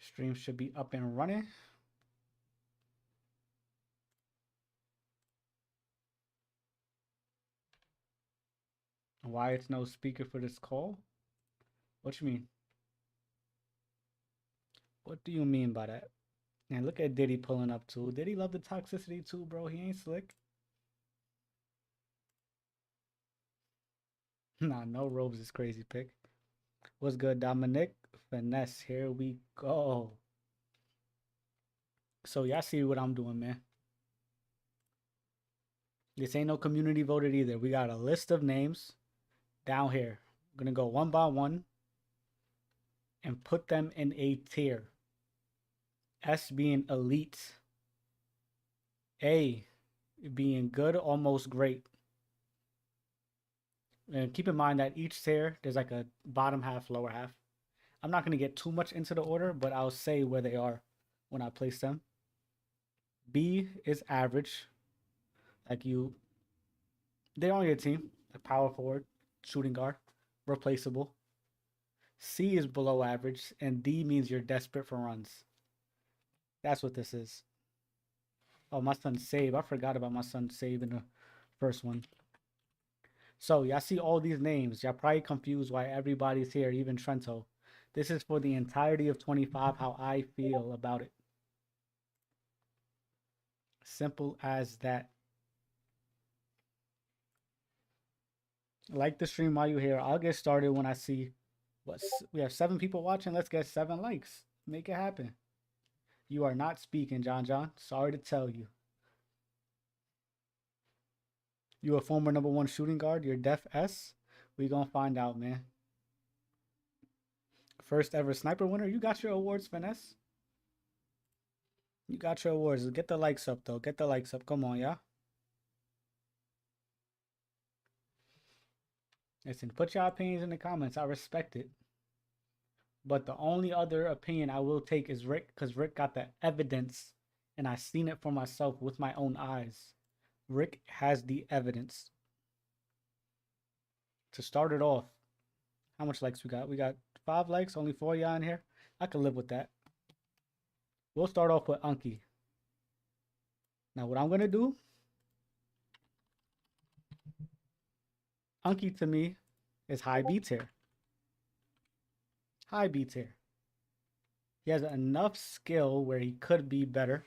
Stream should be up and running. Why it's no speaker for this call? What you mean? What do you mean by that? And look at Diddy pulling up too. Diddy love the toxicity too, bro. He ain't slick. Nah, no robes is crazy pick. What's good, Dominic? Finesse, here we go. So y'all see what I'm doing, man. This ain't no community voted either. We got a list of names down here. I'm gonna go one by one and put them in a tier. S being elite. A being good, almost great. And keep in mind that each tier, there's like a bottom half, lower half. I'm not going to get too much into the order, but I'll say where they are when I place them. B is average. Like they're on your team. A power forward, shooting guard, replaceable. C is below average, and D means you're desperate for runs. That's what this is. Oh, my son save. I forgot about my son save in the first one. So y'all see all these names. Y'all probably confused why everybody's here, even Trento. This is for the entirety of 25, how I feel about it. Simple as that. Like the stream while you're here. I'll get started when I see what we have 7 people watching. Let's get 7 likes. Make it happen. You are not speaking, John John. Sorry to tell you. You a former #1 shooting guard. You're def S. We gonna find out, man. First ever sniper winner. You got your awards, Finesse. You got your awards. Get the likes up, though. Get the likes up. Come on, yeah. Listen, put your opinions in the comments. I respect it. But the only other opinion I will take is Rick, because Rick got the evidence, and I seen it for myself with my own eyes. Rick has the evidence. To start it off, how much likes we got? We got 5 likes, only 4 y'all in here. I can live with that. We'll start off with Unky. Now, what I'm going to do, Unky to me is high B tier. High B tier. He has enough skill where he could be better,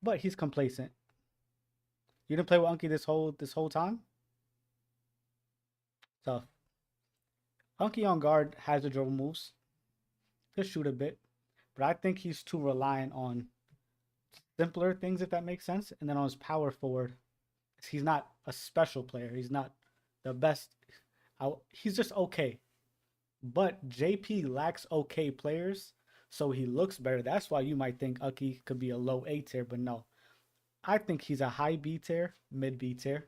but he's complacent. You didn't play with Unky this whole time? Tough. Unky on guard has the dribble moves. Could shoot a bit, but I think he's too reliant on simpler things, if that makes sense. And then on his power forward, he's not a special player. He's not the best. He's just okay. But JP lacks okay players, so he looks better. That's why you might think Unky could be a low A tier, but no. I think he's a high B tier, mid B tier,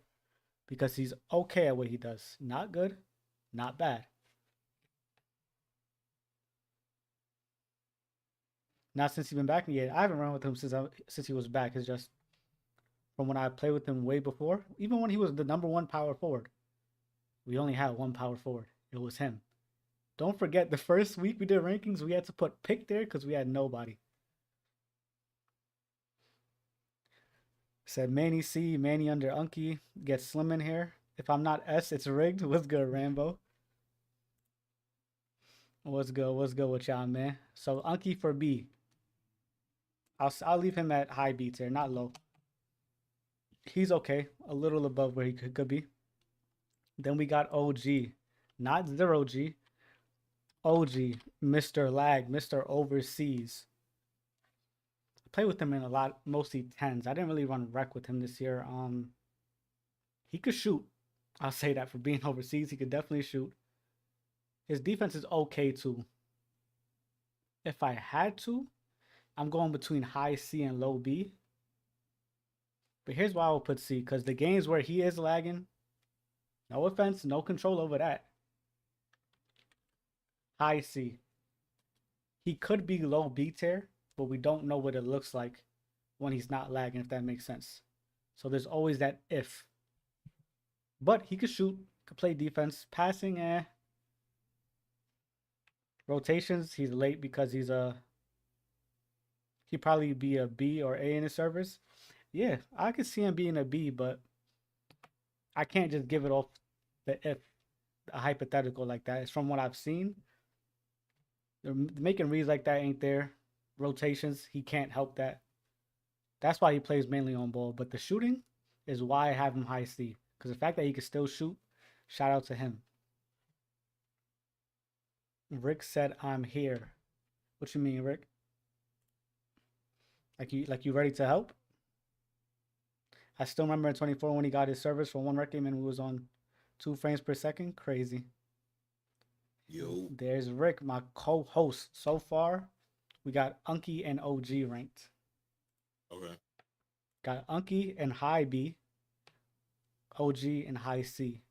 because he's okay at what he does. Not good, not bad. Not since he's been back yet. I haven't run with him since he was back. It's just from when I played with him way before. Even when he was the #1 power forward, we only had one power forward. It was him. Don't forget, the first week we did rankings, we had to put pick there because we had nobody. Said Manny C, Manny under Unky. Get Slim in here. If I'm not S, it's rigged. What's good, Rambo? What's good? What's good with y'all, man? So Unky for B. I'll leave him at high B tier, not low. He's okay, a little above where he could be. Then we got OG, not 0G. OG, Mr. Lag, Mr. Overseas. I played with him in a lot, mostly 10s. I didn't really run rec with him this year. He could shoot. I'll say that for being overseas. He could definitely shoot. His defense is okay too. If I had to, I'm going between high C and low B. But here's why I will put C, because the games where he is lagging, no offense, no control over that. High C. He could be low B tier, but we don't know what it looks like when he's not lagging, if that makes sense. So there's always that if. But he could shoot, could play defense, passing, Rotations, he's late because he's a He'd probably be a B or A in his service. Yeah, I could see him being a B, but I can't just give it off the if a hypothetical like that. It's from what I've seen. They're making reads like that ain't there. Rotations, he can't help that. That's why he plays mainly on ball. But the shooting is why I have him high C. Because the fact that he can still shoot, shout out to him. Rick said, "I'm here." What you mean, Rick? Like you ready to help? I still remember in 24 when he got his service for one rec game and we was on 2 frames per second. Crazy. Yo. There's Rick, my co-host. So far, we got Unky and OG ranked. Okay. Got Unky and high B, OG and high C.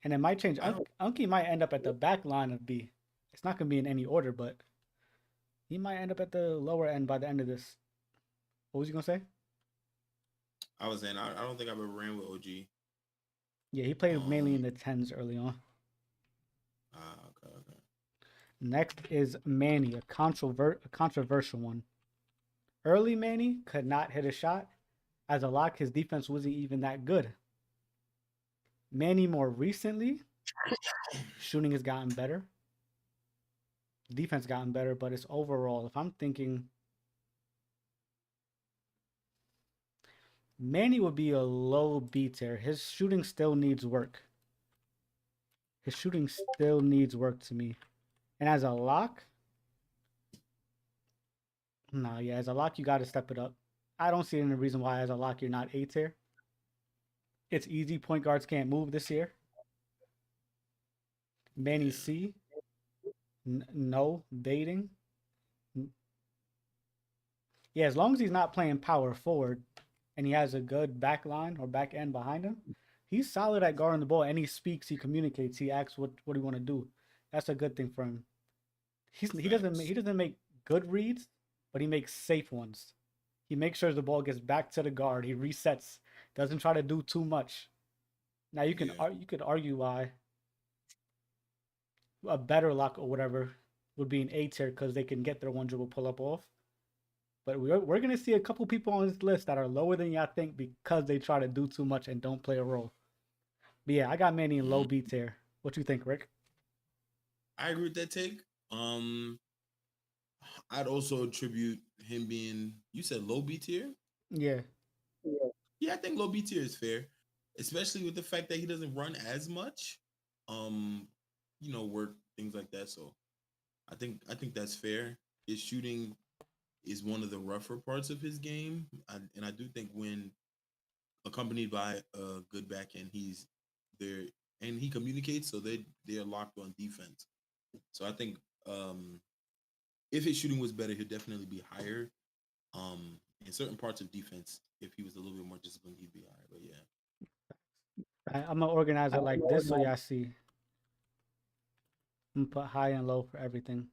And it might change. I don't. Unky might end up at the back line of B. It's not gonna be in any order, but he might end up at the lower end by the end of this. What was you gonna say? I was saying I don't think I've ever ran with OG. Yeah, he played mainly Um. in the tens early on. Okay. Okay. Next is Manny, a controversial one. Early Manny could not hit a shot. As a lock, his defense wasn't even that good. Manny more recently, shooting has gotten better. Defense gotten better, but it's overall. If I'm thinking Manny would be a low B tier. His shooting still needs work. His shooting still needs work to me. And as a lock, no, yeah, as a lock, you got to step it up. I don't see any reason why as a lock you're not A tier. It's easy. Point guards can't move this year. Manny Yeah. C, no baiting. Yeah, as long as he's not playing power forward and he has a good back line or back end behind him, he's solid at guarding the ball and he speaks, he communicates, he asks what do you want to do. That's a good thing for him. He Facts. doesn't make good reads, but he makes safe ones. He makes sure the ball gets back to the guard. He resets, doesn't try to do too much. Now Yeah. you could argue why a better lock or whatever would be an A tier because they can get their one dribble pull up off. But we're gonna see a couple people on this list that are lower than y'all think because they try to do too much and don't play a role. But yeah, I got Manny in low Mm. B tier. What you think, Rick? I agree with that take. Um. I'd also attribute him being. You said low B tier. Yeah, Yeah, I think low B tier is fair, especially with the fact that he doesn't run as much. Um. Work things like that. So I think that's fair. His shooting is one of the rougher parts of his game, and I do think when accompanied by a good back end, he's there and he communicates, so they're locked on defense. So I think if his shooting was better, he'd definitely be higher. In certain parts of defense, if he was a little bit more disciplined, he'd be higher. But yeah, I'm gonna organize it like this so y'all see. I'm gonna put high and low for everything.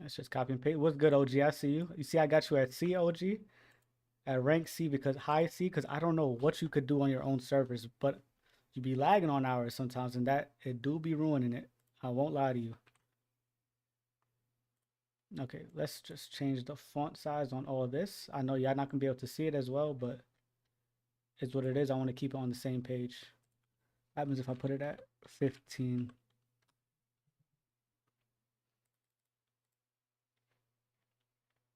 Let's just copy and paste. What's good, OG? I see you. You see, I got you at C, OG, at rank C because high C because I don't know what you could do on your own servers, but you be lagging on ours sometimes, and that it do be ruining it. I won't lie to you. Okay, let's just change the font size on all this. I know y'all not gonna be able to see it as well, but it's what it is. I want to keep it on the same page. What happens if I put it at 15?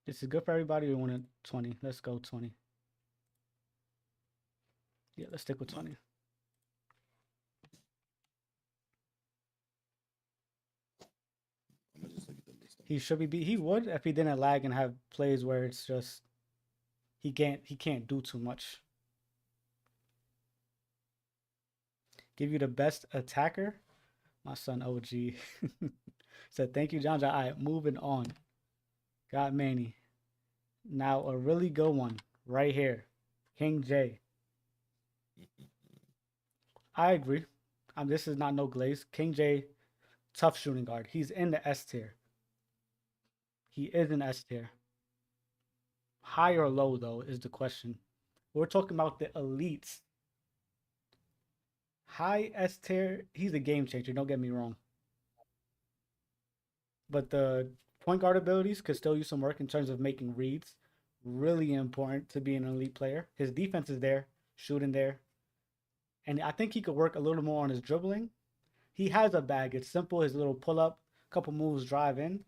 This is good for everybody. We want it 20. Let's go 20. Yeah, let's stick with no, 20. I'm gonna just look at the list. He should be. He would if he didn't lag and have plays where it's just he can't do too much. Give you the best attacker. My son OG said thank you, John. All right, moving on. Got Manny. Now a really good one right here. King J. I agree. This is not no glaze. King J, tough shooting guard. He's in the S tier. He is in S tier. High or low though is the question. We're talking about the elites. High S tier, he's a game changer. Don't get me wrong. But the point guard abilities could still use some work in terms of making reads. Really important to be an elite player. His defense is there, shooting there, and I think he could work a little more on his dribbling. He has a bag. It's simple. His little pull up, couple moves, drive in.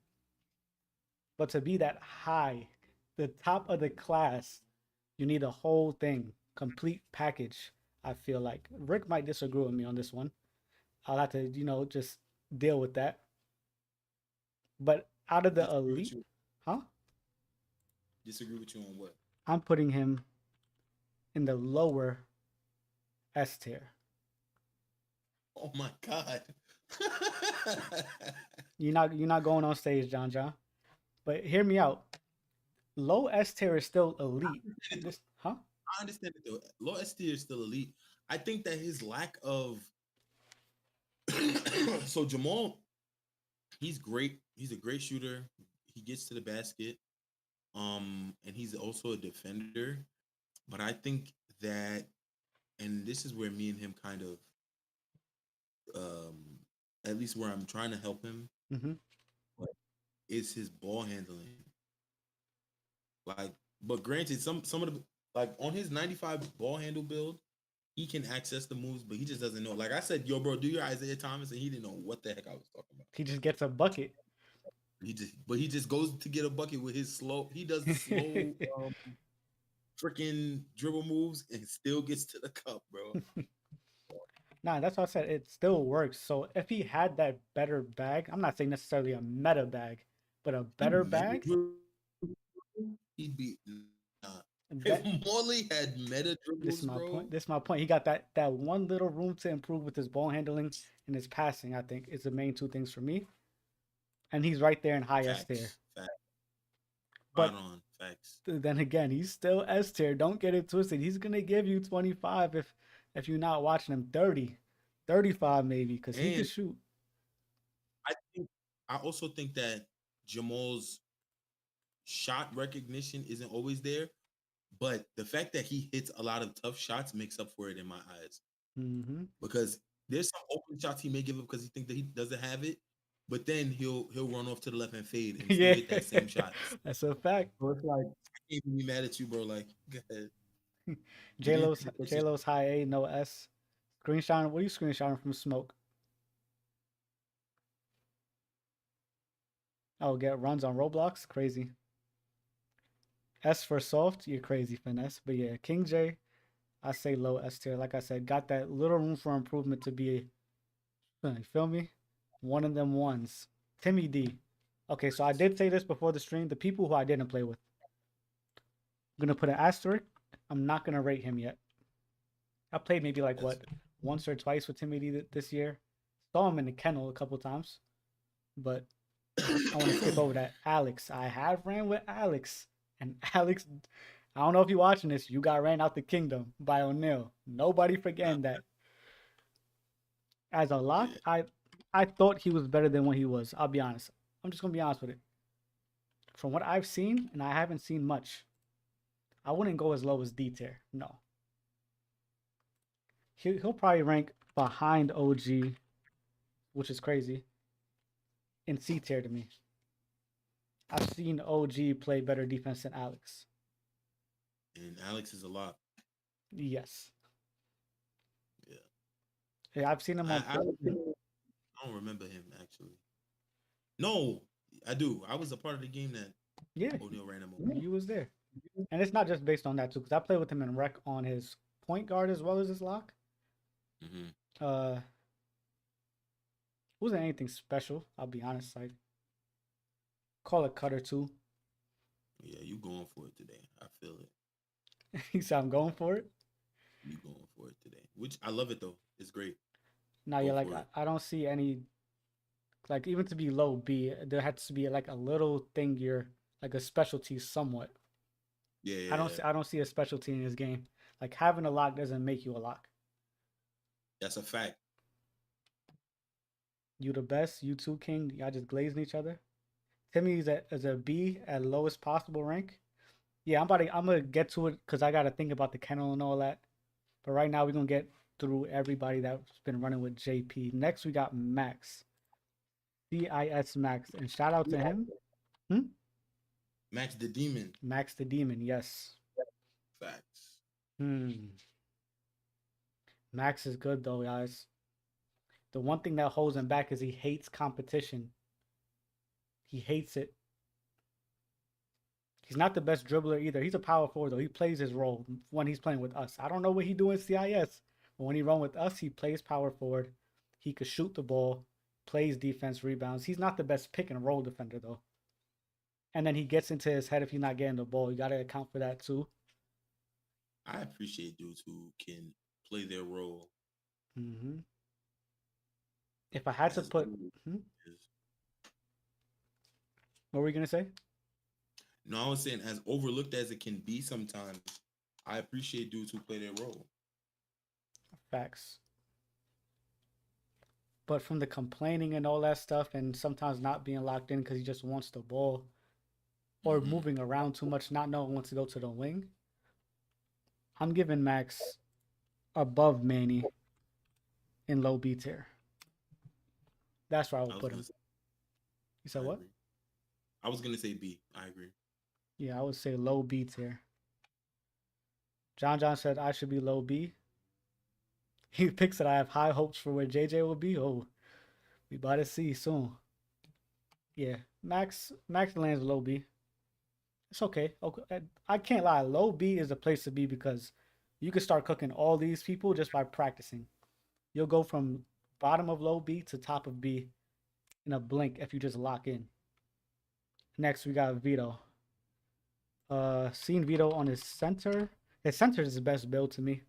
But to be that high, the top of the class, you need a whole thing, complete package. I feel like Rick might disagree with me on this one. I'll have to, just deal with that. But out of the Disagree with elite, you. huh? Disagree with you on what? I'm putting him in the lower S tier. Oh my god. You're not going on stage, John John. But hear me out. Low S tier is still elite. This, huh? I understand it though. Low S tier is still elite. I think that his lack of so Jamal, he's great. He's a great shooter. He gets to the basket. And he's also a defender. But I think that, and this is where me and him kind of at least where I'm trying to help him, Mm-hmm. is his ball handling. Like, but granted, some of the like on his 95 ball handle build, he can access the moves, but he just doesn't know. Like I said, yo, bro, do your Isaiah Thomas, and he didn't know what the heck I was talking about. He just gets a bucket. He just goes to get a bucket with his slow. He does the slow freaking dribble moves and still gets to the cup, bro. Nah, that's what I said. It still works. So if he had that better bag, I'm not saying necessarily a meta bag, but a better bag, He'd be nah. that If Morley had meta this is dribbles, my bro. point. This is my point. He got that one little room to improve with his ball handling and his passing, I think, is the main two things for me. And he's right there in high S tier. Facts. But Spot on. Facts. then again, he's still S tier. Don't get it twisted. He's gonna give you 25 if you're not watching him, 30, 35 maybe, because he can And shoot. I also think that Jamal's shot recognition isn't always there, but the fact that he hits a lot of tough shots makes up for it in my eyes. Mm-hmm. Because there's some open shots he may give up because he thinks that he doesn't have it, but then he'll run off to the left and fade and still Yeah, hit that same shot. that's a fact. So it's like I can't be mad at you, bro. Like, go ahead. J It is Lo's what J you- Lo's high A, no S. Screenshot. What are you screenshotting from Smoke? Oh, get runs on Roblox. Crazy. S for soft. You're crazy, finesse. But yeah, King J. I say low S tier. Like I said, got that little room for improvement to be. You feel me? One of them ones. Timmy D. Okay, so I did say this before the stream. The people who I didn't play with. I'm gonna put an asterisk. I'm not gonna rate him yet. I played maybe like That's what once or twice with Timmy D this year. Saw him in the kennel a couple times, but I want to skip over that. Alex, I have ran with Alex, and Alex, I don't know if you're watching this. You got ran out the kingdom by O'Neal. Nobody forgetting that. As a lock, Yeah. I thought he was better than what he was. I'll be honest. I'm just gonna be honest with it. From what I've seen, and I haven't seen much, I wouldn't go as low as D tier. No. He'll probably rank behind OG, which is crazy, in C tier to me. I've seen OG play better defense than Alex. And Alex is a lot. Yes. Yeah. Yeah, I've seen him on. I don't remember him actually. No, I do. I was a part of the game that Yeah, O'Neal ran him over. he was there. And it's not just based on that too, because I played with him in rec on his point guard as well as his lock. Mm-hmm. Wasn't anything special. I'll be honest. Like, call it cut or two. Yeah, you going for it today. I feel it. He said, "I'm going for it." You going for it today. Which I love it though. It's great. Now Go you're like, for it. I don't see any. Like, even to be low B, there has to be like a little thing you're like a specialty somewhat. Yeah. I don't see a specialty in this game. Like, having a lock doesn't make you a lock. That's a fact. You the best. You too, King. Y'all just glazing each other. Timmy is a B at lowest possible rank. Yeah, I'm gonna get to it because I gotta think about the kennel and all that. But right now we're gonna get through everybody that's been running with JP. Next, we got Max. CIS Max. And shout out to him. Max the Demon. Max the Demon, yes. Facts. Max is good though, guys. The one thing that holds him back is he hates competition. He hates it. He's not the best dribbler either. He's a power forward though. He plays his role when he's playing with us. I don't know what he do in CIS, but when he run with us, he plays power forward. He could shoot the ball, plays defense, rebounds. He's not the best pick and roll defender though. And then he gets into his head if he's not getting the ball. You got to account for that too. I appreciate dudes who can play their role. Mm-hmm. If I had to put, what were you gonna say? No, I was saying, as overlooked as it can be sometimes, I appreciate dudes who play their role. Facts. But from the complaining and all that stuff, and sometimes not being locked in because he just wants the ball, or moving around too much, not knowing when to go to the wing, I'm giving Max above Manny in low B tier. That's where I would put him. You said what? I was going to say B. I agree. Yeah, I would say low B tier. John said I should be low B. He picks that I have high hopes for where JJ will be. Oh, we about to see soon. Yeah, Max lands low B. It's okay. I can't lie. Low B is a place to be because you can start cooking all these people just by practicing. You'll go from bottom of low B to top of B in a blink if you just lock in. Next, we got Vito. Seen Vito on his center. His center is the best build to me.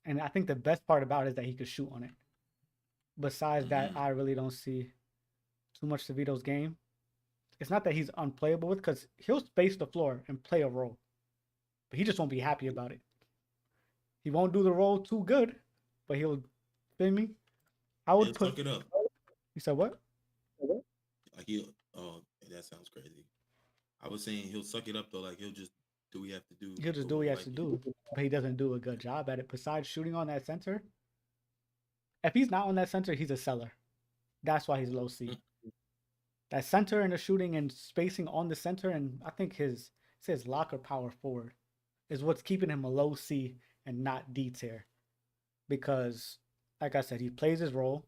And I think the best part about it is that he could shoot on it. Besides that, I really don't see too much to Vito's game. It's not that he's unplayable with, because he'll space the floor and play a role. But he just won't be happy about it. He won't do the role too good, but he'll, feel me? I would put it up. You said what? Like that sounds crazy. I was saying he'll suck it up though, like he'll just do what he have to do. He'll just do what he has to do, but he doesn't do a good job at it. Besides shooting on that center, if he's not on that center, he's a seller. That's why he's low C. That center and the shooting and spacing on the center, and I think it says locker power forward, is what's keeping him a low C and not D tier. Because, like I said, he plays his role,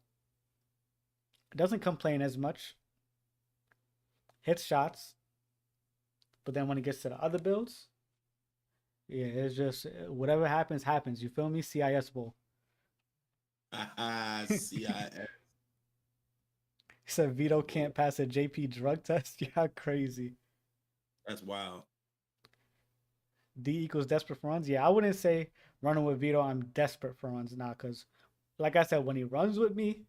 doesn't complain as much, hits shots, but then when it gets to the other builds, yeah, it's just whatever happens, happens. You feel me? CIS Bowl. CIS. He said Vito can't pass a JP drug test. Yeah, crazy. That's wild. D equals desperate for runs. Yeah, I wouldn't say running with Vito, I'm desperate for runs now, because like I said, when he runs with me,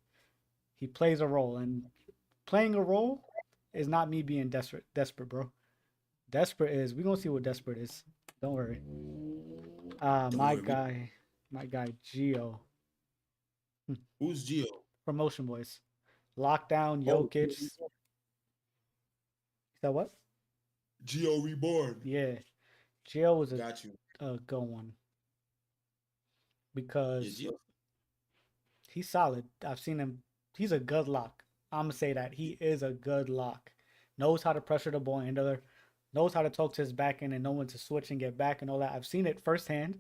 he plays a role, and playing a role is not me being desperate, bro. Desperate is, we're gonna see what desperate is. Don't worry. My guy Gio. Who's Gio? Promotion Boys. Lockdown, Jokic. Is that what? Gio Reborn. Yeah. Gio was Got you. A good one. Because he's solid. I've seen him. He's a good lock. I'm going to say that. He is a good lock. Knows how to pressure the ball handler. Knows how to talk to his back end and know when to switch and get back and all that. I've seen it firsthand.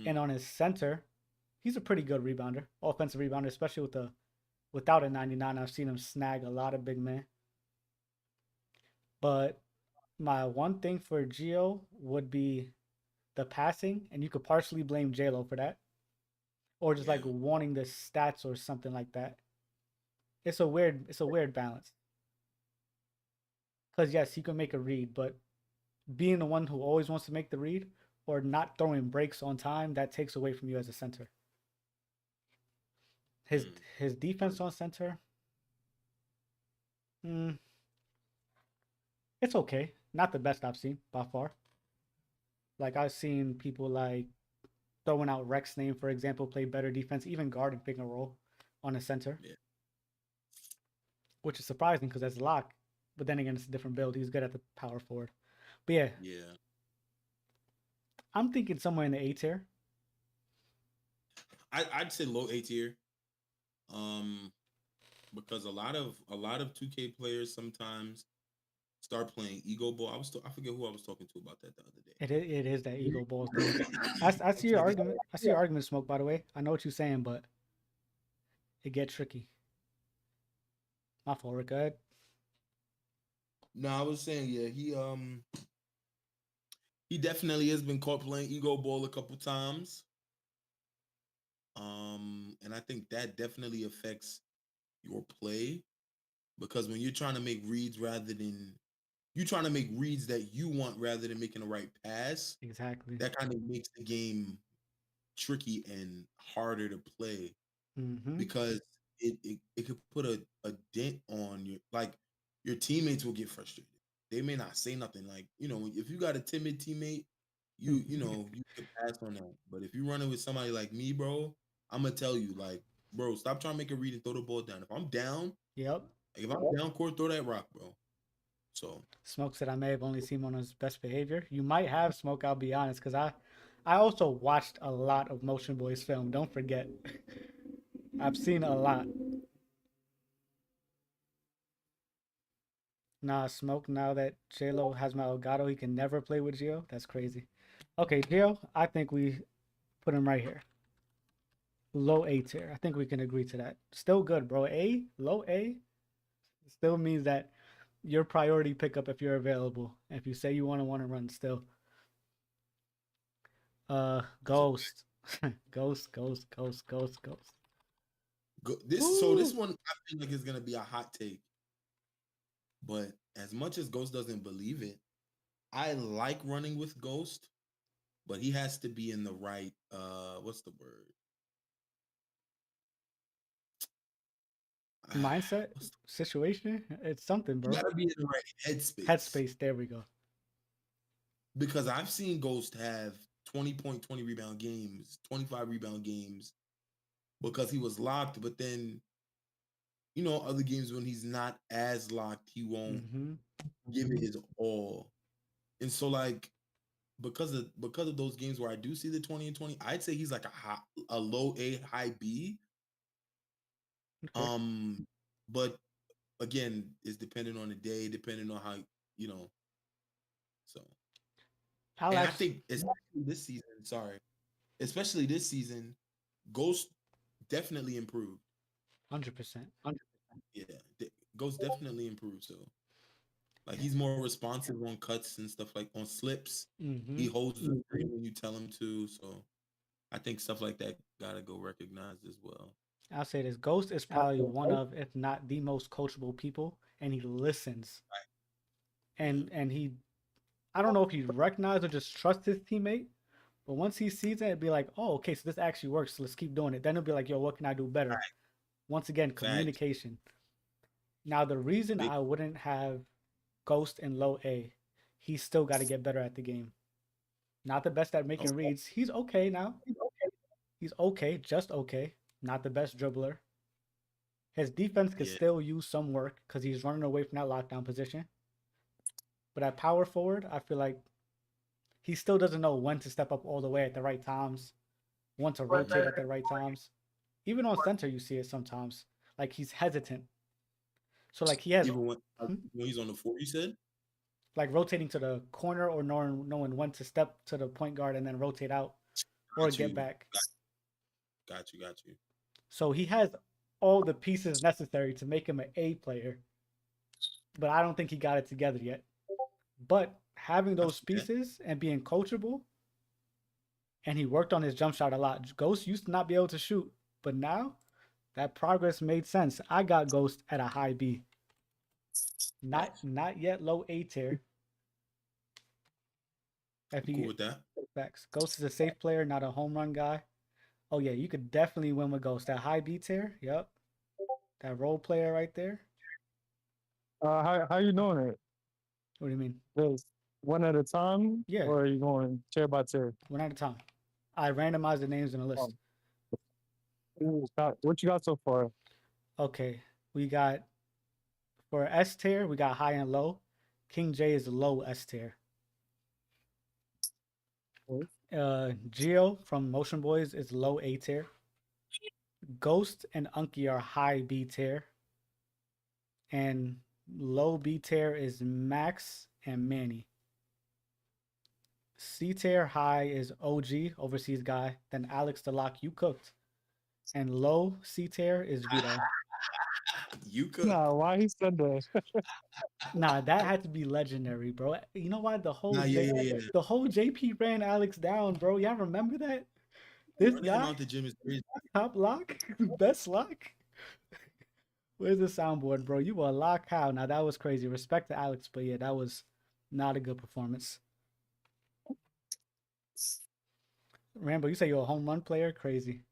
And on his center, he's a pretty good rebounder. Offensive rebounder, especially without a 99. I've seen him snag a lot of big men. But my one thing for Gio would be the passing, and you could partially blame J-Lo for that. Or just like wanting the stats or something like that. It's a weird balance. Because yes, he can make a read, but being the one who always wants to make the read or not throwing breaks on time, that takes away from you as a center. His defense on center, it's okay. Not the best I've seen by far. Like, I've seen people like throwing out Rex name, for example, play better defense, even guard and pick and roll on a center. Yeah. Which is surprising because that's lock. But then again, it's a different build. He's good at the power forward. But yeah. I'm thinking somewhere in the A tier. I'd say low A tier. Um, because a lot of 2K players sometimes start playing ego ball. I forget who I was talking to about that the other day. It is that ego ball thing. I see your Niggas- argument. I see your argument, Smoke. By the way, I know what you're saying, but it gets tricky. My fault, Rick. Go ahead. No, I was saying, yeah, he definitely has been caught playing ego ball a couple times. And I think that definitely affects your play because when you're trying to make reads that you want rather than making the right pass, Exactly. that kind of makes the game tricky and harder to play Mm-hmm. because it could put a dent on your teammates will get frustrated. They may not say nothing like, if you got a timid teammate, you can pass on that. But if you're running with somebody like me, bro, I'm gonna tell you, like, bro, stop trying to make a read and throw the ball down. If I'm down, Yep. if I'm down court, throw that rock, bro. So Smoke said I may have only seen him on his best behavior. You might have, Smoke. I'll be honest, because I also watched a lot of Motion Boys film. Don't forget, I've seen a lot. Nah, Smoke. Now that J-Lo has my Elgato, he can never play with Gio. That's crazy. Okay, Gio. I think we put him right here. Low A tier. I think we can agree to that. Still good, bro. A, low A, still means that your priority pickup if you're available. If you say you want to run still. Ghost. Ghost. this one I feel like is gonna be a hot take. But as much as Ghost doesn't believe it, I like running with Ghost, but he has to be in the right what's the word? Mindset, situation. It's something, You bro. gotta be in the right headspace. Headspace. There we go. Because I've seen Ghost have 20 point, 20 rebound games, 25 rebound games because he was locked, but then other games when he's not as locked, he won't give it his all. And so like because of those games where I do see the 20 and 20, I'd say he's like a low A, high B. Okay. But again, it's dependent on the day, depending on how so. I'll And I actually. think especially this season, Ghost definitely improved. 100%. Yeah, Ghost definitely improved. So, like, he's more responsive on cuts and stuff like on slips. He holds the screen when you tell him to. So, I think stuff like that gotta go recognized as well. I'll say this: Ghost is probably one of, if not the most coachable people, and he listens. And he, I don't know if he recognizes or just trusts his teammate, but once he sees it, it'd be like, oh, okay, so this actually works. So let's keep doing it. Then he'll be like, yo, what can I do better? Right. Once again, communication. Now, the reason I wouldn't have Ghost in low A, he's still got to get better at the game. Not the best at making reads. He's okay now. He's okay, just okay. Not the best dribbler. His defense could still use some work because he's running away from that lockdown position. But at power forward, I feel like he still doesn't know when to step up all the way at the right times, when to rotate at the right times. Even on center, you see it sometimes. Like he's hesitant. So like he has even when he's on the floor, you said? Like rotating to the corner or knowing when to step to the point guard and then rotate out or get back. Got you. So he has all the pieces necessary to make him an A player, but I don't think he got it together yet. But having those pieces and being coachable, and he worked on his jump shot a lot. Ghost used to not be able to shoot, but now that progress made sense. I got Ghost at a high B. Not yet low A tier. I'm cool with that. Facts. Ghost is a safe player, not a home run guy. Oh yeah, you could definitely win with Ghost. That high B tier, yep. That role player right there. How you doing it? What do you mean? Just one at a time? Yeah. Or are you going tier by tier? One at a time. I randomized the names in a list. What you got so far? Okay, we got for S tier, we got high and low. King J is low S tier. Geo from Motion Boys is low A tier. Ghost and Unky are high B tier, and low B tier is Max and Manny. C tier high is OG, overseas guy. Then Alex the Lock, you cooked. And low C tier is Vito. You could. Nah, why he said that? Nah, that had to be legendary, bro. You know why the whole Nah, yeah. the whole JP ran Alex down, bro. Y'all remember that? This Running him guy, out the gym is crazy. top lock, best lock. Where's the soundboard, bro? You were a lock how? Now that was crazy. Respect to Alex, but yeah, that was not a good performance. Rambo, you say you're a home run player? Crazy.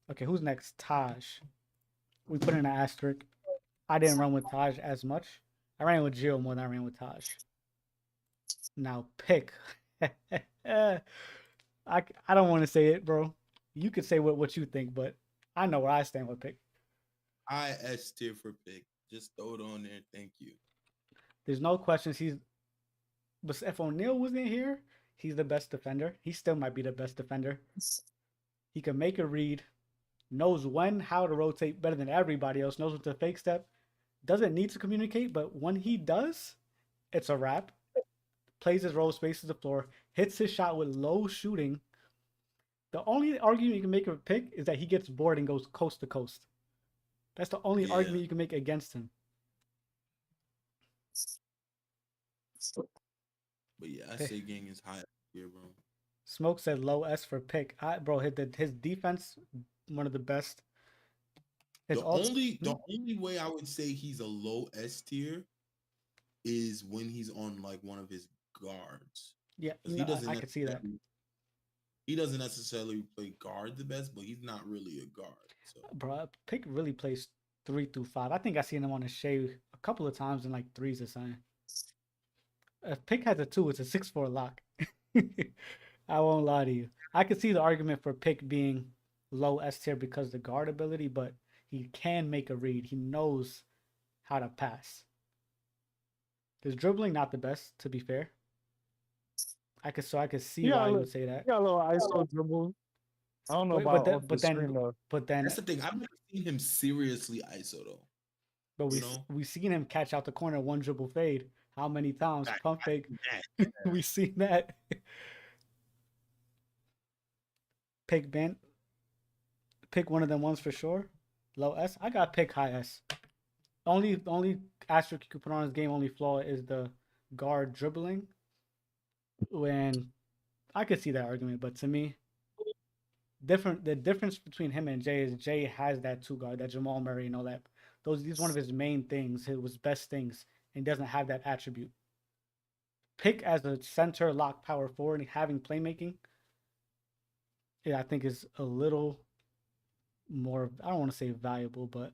Okay, who's next? Taj. We put in an asterisk. I didn't run with Taj as much. I ran with Gio more than I ran with Taj. Now pick. I don't want to say it, bro. You could say what you think, but I know where I stand with pick. I S tier for pick. Just throw it on there. Thank you. There's no questions. But if O'Neal wasn't here, he's the best defender. He still might be the best defender. He can make a read, knows when, how to rotate better than everybody else, knows what the fake step, doesn't need to communicate, but when he does, it's a wrap. Plays his role, spaces the floor, hits his shot with low shooting. The only argument you can make of pick is that he gets bored and goes coast to coast. That's the only argument you can make against him. But yeah, I say gang is high here, bro. Smoke said low S for pick. Bro, his defense, one of the best. The only way I would say he's a low S tier is when he's on like one of his guards. Yeah, He doesn't I could see that. He doesn't necessarily play guard the best, but he's not really a guard. So. Bro, pick really plays 3 through 5. I think I seen him on a shave a couple of times in like threes or something. If pick has a 2, it's a 6'4" lock. I won't lie to you. I could see the argument for pick being low S tier because of the guard ability, but he can make a read. He knows how to pass. His dribbling not the best, to be fair. I could see why you would say that. He got a little ISO dribble. I don't know about but then that's the thing. I've never seen him seriously ISO though. But we seen him catch out the corner, one dribble fade. How many times? Pump fake. We seen that. Pick Ben. Pick one of them ones for sure. Low S. I got pick high S. Only asterisk you could put on his game, only flaw is the guard dribbling. When I could see that argument, but to me, the difference between him and Jay is Jay has that 2 guard, that Jamal Murray and all that. These one of his main things, his best things, and doesn't have that attribute. Pick as a center lock power forward and having playmaking, yeah, I think is a little more, I don't want to say valuable, but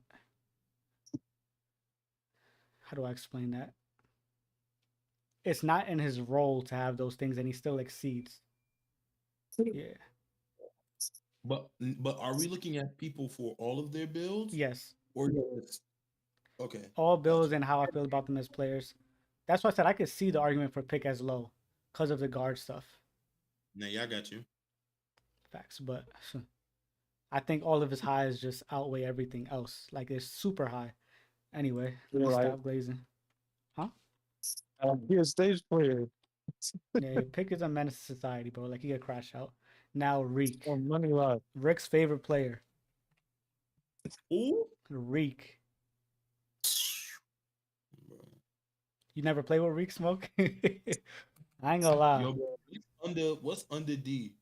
how do I explain that? It's not in his role to have those things, and he still exceeds. Yeah. But are we looking at people for all of their builds? Yes. Or just okay. All builds and how I feel about them as players. That's why I said I could see the argument for pick as low because of the guard stuff. Yeah, I got you. Facts, but I think all of his highs just outweigh everything else. Like it's super high. Anyway, let me stop glazing. Huh? He a stage player. Yeah, pick is a menace to society, bro. Like he could crash out. Now Reek. Oh, money lot. Rick's favorite player. Who? Reek. You never play with Reek, Smoke? I ain't gonna lie. Yo, what's under D?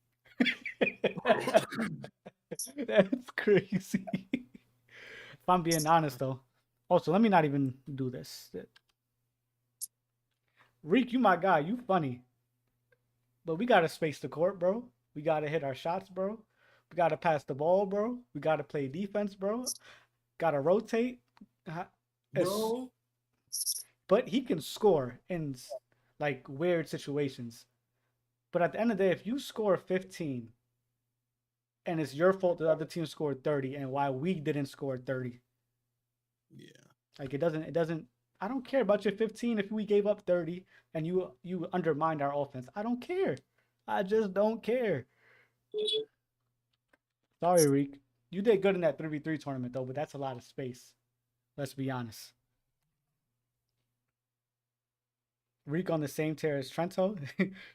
That's crazy. If I'm being honest though. Also, let me not even do this. Reek, you my guy. You funny. But we gotta space the court, bro. We gotta hit our shots, bro. We gotta pass the ball, bro. We gotta play defense, bro. Gotta rotate. Bro. But he can score in like weird situations. But at the end of the day, if you score 15 and it's your fault the other team scored 30 and why we didn't score 30. Yeah. Like it doesn't I don't care about your 15 if we gave up 30 and you undermined our offense. I don't care. I just don't care. Sorry, Reek. You did good in that 3v3 tournament though, but that's a lot of space. Let's be honest. Reek on the same tier as Trento.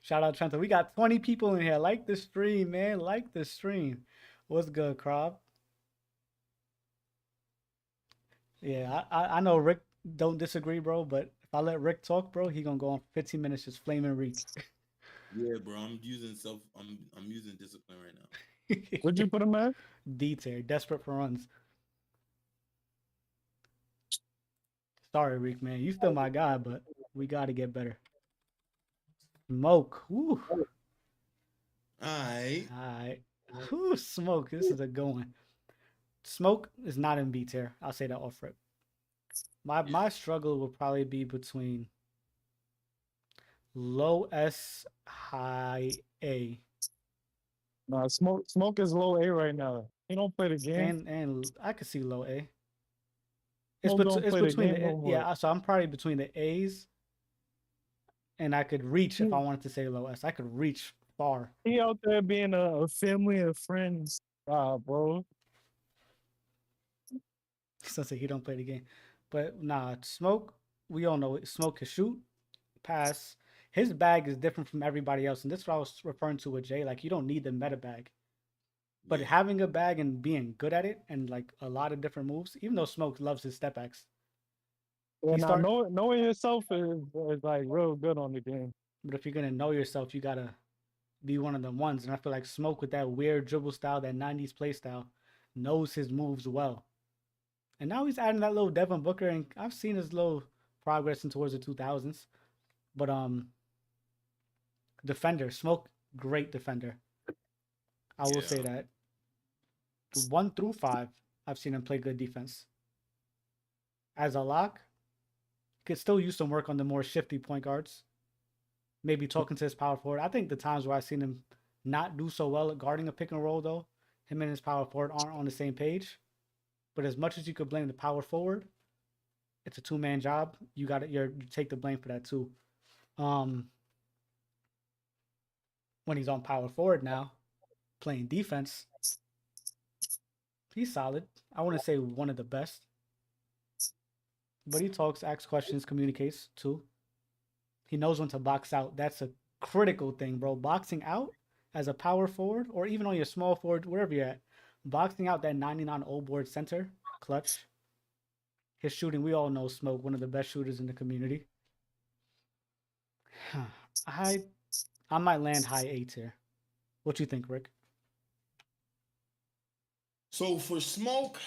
Shout out Trento. We got 20 people in here. Like the stream, man. Like the stream. What's good, Crob? Yeah, I know Rick don't disagree, bro, but if I let Rick talk, bro, he gonna go on 15 minutes just flaming Reek. Yeah, bro. I'm using discipline right now. What'd you put him at? D tier, desperate for runs. Sorry, Reek, man. You still my guy, but we gotta get better. Smoke. Woo. Alright. Alright. Whew, Smoke. This is a good one. Smoke is not in B tier. I'll say that off rip. My struggle will probably be between low S, high A. Nah, Smoke is low A right now. He don't play the game. And I could see low A. It's, Smoke don't it's play the between game the no more. yeah, so I'm probably between the A's and I could reach if I wanted to say low S. I could reach far. He out there being a family and friends, bro. So say he don't play the game. But nah, Smoke, we all know it. Smoke can shoot, pass. His bag is different from everybody else. And this is what I was referring to with Jay. Like, you don't need the meta bag. But Yeah. having a bag and being good at it and like a lot of different moves, even though Smoke loves his step backs. Yeah, He now start- knowing yourself is like real good on the game. But if you're gonna know yourself, you gotta be one of the ones. And I feel like Smoke with that weird dribble style, that 90s play style, knows his moves well. And now he's adding that little Devin Booker, and I've seen his little progress in towards the 2000s. But defender, Smoke, great defender. I will say that. 1 through 5, I've seen him play good defense. As a lock, could still use some work on the more shifty point guards. Maybe talking to his power forward. I think the times where I've seen him not do so well at guarding a pick and roll, though, him and his power forward aren't on the same page. But as much as you could blame the power forward, it's a two-man job. You take the blame for that too. When he's on power forward now, playing defense, he's solid. I wouldn't say one of the best. But he talks, asks questions, communicates too. He knows when to box out. That's a critical thing, bro. Boxing out as a power forward or even on your small forward, wherever you're at, boxing out that 99 old board center, clutch. His shooting, we all know Smoke, one of the best shooters in the community. I might land high A tier. What you think, Rick? So for Smoke,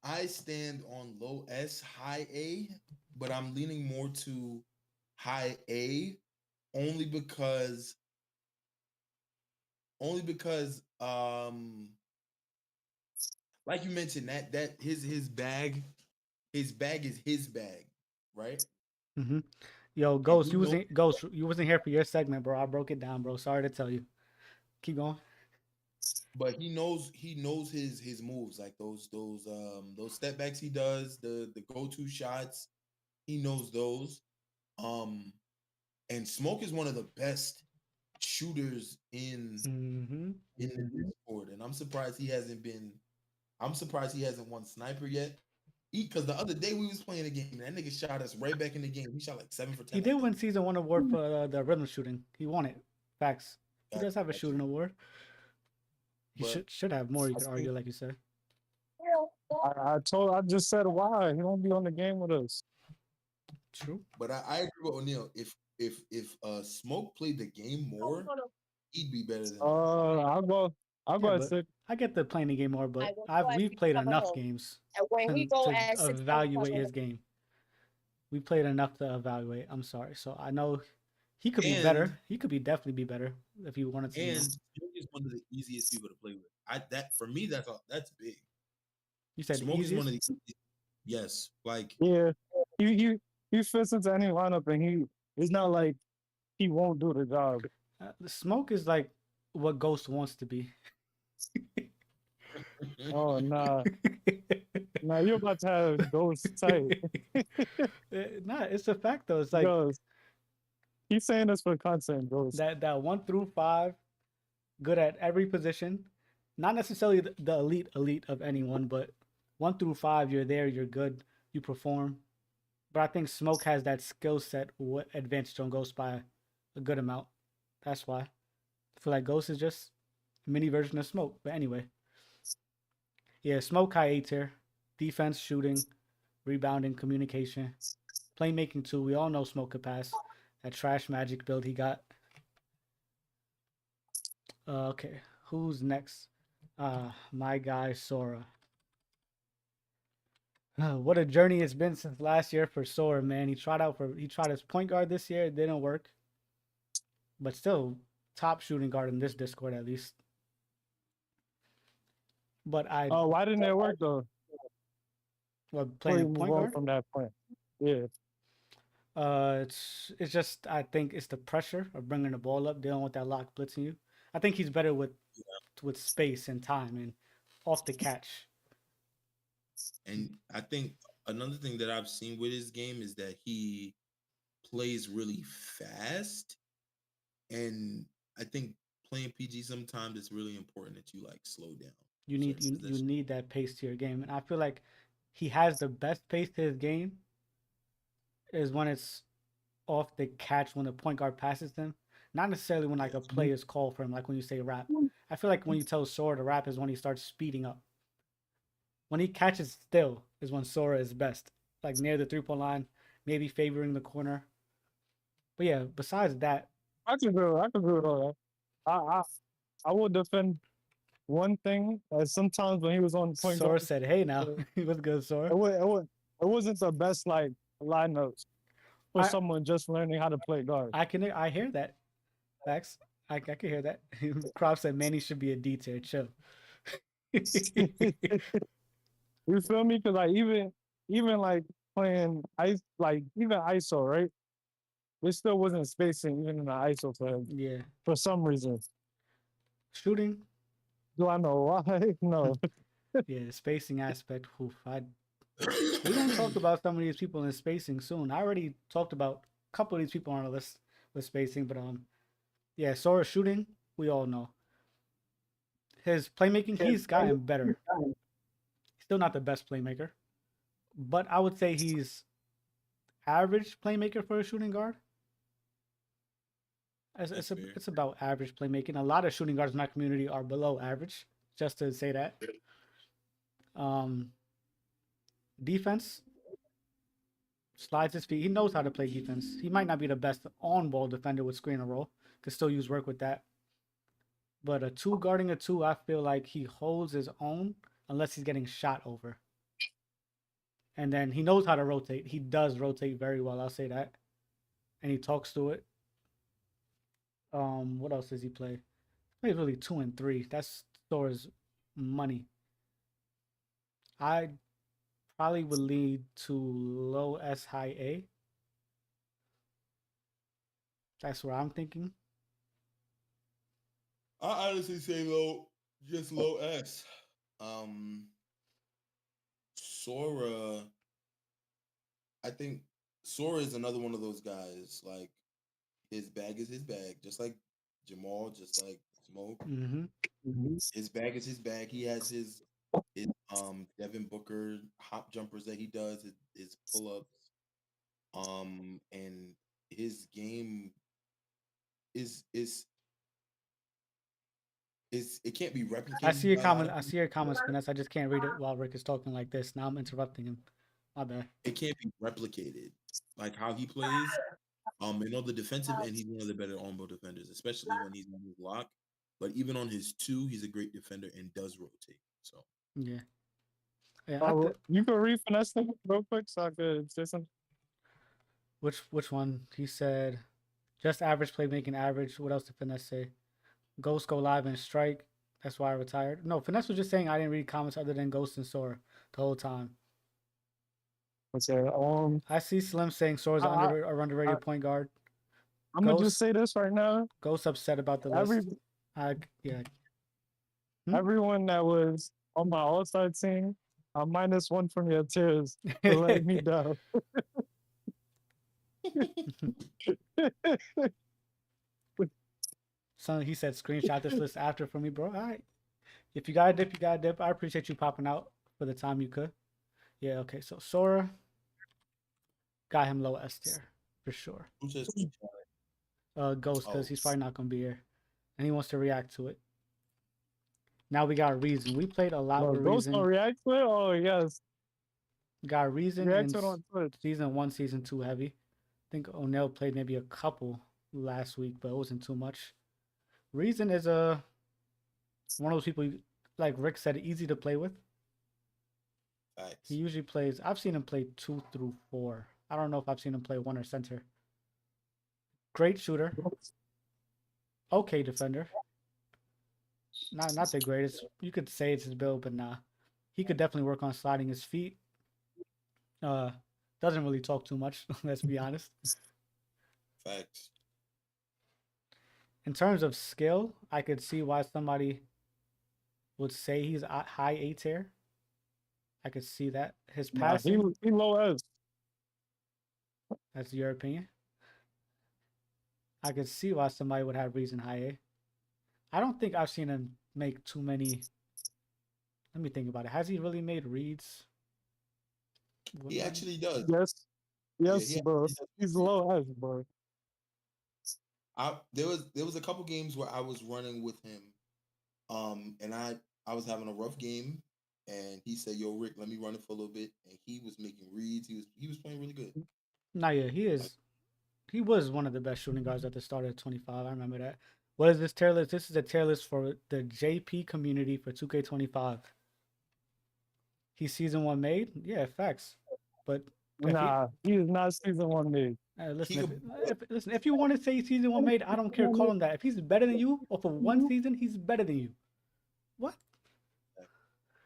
I stand on low S, high A, but I'm leaning more to high A only because like you mentioned that his bag is his bag, right? Mm-hmm. Yo, Ghost, you know- you wasn't here for your segment, bro. I broke it down, bro. Sorry to tell you. Keep going. But he knows his moves, like those step backs he does, the go-to shots, he knows those. And Smoke is one of the best shooters in Mm-hmm. the Discord, and I'm surprised he hasn't won sniper yet. Because the other day we was playing a game, and that nigga shot us right back in the game. He shot like 7 for 10. He did win season 1 award for the rhythm shooting. He won it. Facts. He does have a Facts. shooting award. He But- should have more. You could argue, like you said. I just said why he won't be on the game with us. True. But I agree with O'Neal. If Smoke played the game more, he'd be better than. I'll go Yeah, at but 6. I get the playing the game more, but will go at we've played 6 enough home. games And when we go at to 6 evaluate his game. We played enough to evaluate. I'm sorry. So I know he could be better. And- He could definitely be better if you wanted to. And Smoke is one of the easiest people to play with. For me that's big. You said Smoke is one of easiest? the yes, like Yeah, he fits into any lineup, and it's not like he won't do the job. The Smoke is like what Ghost wants to be. Oh nah, you're about to have those tight. Nah, it's a fact though. It's like Ghost. He's saying this for content, Ghost. that 1 through 5, good at every position, not necessarily the elite of anyone, but 1 through 5, you're there, you're good, you perform. But I think Smoke has that skill set what advantage on Ghost by a good amount. That's why I feel like Ghost is just a mini version of Smoke. But anyway, yeah, Smoke high A tier, defense, shooting, rebounding, communication, playmaking too. We all know Smoke could pass. That trash magic build he got. Okay, who's next? My guy Sora. What a journey it's been since last year for Sora, man. He tried his point guard this year, it didn't work. But still, top shooting guard in this Discord at least. But Oh, why didn't it work though? Playing Before you point move on guard. from that point. Yeah. It's just I think it's the pressure of bringing the ball up, dealing with that lock blitzing you. I think he's better with space and time and off the catch. And I think another thing that I've seen with his game is that he plays really fast. And I think playing PG sometimes it's really important that you like slow down. You need that pace to your game. And I feel like he has the best pace to his game is when it's off the catch when the point guard passes them. Not necessarily when like a play is called for him, like when you say rap. I feel like when you tell Sora to rap is when he starts speeding up. When he catches still is when Sora is best. Like near the 3-point line, maybe favoring the corner. But yeah, besides that, I can do with all that. I will defend one thing. Sometimes when he was on point Sora guard, said, "Hey now, what's good, Sora?" it wasn't the best like lineups for someone just learning how to play guard. I hear that. Facts. I can hear that. Crop said Manny should be a D tier. Chill. You feel me? Because like even like playing ice, like even ISO, right? There still wasn't spacing even in the ISO for him. Yeah. For some reason. Shooting. Do I know why? No. Yeah, the spacing aspect. Oof, we're gonna talk about some of these people in spacing soon. I already talked about a couple of these people on our list with spacing, but yeah, Sora shooting, we all know. His playmaking, he's gotten better. Still not the best playmaker, but I would say he's average playmaker for a shooting guard. It's about average playmaking. A lot of shooting guards in my community are below average, just to say that. Defense, slides his feet. He knows how to play defense. He might not be the best on-ball defender with screen and roll. Could still use work with that. But a 2 guarding a 2, I feel like he holds his own unless he's getting shot over. And then he knows how to rotate. He does rotate very well, I'll say that. And he talks to it. What else does he play? He plays really 2 and 3. That's Sora's money. I probably would lead to low S, high A. That's what I'm thinking. I honestly say just low S. Sora, I think Sora is another one of those guys. Like his bag is his bag, just like Jamal, just like Smoke. His bag is his bag. He has his Devin Booker hop jumpers that he does, his pull-ups. And his game is it can't be replicated. I see your comments, Finesse. I just can't read it while Rick is talking like this. Now I'm interrupting him. My bad. It can't be replicated. Like how he plays. And on the defensive end, he's one of the better on-ball defenders, especially when he's on his lock. But even on his 2, he's a great defender and does rotate. So yeah. You can read Finesse thing real quick so I could say something. Which one? He said just average playmaking, average. What else did Finesse say? Ghost go live and strike. That's why I retired. No, Finesse was just saying I didn't read comments other than Ghost and Sora the whole time. What's that? I see Slim saying Sora's an underrated point guard. I'm gonna just say this right now. Ghost upset about the list. Yeah. Everyone that was on my all-star team, I'm -1 from your tiers for letting me down. So he said screenshot this list after for me, bro. All right. If you got a dip, you got a dip. I appreciate you popping out for the time you could. Yeah, okay. So Sora got him low S tier for sure. Who says Ghost, because oh he's probably not gonna be here, and he wants to react to it. Now we got Reason. We played a lot Bro, with Ghost on Reason. react to it? Oh yes. Got Reason in React to it on Twitch. season 1, season 2 heavy. I think O'Neil played maybe a couple last week, but it wasn't too much. Reason is one of those people, like Rick said, easy to play with. facts. He usually plays. I've seen him play 2 through 4. I don't know if I've seen him play 1 or center. Great shooter. Okay defender. Not the greatest. You could say it's his build, but nah. He could definitely work on sliding his feet. Doesn't really talk too much, let's be honest. Facts. In terms of skill, I could see why somebody would say he's a high A tier. I could see that. His Nah, passing, he low S. that's your opinion. I could see why somebody would have Reason high A. I don't think I've seen him make too many. Let me think about it. Has he really made reads? He actually does. Yes. Yes, he bro. actually does. He's low S, bro. There was a couple games where I was running with him, and I was having a rough game, and he said, "Yo, Rick, let me run it for a little bit," and he was making reads. He was playing really good. Nah, yeah, he is. He was one of the best shooting guards at the start of 25. I remember that. What is this tier list? This is a tier list for the JP community for 2K25. He's season 1 made? Yeah, facts. But Nah, he is not season 1 made. listen, if you want to say season 1 made, I don't care. Call him that. If he's better than you, or for one season, he's better than you. What?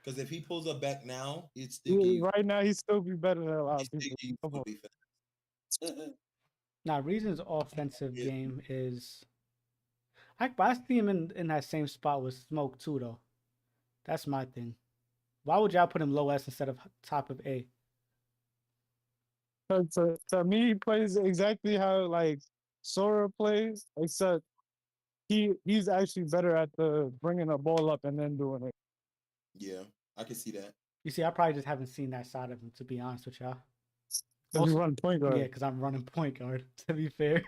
Because if he pulls up back now, it's still Right now, he still be better than a lot of he's people. still Come on. be fast. Now, Reason's offensive Yeah. game is. I see him in that same spot with Smoke too, though. That's my thing. Why would y'all put him low S instead of top of A? To me, he plays exactly how like Sora plays, except he's actually better at the bringing the ball up and then doing it. Yeah, I can see that. You see, I probably just haven't seen that side of him, to be honest with y'all. Because you run point guard. Yeah, because I'm running point guard, to be fair.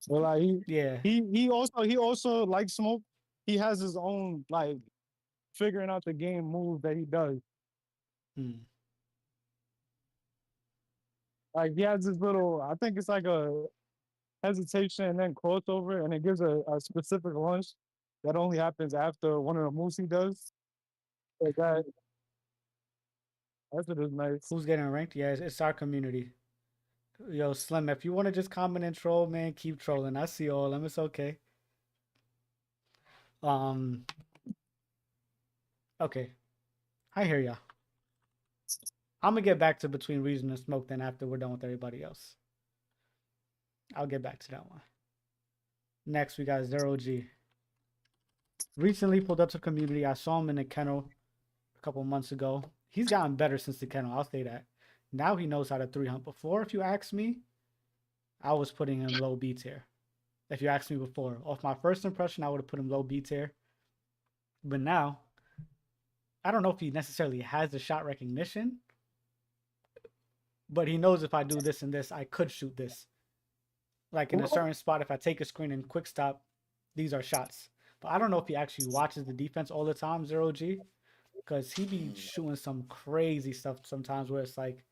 So like Yeah. he also like Smoke. He has his own like figuring out the game move that he does. Hmm. Like he has this little, I think it's like a hesitation and then crossover, and it gives a specific launch that only happens after one of the moves he does. Like that's what is nice. Who's getting ranked? Yeah, it's our community. Yo, Slim, if you want to just comment and troll, man, keep trolling. I see all of them. It's okay. Okay. I hear ya. I'm gonna get back to between Reason and Smoke then after we're done with everybody else. I'll get back to that one. Next, we got Zero G. Recently pulled up to community. I saw him in the kennel a couple months ago. He's gotten better since the kennel. I'll say that. Now he knows how to 3-hunt. Before, if you ask me, I was putting him low B tier. If you asked me before, off my first impression, I would have put him low B tier. But now, I don't know if he necessarily has the shot recognition, but he knows if I do this and this, I could shoot this. Like in a certain spot, if I take a screen and quick stop, these are shots. But I don't know if he actually watches the defense all the time, Zero G, because he be shooting some crazy stuff sometimes where it's like,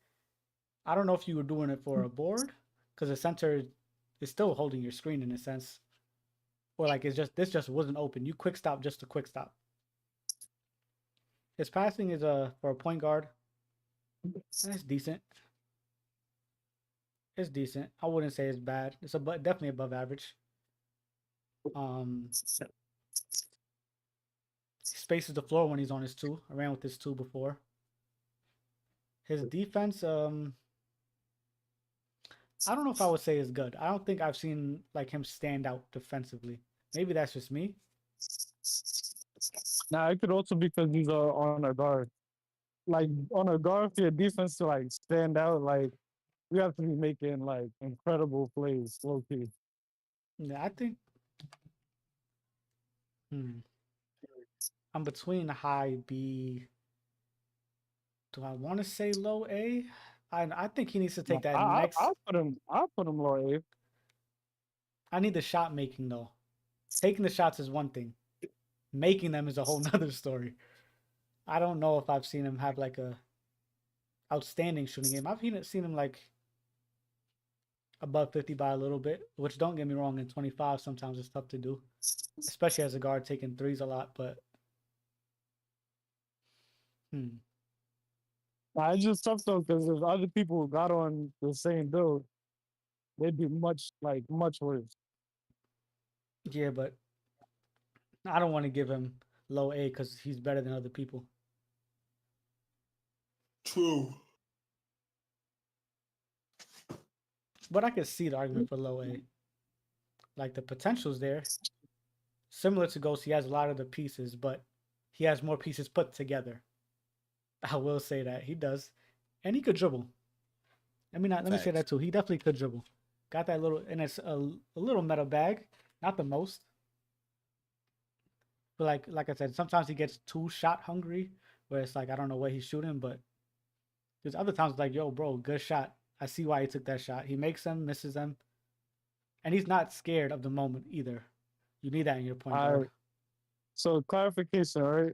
I don't know if you were doing it for a board, because the center is still holding your screen in a sense, or like this just wasn't open. You quick stop just to quick stop. His passing is for a point guard. It's decent. It's decent. I wouldn't say it's bad. It's definitely above average. Spaces the floor when he's on his 2. I ran with his 2 before. His defense, I don't know if I would say is good. I don't think I've seen like him stand out defensively. Maybe that's just me. Nah, it could also be because he's on a guard. Like on a guard for your defense to like stand out, like you have to be making like incredible plays, low key. Yeah, I think Hmm. I'm between high B. Do I want to say low A? I think he needs to take that next. I'll put him low A. I need the shot making though. Taking the shots is one thing. Making them is a whole nother story. I don't know if I've seen him have like a outstanding shooting game. I've seen him like above 50 by a little bit, which don't get me wrong, in 25 sometimes it's tough to do, especially as a guard taking threes a lot, but It's just tough though, because if other people got on the same build, they'd be much worse. yeah, but I don't want to give him low A because he's better than other people. True. But I could see the argument for low A. Like the potential's there. Similar to Ghost, he has a lot of the pieces, but he has more pieces put together. I will say that he does, and he could dribble. Let me say that too. He definitely could dribble. Got that little, and it's a little metal bag, not the most. But like I said, sometimes he gets too shot hungry, where it's like I don't know what he's shooting, but there's other times it's like, yo, bro, good shot. I see why he took that shot. He makes them, misses them, and he's not scared of the moment either. You need that in your point guard. So clarification, right?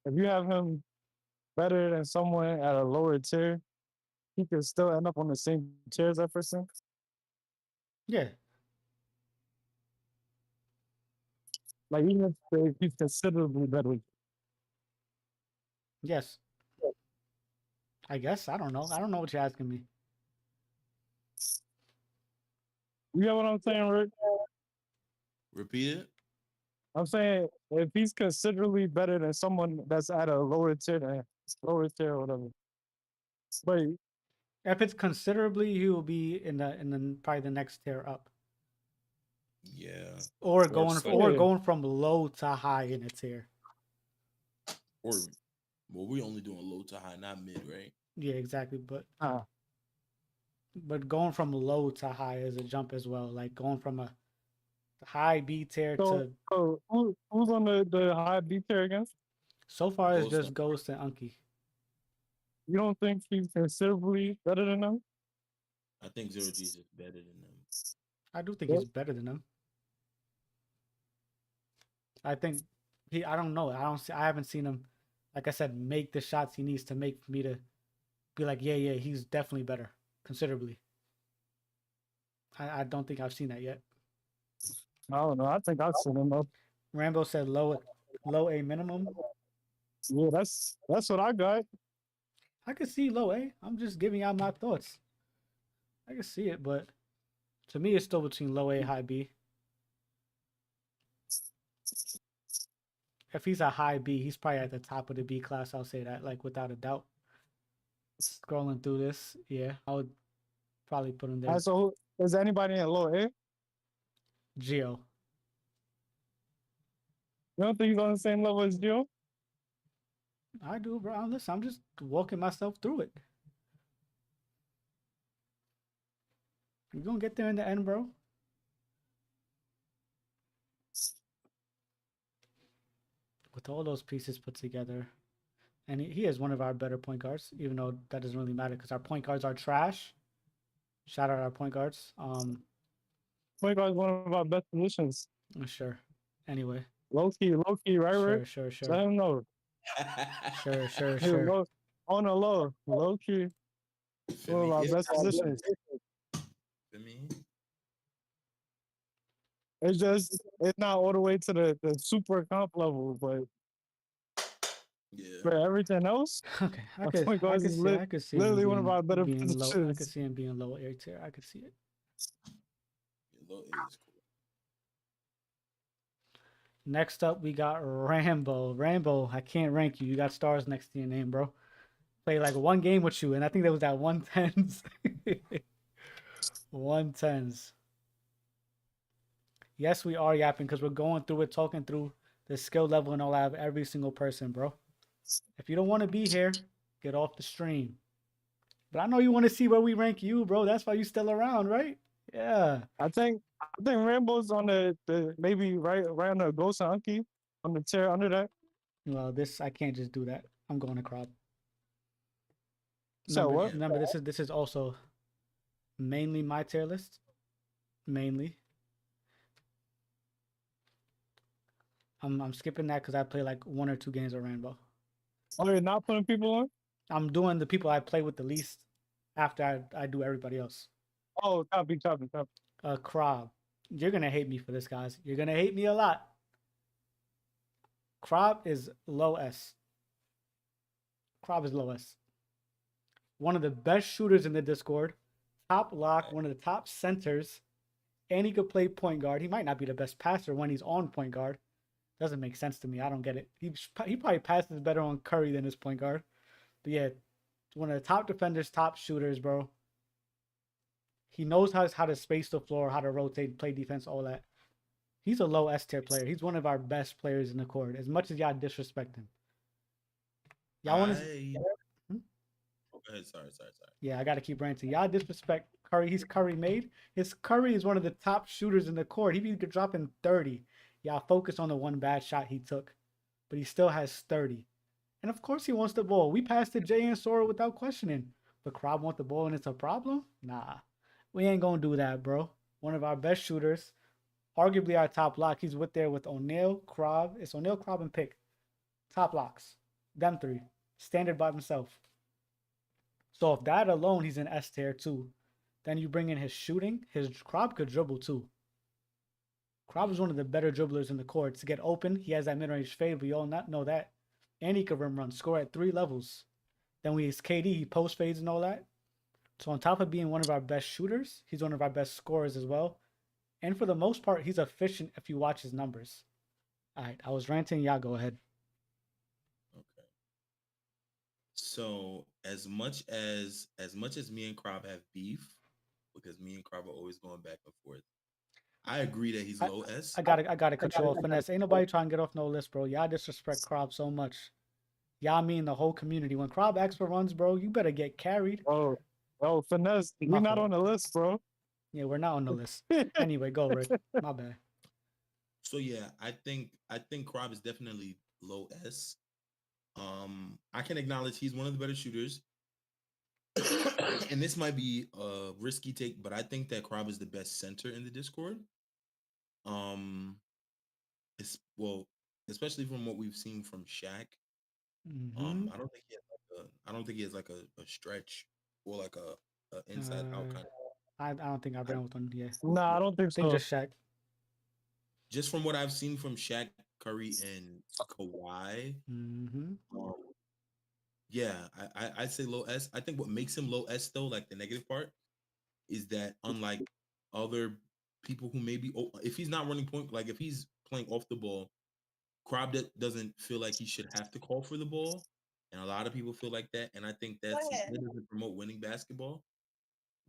If you have him better than someone at a lower tier, he could still end up on the same tier as that person. Yeah. Like even if he's considerably better. Yes. I guess. I don't know. I don't know what you're asking me. You get what I'm saying, Rick? Repeat it. I'm saying if he's considerably better than someone that's at a lower tier or whatever. But if it's considerably, he will be in the probably the next tier up. Yeah. Or going from low to high in a tier. Or well, we only doing low to high, not mid, right? Yeah, exactly. But going from low to high is a jump as well. Like going from a high B tier to. Who's on the high B tier again? So far, it's just Ghost and Unky. You don't think he's considerably better than them? I think Zero G's is better than them. I do think he's better than them. I think I don't know. I haven't seen him, like I said, make the shots he needs to make for me to be like, yeah, he's definitely better, considerably. I don't think I've seen that yet. I don't know. I think I've seen him up. Rambo said low A minimum. Yeah, that's what I got. I could see low A. I'm just giving out my thoughts. I can see it, but to me, it's still between low A, high B. If he's a high B, he's probably at the top of the B class. I'll say that, like without a doubt. Scrolling through this, yeah, I would probably put him there. So, is anybody in low A? Gio. You don't think he's on the same level as Gio? I do, bro. Listen, I'm just walking myself through it. You're gonna get there in the end, bro. With all those pieces put together, and he is one of our better point guards, even though that doesn't really matter because our point guards are trash. Shout out our point guards. Point guard is one of our best positions. Sure. Anyway. Low key, right, Rick? Sure. Let him know. Sure. On the low key. One of our best positions. It's not all the way to the super comp level, but for everything else, okay, I could see literally one of our better positions. I could see him being low A tier. I could see it. Low A is cool. Next up, we got Rambo. Rambo, I can't rank you. You got stars next to your name, bro. Played like one game with you, and I think that was at 110s. 110s. Yes, we are yapping because we're going through it, talking through the skill level and all that of every single person, bro. If you don't want to be here, get off the stream. But I know you want to see where we rank you, bro. That's why you still around, right? Yeah. I think I think Rambo's on the maybe right on the Ghost and Unky on the tier under that. Well, this I can't just do that. I'm going to crop. So what? Remember, this is also mainly my tier list. Mainly. I'm skipping that because I play like 1 or 2 games of Rainbow. Oh, you're not putting people on? I'm doing the people I play with the least after I do everybody else. Oh, copy. Krob. You're gonna hate me for this, guys. You're gonna hate me a lot. Krob is low S. Krob is low S. One of the best shooters in the Discord. Top lock, one of the top centers. And he could play point guard. He might not be the best passer when he's on point guard. Doesn't make sense to me. I don't get it. He probably passes better on Curry than his point guard. But yeah, one of the top defenders, top shooters, bro. He knows how to space the floor, how to rotate, play defense, all that. He's a low S tier player. He's one of our best players in the court. As much as y'all disrespect him. Y'all want to? Oh, go ahead. Sorry. Yeah, I got to keep ranting. Y'all disrespect Curry. He's Curry made. His Curry is one of the top shooters in the court. He be dropping 30. Y'all focus on the one bad shot he took, but he still has 30. And of course he wants the ball. We passed to Jay and Sora without questioning. But Krob want the ball and it's a problem? Nah, we ain't gonna do that, bro. One of our best shooters, arguably our top lock. He's there with O'Neal, Krob. It's O'Neal, Krob, and Pick. Top locks. Them 3. Standard by himself. So if that alone, he's in S tier too. Then you bring in his shooting. His Krob could dribble too. Krob is one of the better dribblers in the court. To get open, he has that mid-range fade. We all not know that. And he can rim run, score at 3 levels. Then we use KD, he post fades and all that. So on top of being one of our best shooters, he's one of our best scorers as well. And for the most part, he's efficient if you watch his numbers. All right, I was ranting. Y'all go ahead. Okay. So as much as me and Krob have beef, because me and Krob are always going back and forth, I agree that he's low S. I gotta control finesse. Ain't nobody trying to get off no list, bro. Y'all disrespect Krob so much. Y'all mean the whole community. When Krob asks for runs, bro, you better get carried. Oh, finesse. We're not on the list, bro. Yeah, we're not on the list. Anyway, go, Rick. My bad. So yeah, I think Krob is definitely low S. I can acknowledge he's one of the better shooters. And this might be a risky take, but I think that Krob is the best center in the Discord. Especially from what we've seen from Shaq. Mm-hmm. I don't think he has like a stretch or like a inside out kind of. I don't think I ran with one. Yeah. Nah, I don't think so. I think just Shaq. Just from what I've seen from Shaq, Curry, and Kawhi. Mm-hmm. Yeah, I'd say low S. I think what makes him low S though, like the negative part, is that unlike other people who maybe, if he's not running point, like if he's playing off the ball, Krob doesn't feel like he should have to call for the ball, and a lot of people feel like that. And I think that doesn't promote winning basketball.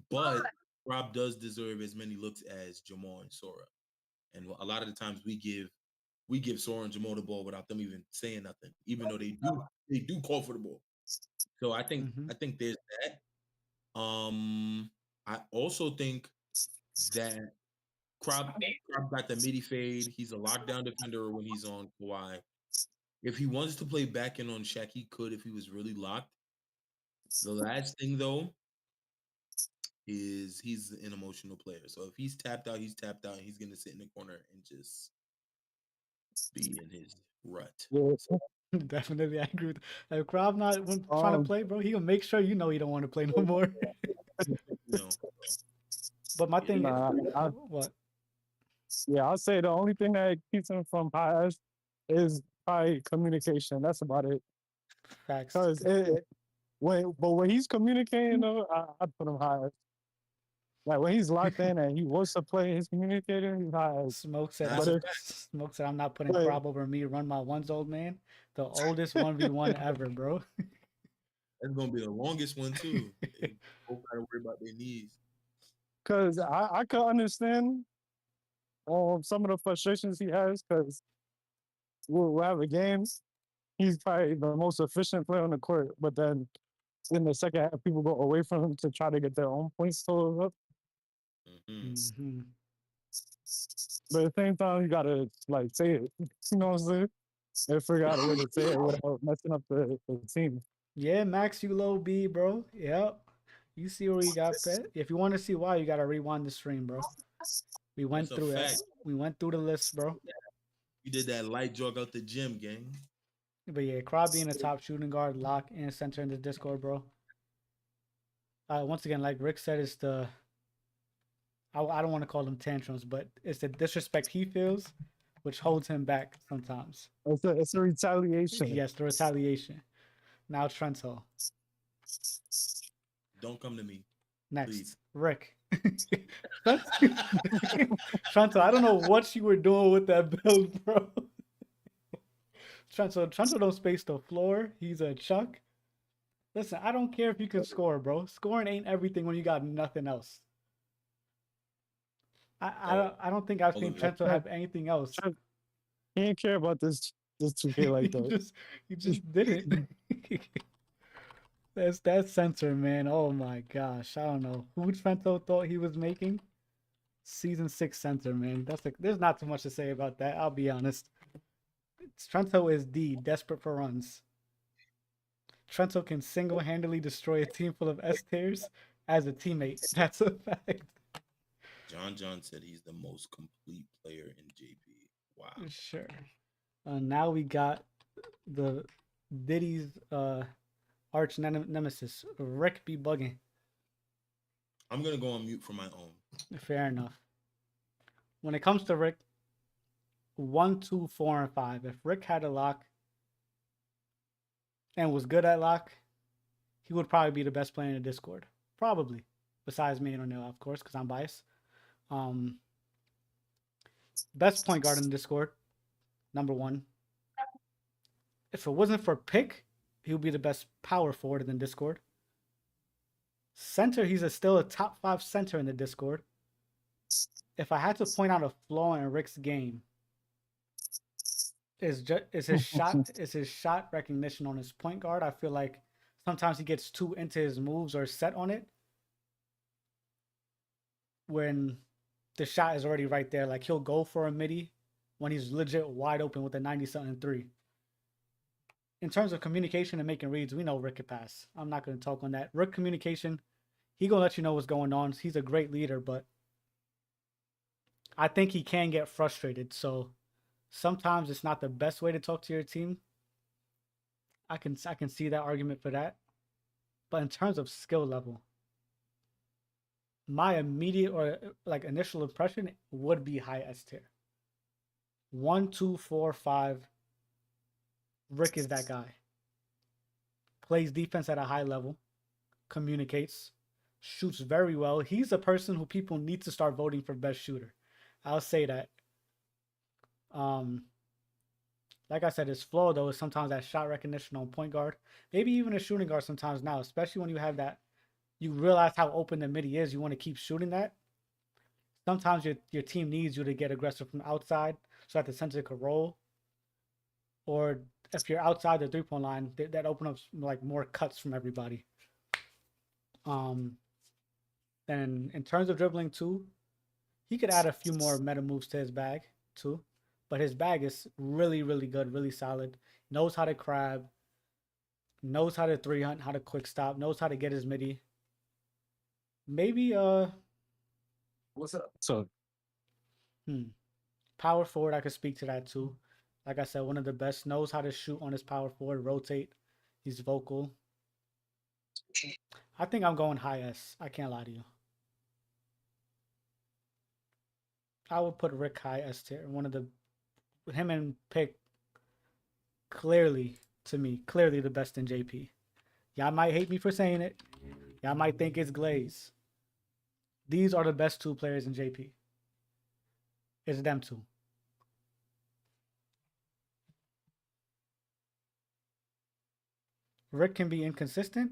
But Krob does deserve as many looks as Jamal and Sora, and a lot of the times we give Sora and Jamal the ball without them even saying nothing, even though they do call for the ball. So I think there's that. I also think that Krob got the midi fade. He's a lockdown defender when he's on Kawhi. If he wants to play back in on Shaq, he could if he was really locked. The last thing though is he's an emotional player. So if he's tapped out, he's tapped out. And he's gonna sit in the corner and just be in his rut. Yeah. Definitely, I agree with that. If Krob not trying to play, bro, he gonna make sure you know he don't want to play no more. No. But my thing, what? Yeah, I'll say the only thing that keeps him from high S is probably communication. That's about it. Facts. Because when he's communicating, though, I'd put him high S. Like when he's locked in and he wants to play his communicator, he's high S. Smoke said, I'm not putting Krob over me. Run my ones, old man. The oldest 1v1 ever, bro. That's gonna be the longest one too. They both gotta worry about their knees. Because I could understand some of the frustrations he has because we'll have a game. He's probably the most efficient player on the court, but then in the second half, people go away from him to try to get their own points total up. Mm-hmm. But at the same time, you gotta like say it. You know what I'm saying? I forgot a way to say it without messing up the team. Yeah, Max, you low B, bro. Yep. You see where you got pet. If you want to see why, you gotta rewind the stream, bro. We That's went a through it. fact. We went through the list, bro. You did that light jog out the gym, gang. But yeah, Crowd being a top shooting guard, lock, and center in the Discord, bro. Once again, like Rick said, it's the I don't want to call them tantrums, but it's the disrespect he feels, which holds him back sometimes. It's a retaliation. Yes, the retaliation. Now Trento. Don't come to me. Next, Please. Rick. Trento, I don't know what you were doing with that build, bro. Trento don't space the floor. He's a chuck. Listen, I don't care if you can score, bro. Scoring ain't everything when you got nothing else. I don't think I've seen Trento have anything else. He didn't care about this 2K like that. you just didn't. That's that censor, man. Oh my gosh. I don't know. Who Trento thought he was making? Season 6 center, man. There's not too much to say about that. I'll be honest. Trento is desperate for runs. Trento can single-handedly destroy a team full of S tiers as a teammate. That's a fact. John said he's the most complete player in JP. Wow. Sure. Now we got the Diddy's arch nemesis, Rick be bugging. I'm gonna go on mute for my own. Fair enough. When it comes to Rick, 1, 2, 4, and 5. If Rick had a lock and was good at lock, he would probably be the best player in the Discord. Probably. Besides me and O'Neal, of course, because I'm biased. Best point guard in the Discord, number 1. If it wasn't for pick, he would be the best power forward in the Discord. Center, he's still a top 5 center in the Discord. If I had to point out a flaw in Rick's game, is his shot recognition on his point guard. I feel like sometimes he gets too into his moves or set on it when the shot is already right there. Like he'll go for a midi when he's legit wide open with a 90-something 3. In terms of communication and making reads, we know Rick can pass. I'm not going to talk on that. Rick communication, he going to let you know what's going on. He's a great leader, but I think he can get frustrated. So sometimes it's not the best way to talk to your team. I can see that argument for that. But in terms of skill level, my immediate or like initial impression would be high S tier. 1, 2, 4, 5. Rick is that guy. Plays defense at a high level. Communicates. Shoots very well. He's a person who people need to start voting for best shooter. I'll say that. Like I said, his flaw though is sometimes that shot recognition on point guard. Maybe even a shooting guard sometimes now, especially when you have that. You realize how open the midi is. You want to keep shooting that. Sometimes your team needs you to get aggressive from outside so that the center could roll. Or if you're outside the 3-point line, that opens up like more cuts from everybody. And in terms of dribbling too, he could add a few more meta moves to his bag too. But his bag is really, really good, really solid. Knows how to crab. Knows how to 3-hunt, how to quick stop. Knows how to get his midi. Maybe What's up? So power forward, I could speak to that too. Like I said, one of the best. Knows how to shoot on his power forward, rotate. He's vocal. I think I'm going high S. I can't lie to you. I would put Rick high S tier. Him and Pick clearly, to me, clearly the best in JP. Y'all might hate me for saying it. Y'all might think it's Glaze. These are the best 2 players in JP. It's them 2. Rick can be inconsistent.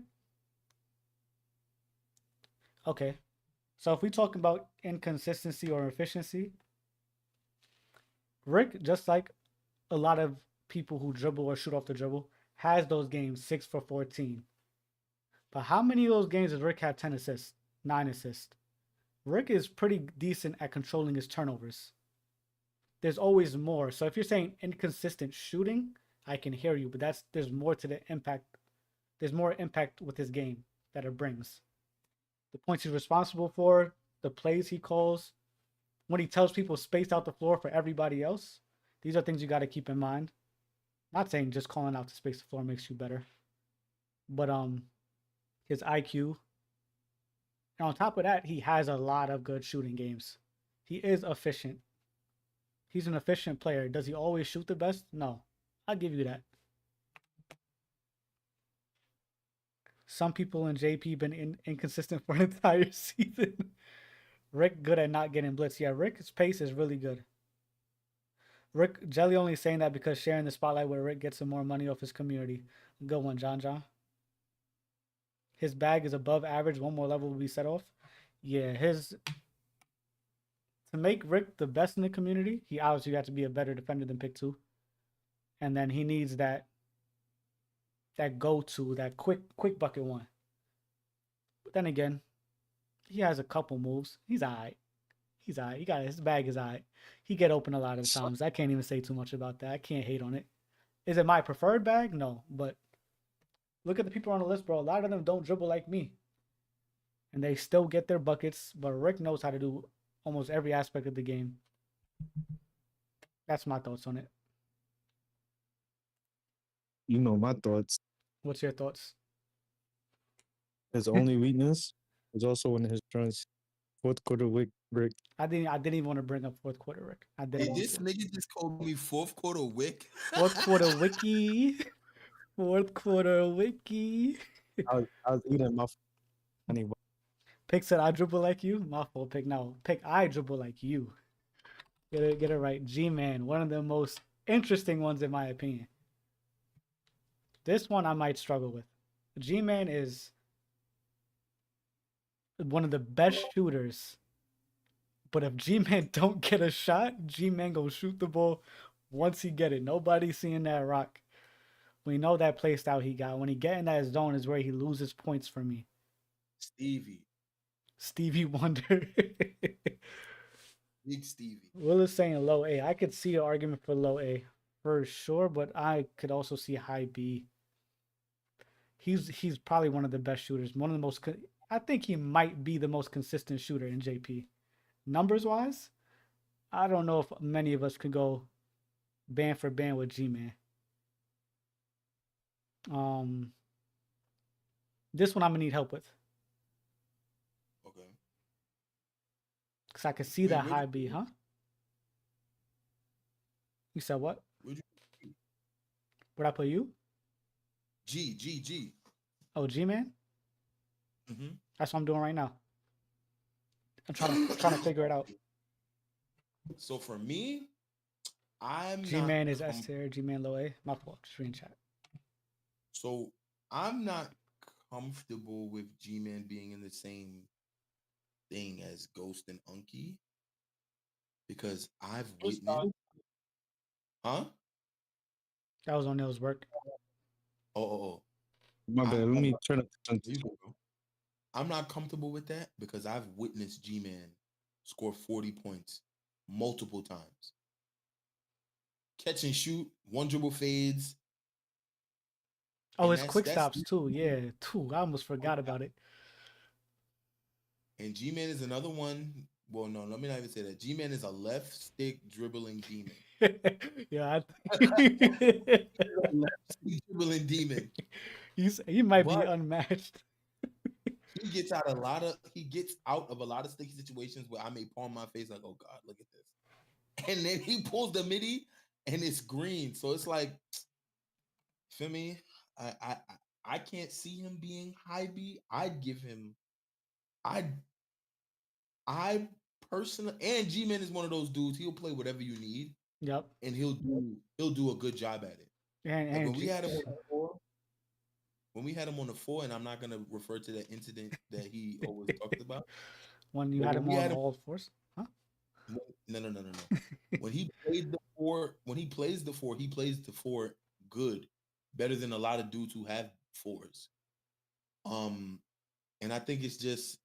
Okay. So if we talk about inconsistency or efficiency, Rick, just like a lot of people who dribble or shoot off the dribble, has those games 6 for 14. But how many of those games does Rick have 10 assists, 9 assists? Rick is pretty decent at controlling his turnovers. There's always more. So if you're saying inconsistent shooting, I can hear you, but there's more to the impact. There's more impact with his game that it brings. The points he's responsible for, the plays he calls, when he tells people space out the floor for everybody else. These are things you got to keep in mind. Not saying just calling out to space the floor makes you better, but his IQ. And on top of that, he has a lot of good shooting games. He is efficient. He's an efficient player. Does he always shoot the best? No. I'll give you that. Some people in JP been inconsistent for an entire season. Rick good at not getting blitz. Yeah, Rick's pace is really good. Rick Jelly only saying that because sharing the spotlight where Rick gets some more money off his community. Good one, John John. His bag is above average. One more level will be set off. Yeah, to make Rick the best in the community, he obviously got to be a better defender than pick 2. And then he needs that go-to, that quick bucket one. But then again, he has a couple moves. He's alright. He's alright. His bag is alright. He get open a lot of times. I can't even say too much about that. I can't hate on it. Is it my preferred bag? No, but look at the people on the list, bro. A lot of them don't dribble like me. And they still get their buckets, but Rick knows how to do almost every aspect of the game. That's my thoughts on it. You know my thoughts. What's your thoughts? His only weakness is also one of his strengths. Fourth quarter Rick. I didn't even want to bring up fourth quarter, Rick. I didn't. Hey, this nigga just called me fourth quarter Wick. Fourth quarter wiki. Fourth quarter wiki. I was eating my honey. Pick said I dribble like you. My fault, Pick. No, Pick I dribble like you. Get it right. G-Man, one of the most interesting ones in my opinion. This one I might struggle with. G-Man is one of the best shooters. But if G-Man don't get a shot, G-Man gonna shoot the ball once he get it. Nobody's seeing that rock. We know that play style he got. When he get in that zone is where he loses points for me. Stevie Wonder. Big Stevie. Will is saying low A. I could see an argument for low A for sure, but I could also see high B. He's probably one of the best shooters. One of the most. I think he might be the most consistent shooter in JP. Numbers wise, I don't know if many of us could go band for band with G-Man. This one I'm gonna need help with. Okay. Cause I could see that high B, huh? You said what? Where'd I put you? G. Oh, G-Man? Mm-hmm. That's what I'm doing right now. I'm trying to figure it out. So for me, G-Man is S tier, G-Man low A. My fault. Screen chat. So I'm not comfortable with G-Man being in the same thing as Ghost and Unky because I've witnessed. Huh? That was O'Neal's work. Oh. My bad. Let me turn up. I'm not comfortable with that because I've witnessed G-Man score 40 points multiple times. Catch and shoot, one dribble fades. Oh, it's quick stops too. Yeah, too. I almost forgot about it. And G-Man is another one. Well, no, let me not even say that. G-Man is a left stick dribbling demon. Yeah, left stick dribbling demon. He might be unmatched. He gets out of a lot of sticky situations where I may palm my face like, oh God, look at this. And then he pulls the midi and it's green. So it's like, for me, I can't see him being high B. I'd give him I personally, and G-Man is one of those dudes, he'll play whatever you need. Yep. And he'll do a good job at it. And like when we had him on the 4, on the 4, and I'm not gonna refer to that incident that he always talks about. When you had him on all 4s? Huh? No. When he played the 4, he plays the 4 good, better than a lot of dudes who have 4s. And I think it's just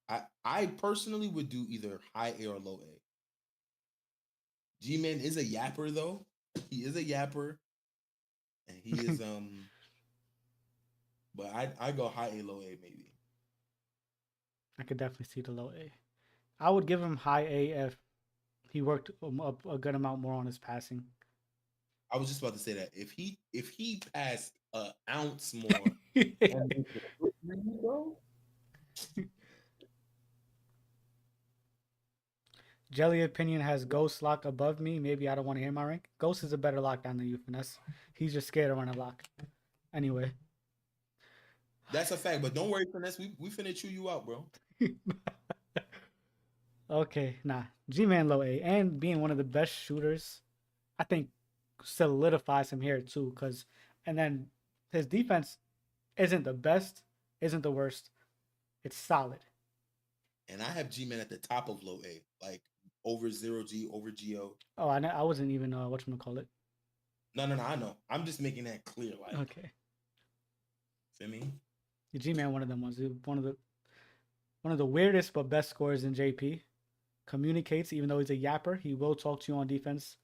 I personally would do either high A or low A. G-Man is a yapper though. He is a yapper. And he is but I go high A, low A maybe. I could definitely see the low A. I would give him high A if he worked a good amount more on his passing. I was just about to say that if he passed an ounce more, Jelly Opinion has Ghost lock above me. Maybe I don't want to hear my rank. Ghost is a better lockdown than you, Finesse. He's just scared to run a lock. Anyway. That's a fact. But don't worry, Finesse. We finna chew you out, bro. Okay, nah. G-Man low A. And being one of the best shooters, I think solidifies him here too. And then his defense isn't the best, isn't the worst. It's solid. And I have G-Man at the top of low A, like over 0G, over GO. Oh, I wasn't even whatchamacallit. No, I know. I'm just making that clear. Like, okay. Feel me? The G-Man, one of them ones. One of the weirdest but best scorers in JP. Communicates, even though he's a yapper. He will talk to you on defense.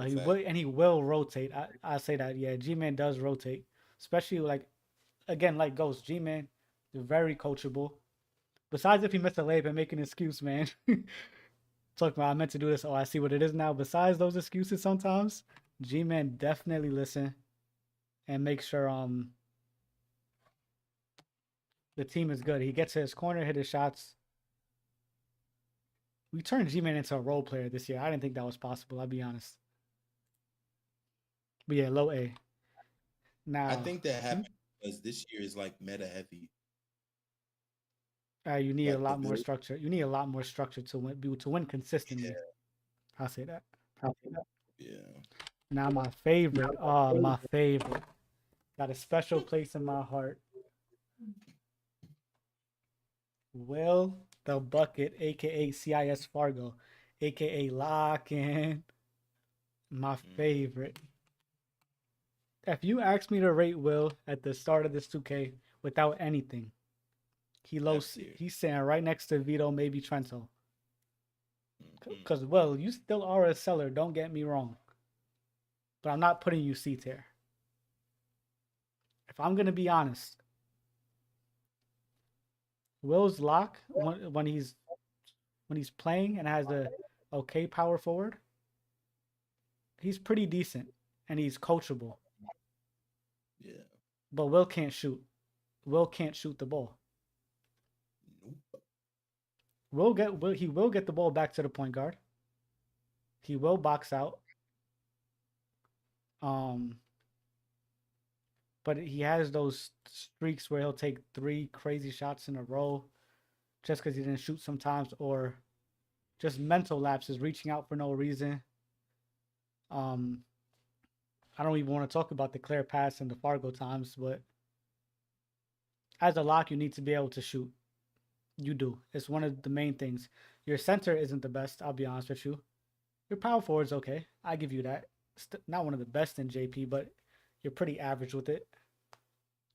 He will rotate. I say that. Yeah, G-Man does rotate, especially like Ghost. G-Man, very coachable. Besides if he missed a layup and make an excuse, man. Talking about I meant to do this. Oh, I see what it is now. Besides those excuses, sometimes G-Man definitely listen and make sure the team is good. He gets to his corner, hit his shots. We turned G-Man into a role player this year. I didn't think that was possible. I'll be honest. But yeah, low A. Now I think that happened because this year is like meta heavy. You need a lot more structure. You need a lot more structure to win consistently. Yeah. I'll say that. Yeah. Now my favorite. My favorite. Got a special place in my heart. Will the Bucket, aka CIS Fargo, aka Lock-In. My favorite. If you ask me to rate Will at the start of this 2K without anything, he's sitting right next to Vito, maybe Trento. Because, Will, you still are a seller, don't get me wrong. But I'm not putting you C tier. If I'm going to be honest, Will's lock, when he's playing and has a okay power forward, he's pretty decent and he's coachable. Yeah. But Will can't shoot. Will can't shoot the ball. Nope. He will get the ball back to the point guard. He will box out. But he has those streaks where he'll take 3 crazy shots in a row just because he didn't shoot sometimes, or just mental lapses, reaching out for no reason. I don't even want to talk about the clear pass and the Fargo times, but as a lock, you need to be able to shoot. You do. It's one of the main things. Your center isn't the best, I'll be honest with you. Your power forward's okay. I give you that. Not one of the best in JP, but you're pretty average with it.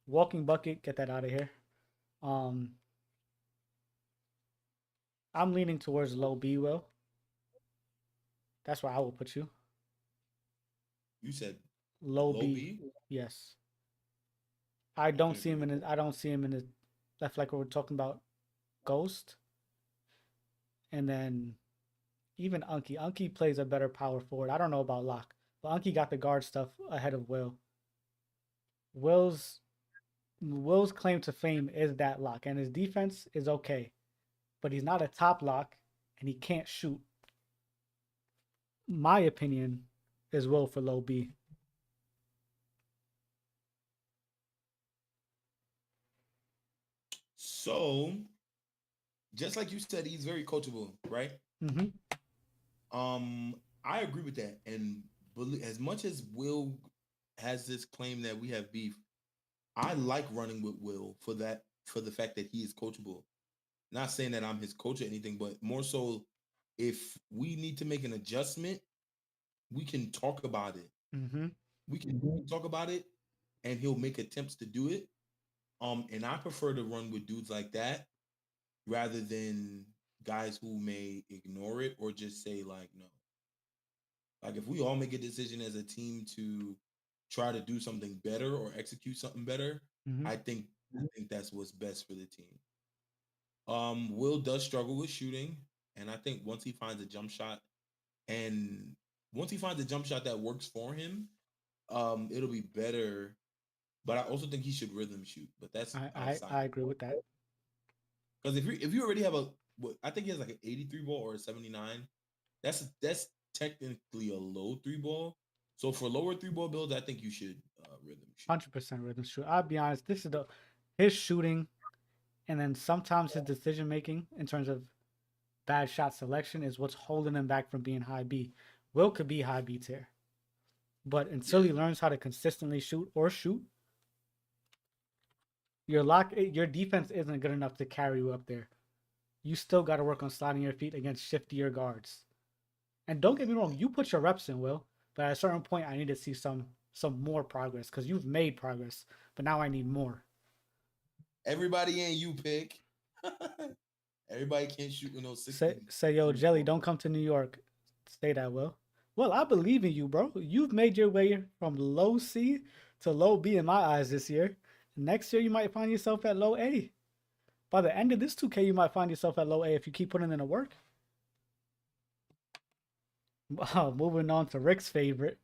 Walking bucket, get that out of here. I'm leaning towards low B, Will. That's where I will put you. You said low B? Yes. I don't see him in the left, like we're talking about Ghost. And then even Unky. Unky plays a better power forward. I don't know about Lock, but Unky got the guard stuff ahead of Will. Will's claim to fame is that lock, and his defense is okay, but he's not a top lock, and he can't shoot. My opinion is Will for low B. So, just like you said, he's very coachable, right? Mm-hmm. I agree with that, and as much as Will has this claim that we have beef, I like running with Will for the fact that he is coachable. Not saying that I'm his coach or anything, but more so, if we need to make an adjustment, we can talk about it. Mm-hmm. We can talk about it, and he'll make attempts to do it. And I prefer to run with dudes like that rather than guys who may ignore it or just say like no. Like if we all make a decision as a team to try to do something better or execute something better, Hmm. I think that's what's best for the team. Will does struggle with shooting, and I think once he finds a jump shot and once he finds a jump shot that works for him, it'll be better. But I also think he should rhythm shoot. But that's outside I agree with that. because if you already have what I think he has like an 83 ball or a 79, that's technically a low three ball. So for lower three ball builds, I think you should rhythm shoot. 100% rhythm shoot. I'll be honest. This is the his shooting, and then sometimes his decision making in terms of bad shot selection is what's holding him back from being high B. Will could be high B tier, but until Yeah. he learns how to consistently shoot, your defense isn't good enough to carry you up there. You still got to work on sliding your feet against shiftier guards. And don't get me wrong, you put your reps in, Will, but at a certain point, I need to see some more progress because you've made progress, but now I need more. Everybody ain't you pick. Everybody can't shoot with no 60. Say yo, Jelly, don't come to New York. Say that, Will. Well, I believe in you, bro. You've made your way from low C to low B in my eyes this year. Next year, you might find yourself at low A. By the end of this 2K, you might find yourself at low A if you keep putting in the work. Moving on to Rick's favorite.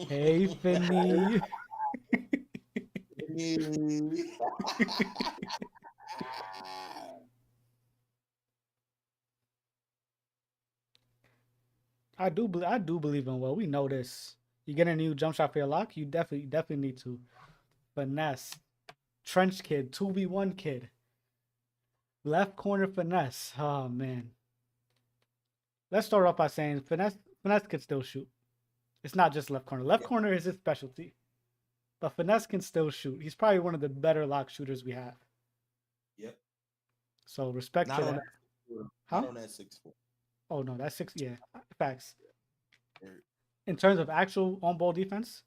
Hey, Finny. I do believe in Will. We know this. You get a new jump shot for your lock, you definitely need to finesse. Trench kid, 2v1 kid. Left corner finesse. Oh man. Let's start off by saying finesse can still shoot. It's not just left corner. Left corner is his specialty. But finesse can still shoot. He's probably one of the better lock shooters we have. Yep. So respect Not to on that. that. Huh? Not on that 6'4". Oh no, that's 6. Yeah, facts. Or- In terms of actual on-ball defense,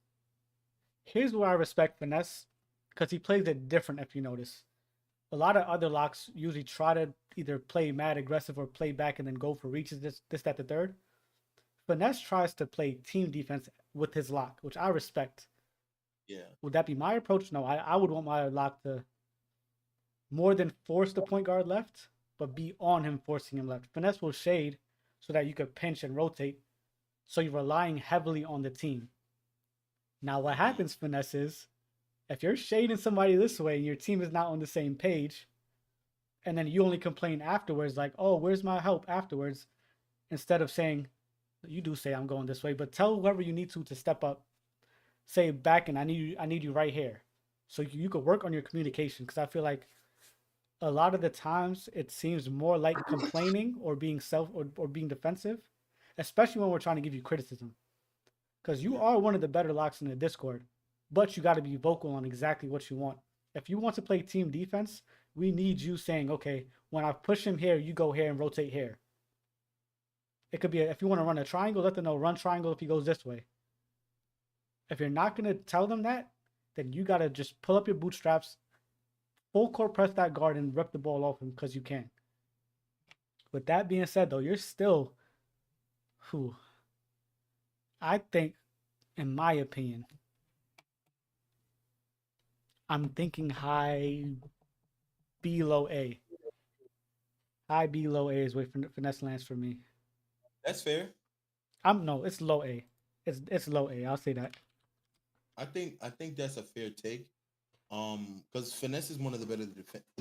here's where I respect finesse because he plays it different. If you notice, a lot of other locks usually try to either play mad aggressive or play back and then go for reaches. That, the third. Finesse tries to play team defense with his lock, which I respect. Yeah. Would that be my approach? No, I would want my lock to more than force the point guard left, but be on him forcing him left. Finesse will shade so that you could pinch and rotate. So you're relying heavily on the team. Now, what happens, Finesse, is if you're shading somebody this way and your team is not on the same page, and then you only complain afterwards, like, oh, where's my help afterwards? Instead of saying, you do say I'm going this way, but tell whoever you need to step up. Say back and I need you right here. So you could work on your communication because I feel like a lot of the times it seems more like complaining or being or being defensive, especially when we're trying to give you criticism. Because you are one of the better locks in the Discord, but you got to be vocal on exactly what you want. If you want to play team defense, we need you saying, okay, when I push him here, you go here and rotate here. It could be if you want to run a triangle, let them know run triangle if he goes this way. If you're not going to tell them that, then you got to just pull up your bootstraps, full court press that guard, and rip the ball off him because you can. With that being said, though, you're still, I think, in my opinion, I'm thinking high B, low A. High B, low A is where finesse lands for me. That's fair. No, it's low A. It's low A. I'll say that. I think that's a fair take. Because finesse is one of the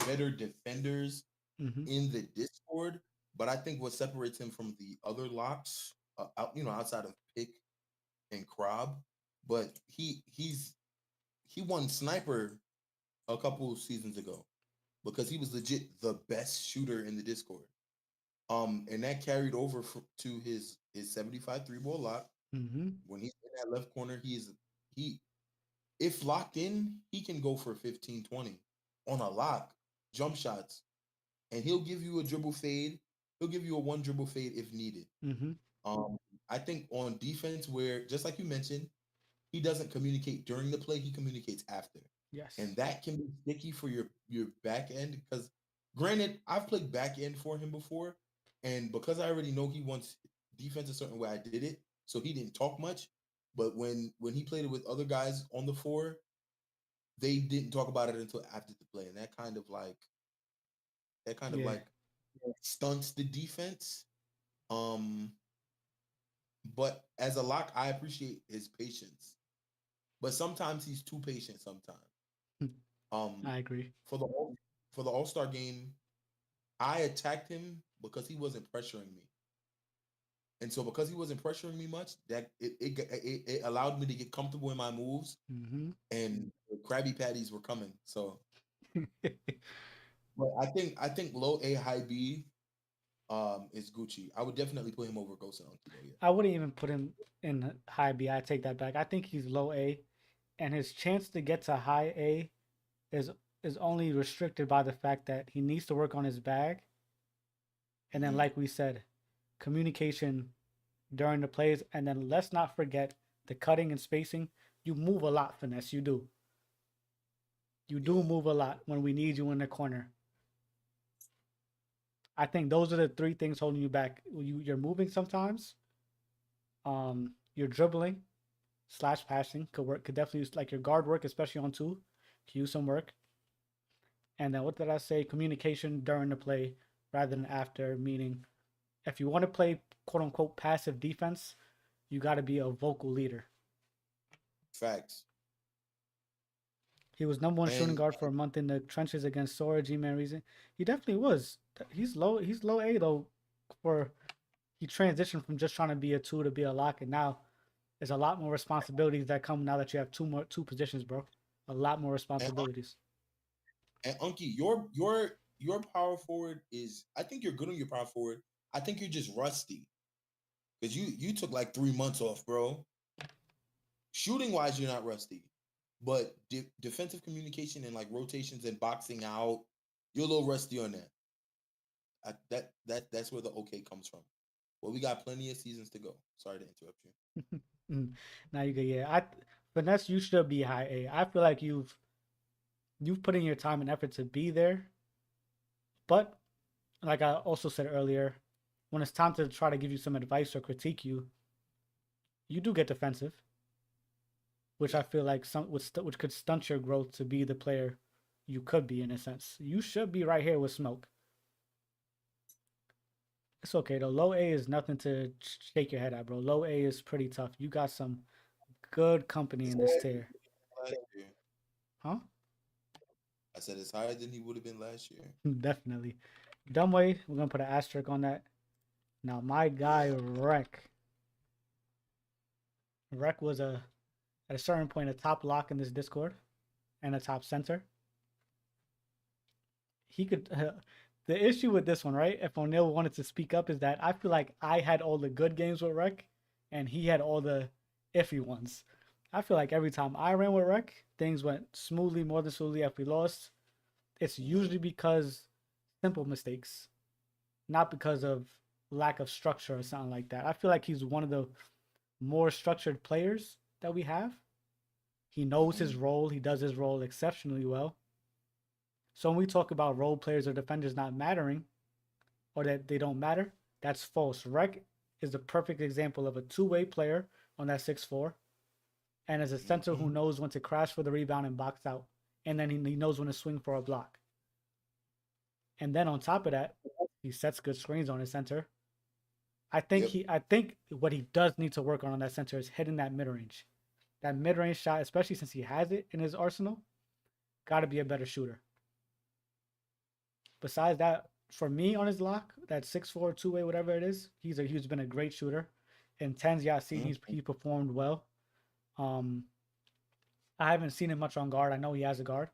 better defenders Mm-hmm. in the Discord. But I think what separates him from the other locks, outside of Pick and Krob, but he won Sniper a couple seasons ago because he was legit the best shooter in the Discord. And that carried over to his 75 3-ball lock. Mm-hmm. When he's in that left corner, he if locked in, he can go for 15, 20 on a lock, jump shots, and he'll give you a dribble fade. He'll give you a one dribble fade if needed. Mm-hmm. I think on defense, where just like you mentioned, he doesn't communicate during the play, he communicates after. Yes. and that can be sticky for your back end. Because granted, I've played back end for him before, and because I already know he wants defense a certain way, I did it, so he didn't talk much. But when he played it with other guys on the four, they didn't talk about it until after the play, and that kind of Yeah. like stunts the defense. Um, but as a lock, I appreciate his patience, but sometimes he's too patient. Sometimes, I agree. for the for the All Star game, I attacked him because he wasn't pressuring me, and so because he wasn't pressuring me much, that it allowed me to get comfortable in my moves, Hmm. and the Krabby Patties were coming. So, but I think low A high B is Gucci. I would definitely put him over Ghost and Unky though. Yeah, I wouldn't even put him in high B. I take that back. I think he's low A, and his chance to get to high A is is only restricted by the fact that he needs to work on his bag, and then hmm like we said, communication during the plays, and then let's not forget the cutting and spacing. You move a lot, finesse. You do. You do yeah. move a lot when we need you in the corner. I think those are the three things holding you back. You're moving sometimes. You're dribbling slash passing could work. Could definitely use like your guard work, especially on two. Could use some work. And then what did I say? Communication during the play rather than after. Meaning, if you want to play quote unquote passive defense, you got to be a vocal leader. Facts. He was number one shooting And guard for a month in the trenches against Sora, G-Man Reason. He definitely was. He's low. He's low A though. For he transitioned from just trying to be a two to be a lock, and now there's a lot more responsibilities that come now that you have two positions, bro. A lot more and responsibilities. and Unky, your power forward is. I think you're good on your power forward. I think you're just rusty because you took like 3 months off, bro. Shooting wise, you're not rusty, but defensive communication and like rotations and boxing out, you're a little rusty on that. That's where the okay comes from. Well, we got plenty of seasons to go. Sorry to interrupt you. Mm. Now you go, yeah. Finesse, you should be high A. I feel like you've put in your time and effort to be there, but like I also said earlier, when it's time to try to give you some advice or critique you, you do get defensive, which I Yeah, feel like which could stunt your growth to be the player you could be in a sense. You should be right here with Smoke. It's okay. The low A is nothing to shake your head at, bro. Low A is pretty tough. You got some good company it's in this higher tier, than last year. huh? I said it's higher than he would have been last year. Definitely. Dumbway, we're gonna put an asterisk on that. Now, my guy Yeah, Rec was at a certain point a top lock in this Discord and a top center. He could. The issue with this one, right? If O'Neal wanted to speak up, is that I feel like I had all the good games with Rec, and he had all the iffy ones. I feel like every time I ran with Rec, things went smoothly, more than smoothly. If we lost, it's hmm usually because simple mistakes, not because of lack of structure or something like that. I feel like he's one of the more structured players that we have. He knows his hmm role. He does his role exceptionally well. So when we talk about role players or defenders not mattering or that they don't matter, that's false. Rec is the perfect example of a two-way player on that 6'4", and as a center who hmm knows when to crash for the rebound and box out, and then he knows when to swing for a block. And then on top of that, he sets good screens on his center. Yep. I think what he does need to work on that center is hitting that mid range. That mid range shot, especially since he has it in his arsenal, got to be a better shooter. Besides that, for me on his lock, that 6'4", two-way, whatever it is, he's been a great shooter. In tens, yeah, I've seen hmm he performed well. Um, I haven't seen him much on guard. I know he has a guard.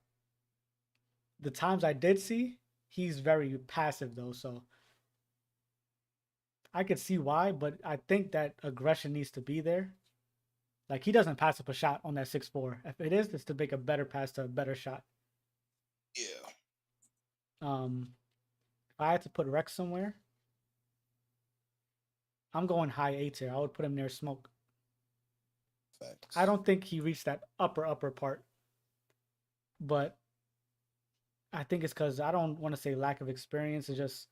The times I did see, he's very passive though, so I could see why, but I think that aggression needs to be there. Like he doesn't pass up a shot on that 6'4". If it is, it's to make a better pass to a better shot. Yeah. If I had to put Rex somewhere, I'm going high A tier. I would put him near Smoke. I Facts. don't think he reached that upper part. but I think it's because I don't want to say lack of experience. It's just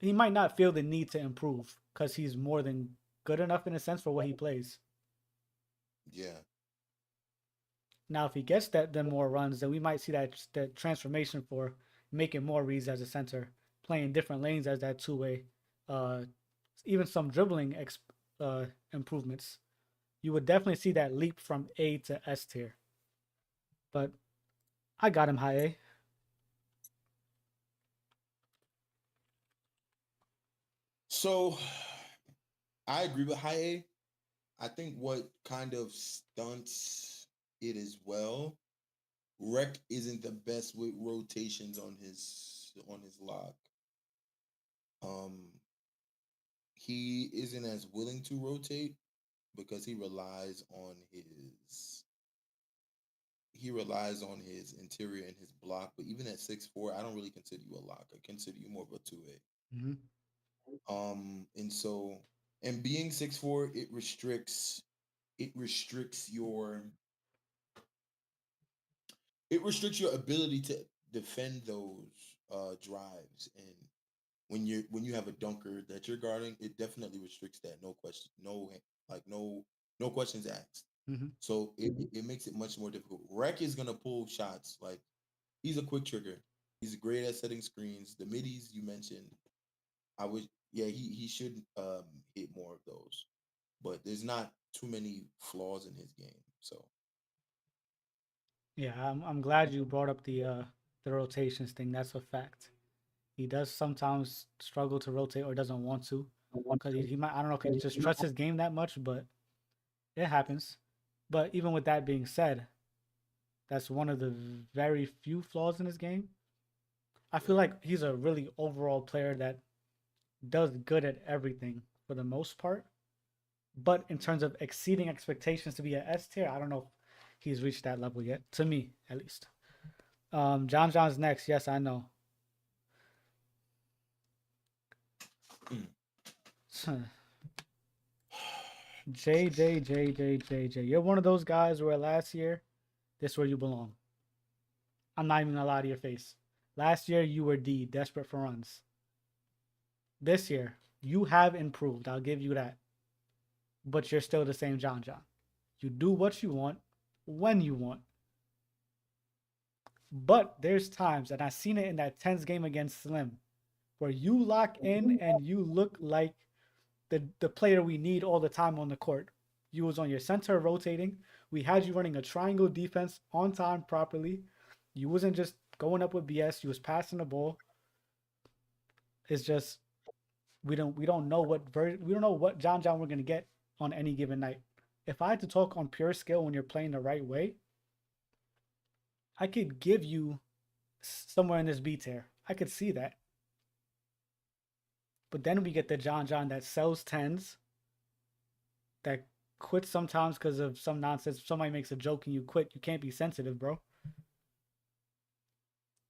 he might not feel the need to improve because he's more than good enough in a sense for what he plays. Yeah. Now, if he gets that then more runs, then we might see that transformation for making more reads as a center, playing different lanes as that two-way, uh, even some dribbling improvements. You would definitely see that leap from A to S tier. But I got him high A. So I agree with high A. I think what kind of stunts it as well. Rec isn't the best with rotations on his lock. Um, he isn't as willing to rotate because he relies on his interior and his block. But even at 6'4", I don't really consider you a lock. I consider you more of a 2A. Mm-hmm. And so, and being 6'4", it restricts your your ability to defend those drives. And when you have a dunker that you're guarding, it definitely restricts that. No question, no questions asked. Mm-hmm. So it makes it much more difficult. Rec is gonna pull shots. Like, he's a quick trigger. He's great at setting screens. The middies you mentioned, he should hit more of those. But there's not too many flaws in his game. So Yeah, I'm glad you brought up the rotations thing. That's a fact. He does sometimes struggle to rotate or doesn't want to because he might, I don't know if he just trusts his game that much, but it happens. But even with that being said, that's one of the very few flaws in his game. I feel like he's a really overall player that does good at everything for the most part. But in terms of exceeding expectations to be an S tier, I don't know if he's reached that level yet. To me, at least. John John's next. Yes, I know. J. You're one of those guys where last year, this is where you belong. I'm not even gonna lie to your face. Last year, you were D, desperate for runs. This year, you have improved. I'll give you that. But you're still the same John John. You do what you want, when you want. But there's times, and I seen it in that 10s game against Slim, where you lock in and you look like the player we need all the time on the court. You was on your center rotating. We had you running a triangle defense on time properly. You wasn't just going up with BS. You was passing the ball. It's just we don't know what John John we're gonna get on any given night. If I had to talk on pure skill when you're playing the right way, I could give you somewhere in this B tier. I could see that. But then we get the John John that sells 10s, that quits sometimes because of some nonsense. Somebody makes a joke and you quit. You can't be sensitive, bro.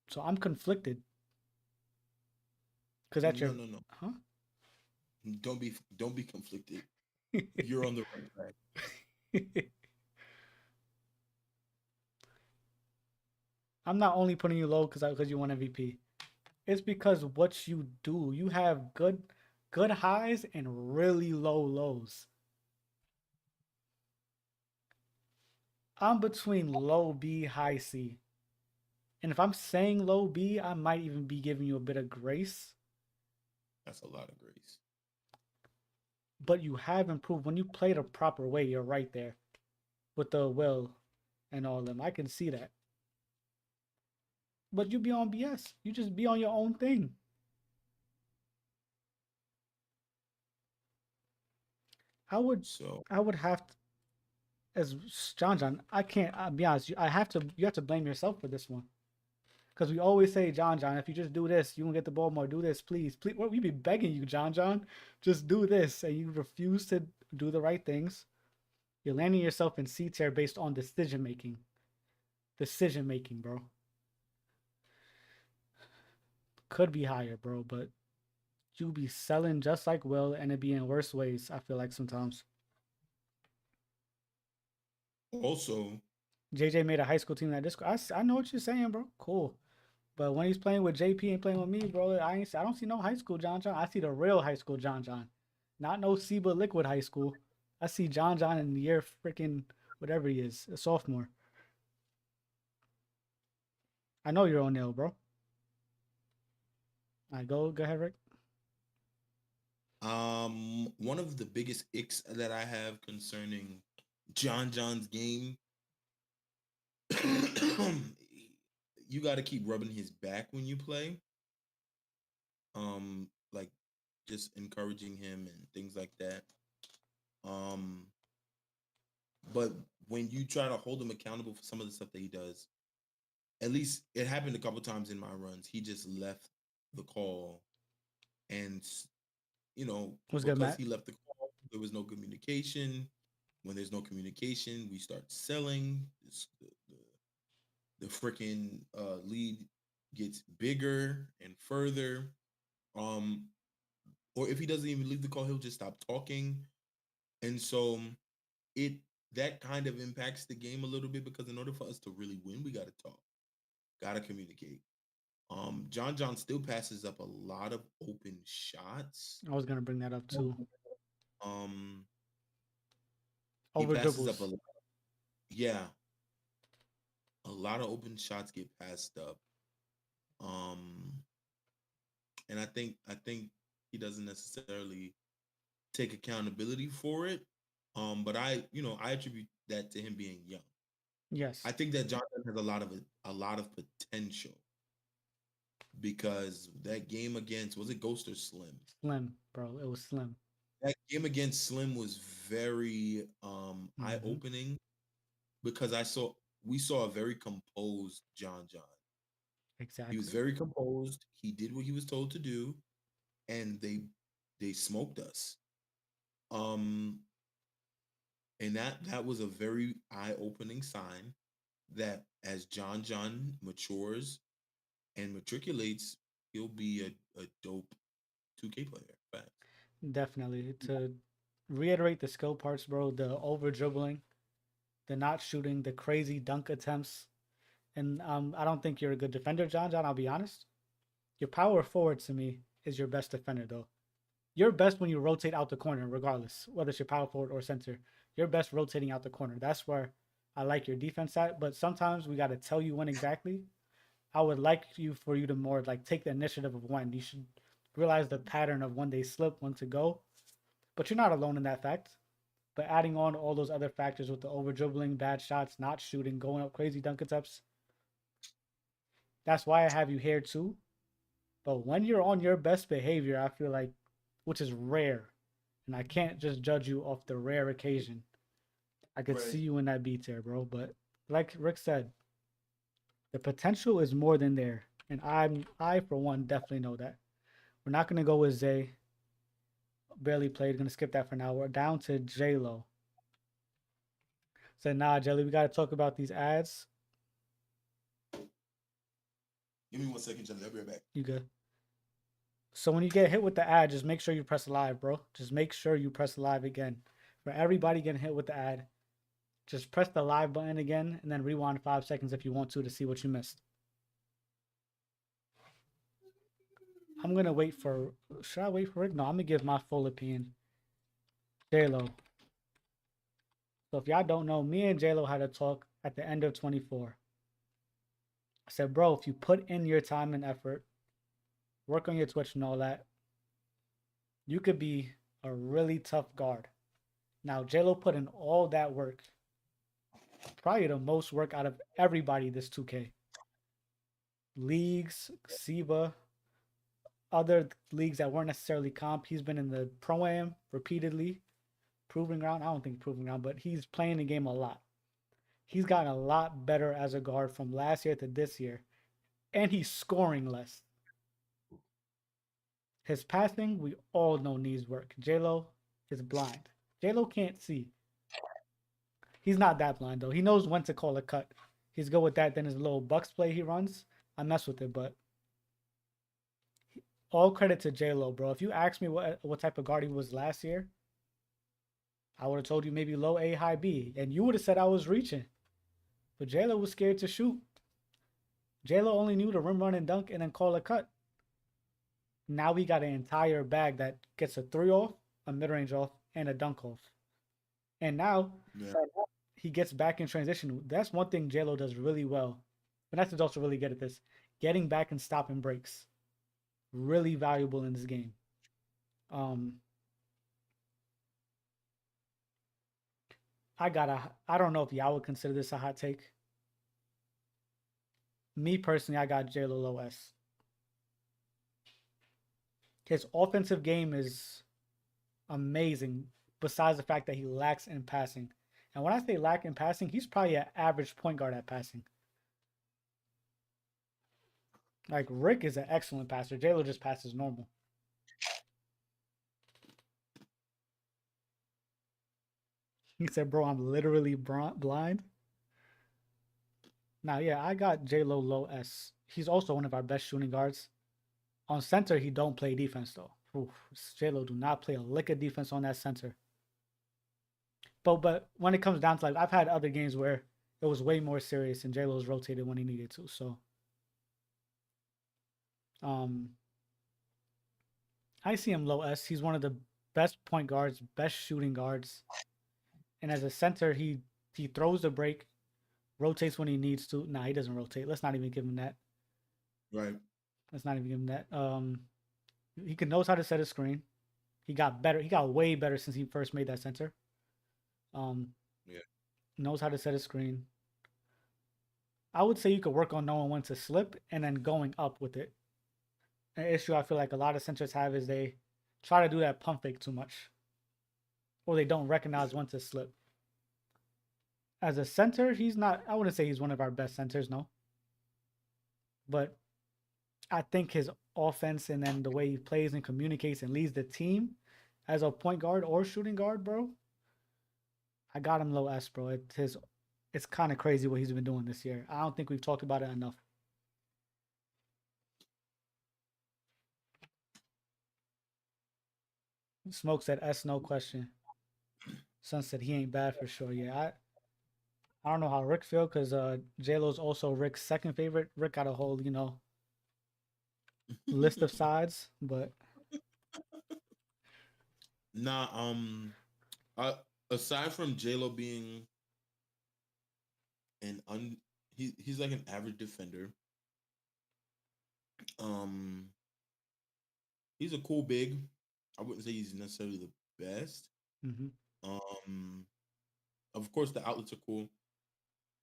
So I'm conflicted. Because that's your. no. Huh? Don't be conflicted. You're on the right track. I'm not only putting you low because you won MVP. It's because what you do. You have good highs and really low lows. I'm between low B, high C. And if I'm saying low B, I might even be giving you a bit of grace. That's a lot of grace. But you have improved. When you play the proper way, you're right there with the will and all of them. I can see that. But you be on BS. You just be on your own thing. I would have to, as John, I can't. I'll be honest. You have to blame yourself for this one, because we always say, John, if you just do this, you won't get the ball more. Do this, please. We be begging you, John, just do this, and you refuse to do the right things. You're landing yourself in C tier based on decision making. Decision making, bro. Could be higher, bro, but you be selling just like Will, and it be in worse ways. I feel like sometimes. Also, JJ made a high school team that Discord. I know what you're saying, bro. Cool. But when he's playing with JP and playing with me, bro, I don't see no high school John John. I see the real high school John John. Not no Seba Liquid high school. I see John John in the year freaking whatever he is, a sophomore. I know you're on nail, bro. All right, go ahead, Rick. One of the biggest icks that I have concerning John John's game, you got to keep rubbing his back when you play. Like just encouraging him and things like that. But when you try to hold him accountable for some of the stuff that he does, at least it happened a couple times in my runs. He just left the call, and What's good, because Matt? he left the call, there was no communication. When there's no communication, we start selling. The freaking lead gets bigger and further. Or if he doesn't even leave the call, he'll just stop talking. And so that kind of impacts the game a little bit, because in order for us to really win, we got to talk, got to communicate. John John still passes up a lot of open shots. I was gonna bring that up too. He Over passes dribbles. up a lot. Yeah. A lot of open shots get passed up. And I think he doesn't necessarily take accountability for it. But I attribute that to him being young. Yes. I think that Jonathan has a lot of potential, because that game against, was it Ghost or Slim? Slim, bro. It was Slim. That game against Slim was very eye-opening, because we saw a very composed John John. Exactly. He was very composed. He did what he was told to do, and they smoked us. And that was a very eye-opening sign that as John John matures and matriculates, he'll be a dope 2K player. Fact. Definitely. To reiterate the skill parts, bro, the over dribbling, the not shooting, the crazy dunk attempts. And I don't think you're a good defender, John John, I'll be honest. Your power forward to me is your best defender, though. You're best when you rotate out the corner, regardless, whether it's your power forward or center. You're best rotating out the corner. That's where I like your defense at. But sometimes we got to tell you when exactly. I would like for you to more like take the initiative of when. You should realize the pattern of when they slip, when to go. But you're not alone in that fact. But adding on all those other factors with the over dribbling, bad shots, not shooting, going up crazy dunk attempts. That's why I have you here too. But when you're on your best behavior, I feel like, which is rare, and I can't just judge you off the rare occasion. I could see you in that B tier, bro. But like Rick said, the potential is more than there. And I for one definitely know that. We're not gonna go with Zay. Barely played, gonna skip that for now. We're down to J-Lo. Said, nah, Jelly, we gotta talk about these ads. Give me 1 second, Jelly. I'll be right back. You good? So when you get hit with the ad, just make sure you press live, bro. Just make sure you press live again. For everybody getting hit with the ad, just press the live button again and then rewind 5 seconds if you want to see what you missed. I'm going to wait for... Should I wait for it? No, I'm going to give my full opinion. J-Lo. So if y'all don't know, me and J-Lo had a talk at the end of 24. I said, bro, if you put in your time and effort, work on your Twitch and all that, you could be a really tough guard. Now, J-Lo put in all that work. Probably the most work out of everybody this 2K. Leagues, SEBA, other leagues that weren't necessarily comp. He's been in the Pro-Am repeatedly. Proving Ground, I don't think Proving Ground, but he's playing the game a lot. He's gotten a lot better as a guard from last year to this year. And he's scoring less. His passing, we all know needs work. J-Lo is blind. J-Lo can't see. He's not that blind, though. He knows when to call a cut. He's good with that. Then his little Bucks play he runs, I mess with it, but all credit to J-Lo, bro. If you asked me what type of guard he was last year, I would have told you maybe low A, high B. And you would have said I was reaching. But J-Lo was scared to shoot. J-Lo only knew to rim, run, and dunk and then call a cut. Now we got an entire bag that gets a 3 off, a mid-range off, and a dunk off. And now Yeah. he gets back in transition. That's one thing J-Lo does really well. Vanessa is also really good at this. Getting back and stopping breaks. Really valuable in this game. I don't know if y'all would consider this a hot take. Me personally, I got J-Lo low S. His offensive game is amazing, besides the fact that he lacks in passing. And when I say lack in passing, he's probably an average point guard at passing. Like, Rick is an excellent passer. J-Lo just passes normal. He said, bro, I'm literally blind. Now, yeah, I got J-Lo low S. He's also one of our best shooting guards. On center, he don't play defense, though. Oof, J-Lo do not play a lick of defense on that center. But when it comes down to, like, I've had other games where it was way more serious and J-Lo's rotated when he needed to. So, I see him low S. He's one of the best point guards, best shooting guards. And as a center, he throws the break, rotates when he needs to. Nah, he doesn't rotate. Let's not even give him that. Right. Let's not even give him that. He knows how to set a screen. He got better. He got way better since he first made that center. Yeah. Knows how to set a screen. I would say you could work on knowing when to slip and then going up with it. An issue I feel like a lot of centers have is they try to do that pump fake too much, or they don't recognize when to slip. As a center, he's not. I wouldn't say he's one of our best centers, no. But I think his offense and then the way he plays and communicates and leads the team as a point guard or shooting guard, bro, I got him low S, bro. It's kind of crazy what he's been doing this year. I don't think we've talked about it enough. Smoke said S, no question. Son said he ain't bad for sure. Yeah, I don't know how Rick feel because J-Lo's also Rick's second favorite. Rick got a whole, list of sides, but Nah, aside from J-Lo being he's like an average defender. He's a cool big. I wouldn't say he's necessarily the best. Of course, the outlets are cool.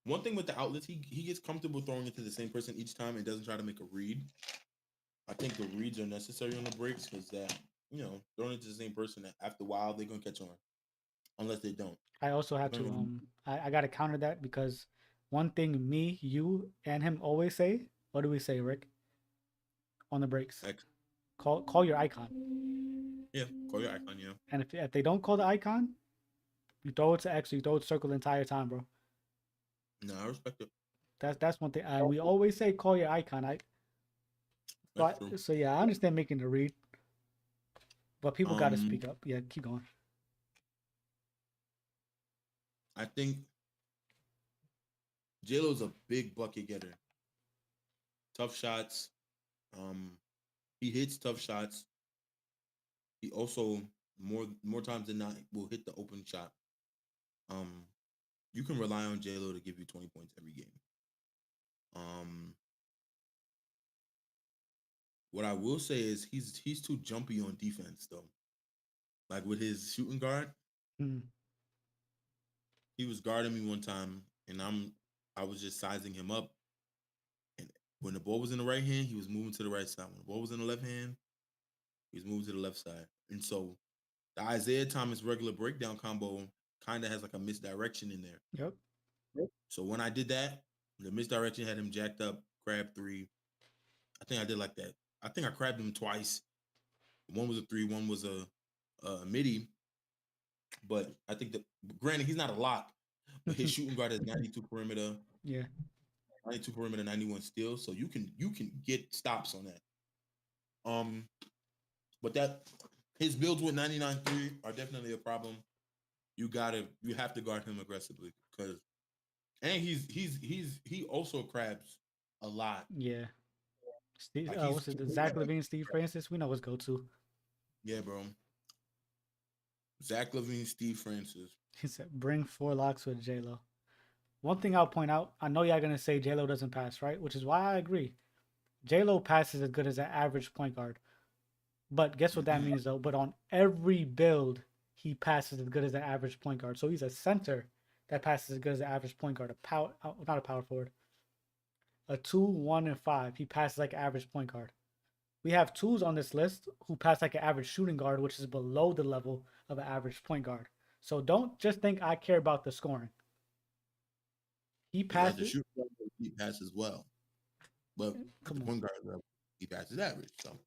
One thing with the outlets, he gets comfortable throwing it to the same person each time and doesn't try to make a read. I think the reads are necessary on the breaks because that, throwing it to the same person, after a while, they're going to catch on. Unless they don't. I also had to, I got to counter that because one thing me, you, and him always say, what do we say, Rick? On the breaks. X. Call your icon. Yeah, call your icon, yeah. And if they don't call the icon, you throw it to X or you throw it to circle the entire time, bro. No, I respect it. That's one thing. We always say call your icon. So yeah, I understand making the read. But people got to speak up. Yeah, keep going. I think J-Lo's a big bucket getter. Tough shots. He hits tough shots. He also more times than not will hit the open shot. You can rely on J-Lo to give you 20 points every game. What I will say is he's too jumpy on defense though. Like with his shooting guard, he was guarding me one time, and I was just sizing him up. And when the ball was in the right hand, he was moving to the right side. When the ball was in the left hand, he was moving to the left side. And so the Isaiah Thomas regular breakdown combo kind of has like a misdirection in there. Yep. So when I did that, the misdirection had him jacked up, crab 3. I think I did like that. I think I crabbed him twice. One was a 3, one was a midi. But I think that, granted, he's not a lock, but his shooting guard has 92 perimeter. Yeah. 92 perimeter, 91 steals. So you can get stops on that. But that his builds with 99-3 are definitely a problem. You have to guard him aggressively And he also crabs a lot. Yeah. Steve, Like he's what's it? The Zach Levine, Steve Francis. We know his go-to. yeah, bro. Zach Levine, Steve Francis. He said, "Bring 4 locks with J Lo." One thing I'll point out, I know y'all gonna say J Lo doesn't pass, right? Which is why I agree. J Lo passes as good as an average point guard. But guess what that means though? But on every build, he passes as good as an average point guard. So he's a center that passes as good as an average point guard. Not a power forward. A 2, 1, and 5. He passes like an average point guard. We have 2s on this list who pass like an average shooting guard, which is below the level of an average point guard. So don't just think I care about the scoring. He Yeah, the passes. shoot he passes well, but at the Come on. point guard level, he passes average. So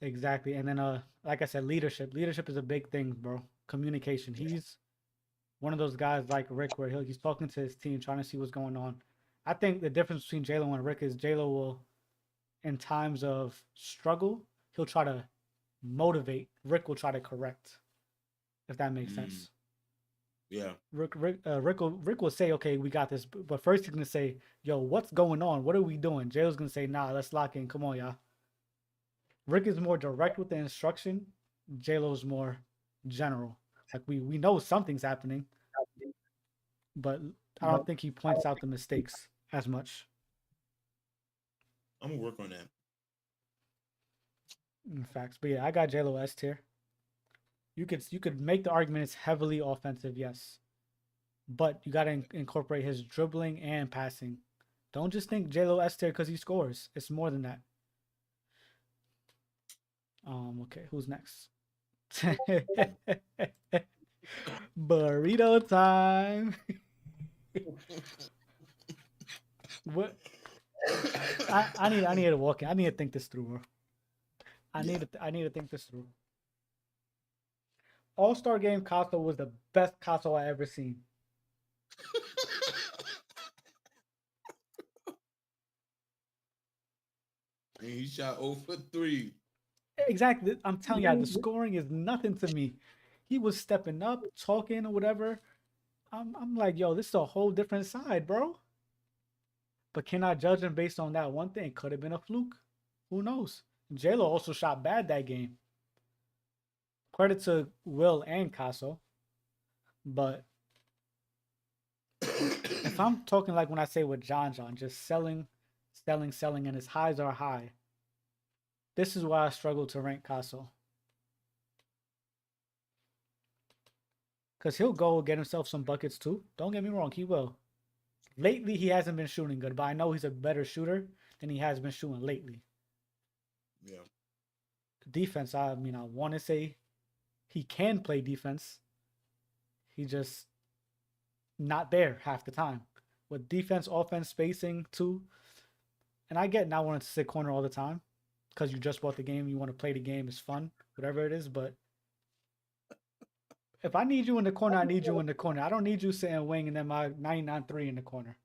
Exactly. And then like I said, leadership. Leadership is a big thing, bro. Communication. He's one of those guys like Rick where he's talking to his team, trying to see what's going on. I think the difference between J-Lo and Rick is J-Lo will, in times of struggle, he'll try to motivate. Rick will try to correct, if that makes sense. yeah, Rick will say, okay, we got this. But first he's going to say, yo, what's going on? What are we doing? J-Lo's going to say, nah, let's lock in. Come on, y'all. Rick is more direct with the instruction. J-Lo's more general. Like we know something's happening, but I don't think he points out the mistakes as much. I'm gonna work on that. In facts, but yeah, I got J-Lo S tier. You could make the argument it's heavily offensive, yes, but you got to incorporate his dribbling and passing. Don't just think J-Lo S tier because he scores. It's more than that. Okay, who's next? Burrito time. What? I need to walk in. I need to think this through, bro. I need to think this through. All-Star Game Casso was the best Casso I ever seen. And he shot 0 for 3. Exactly. I'm telling you, the scoring is nothing to me. He was stepping up, talking or whatever. I'm like, yo, this is a whole different side, bro. But can I judge him based on that one thing? Could have been a fluke. Who knows? J-Lo also shot bad that game. Credit to Will and Casso. But if I'm talking like when I say with John, just selling, and his highs are high. This is why I struggle to rank Casso. Because he'll go get himself some buckets too. Don't get me wrong, he will. Lately, he hasn't been shooting good, but I know he's a better shooter than he has been shooting lately. Yeah. Defense, I want to say he can play defense. He just not there half the time. With defense, offense, spacing too. And I get not wanting to sit corner all the time because you just bought the game. You want to play the game. It's fun, whatever it is. But if I need you in the corner, I need you in the corner. I don't need you sitting wing and then my 99-3 in the corner.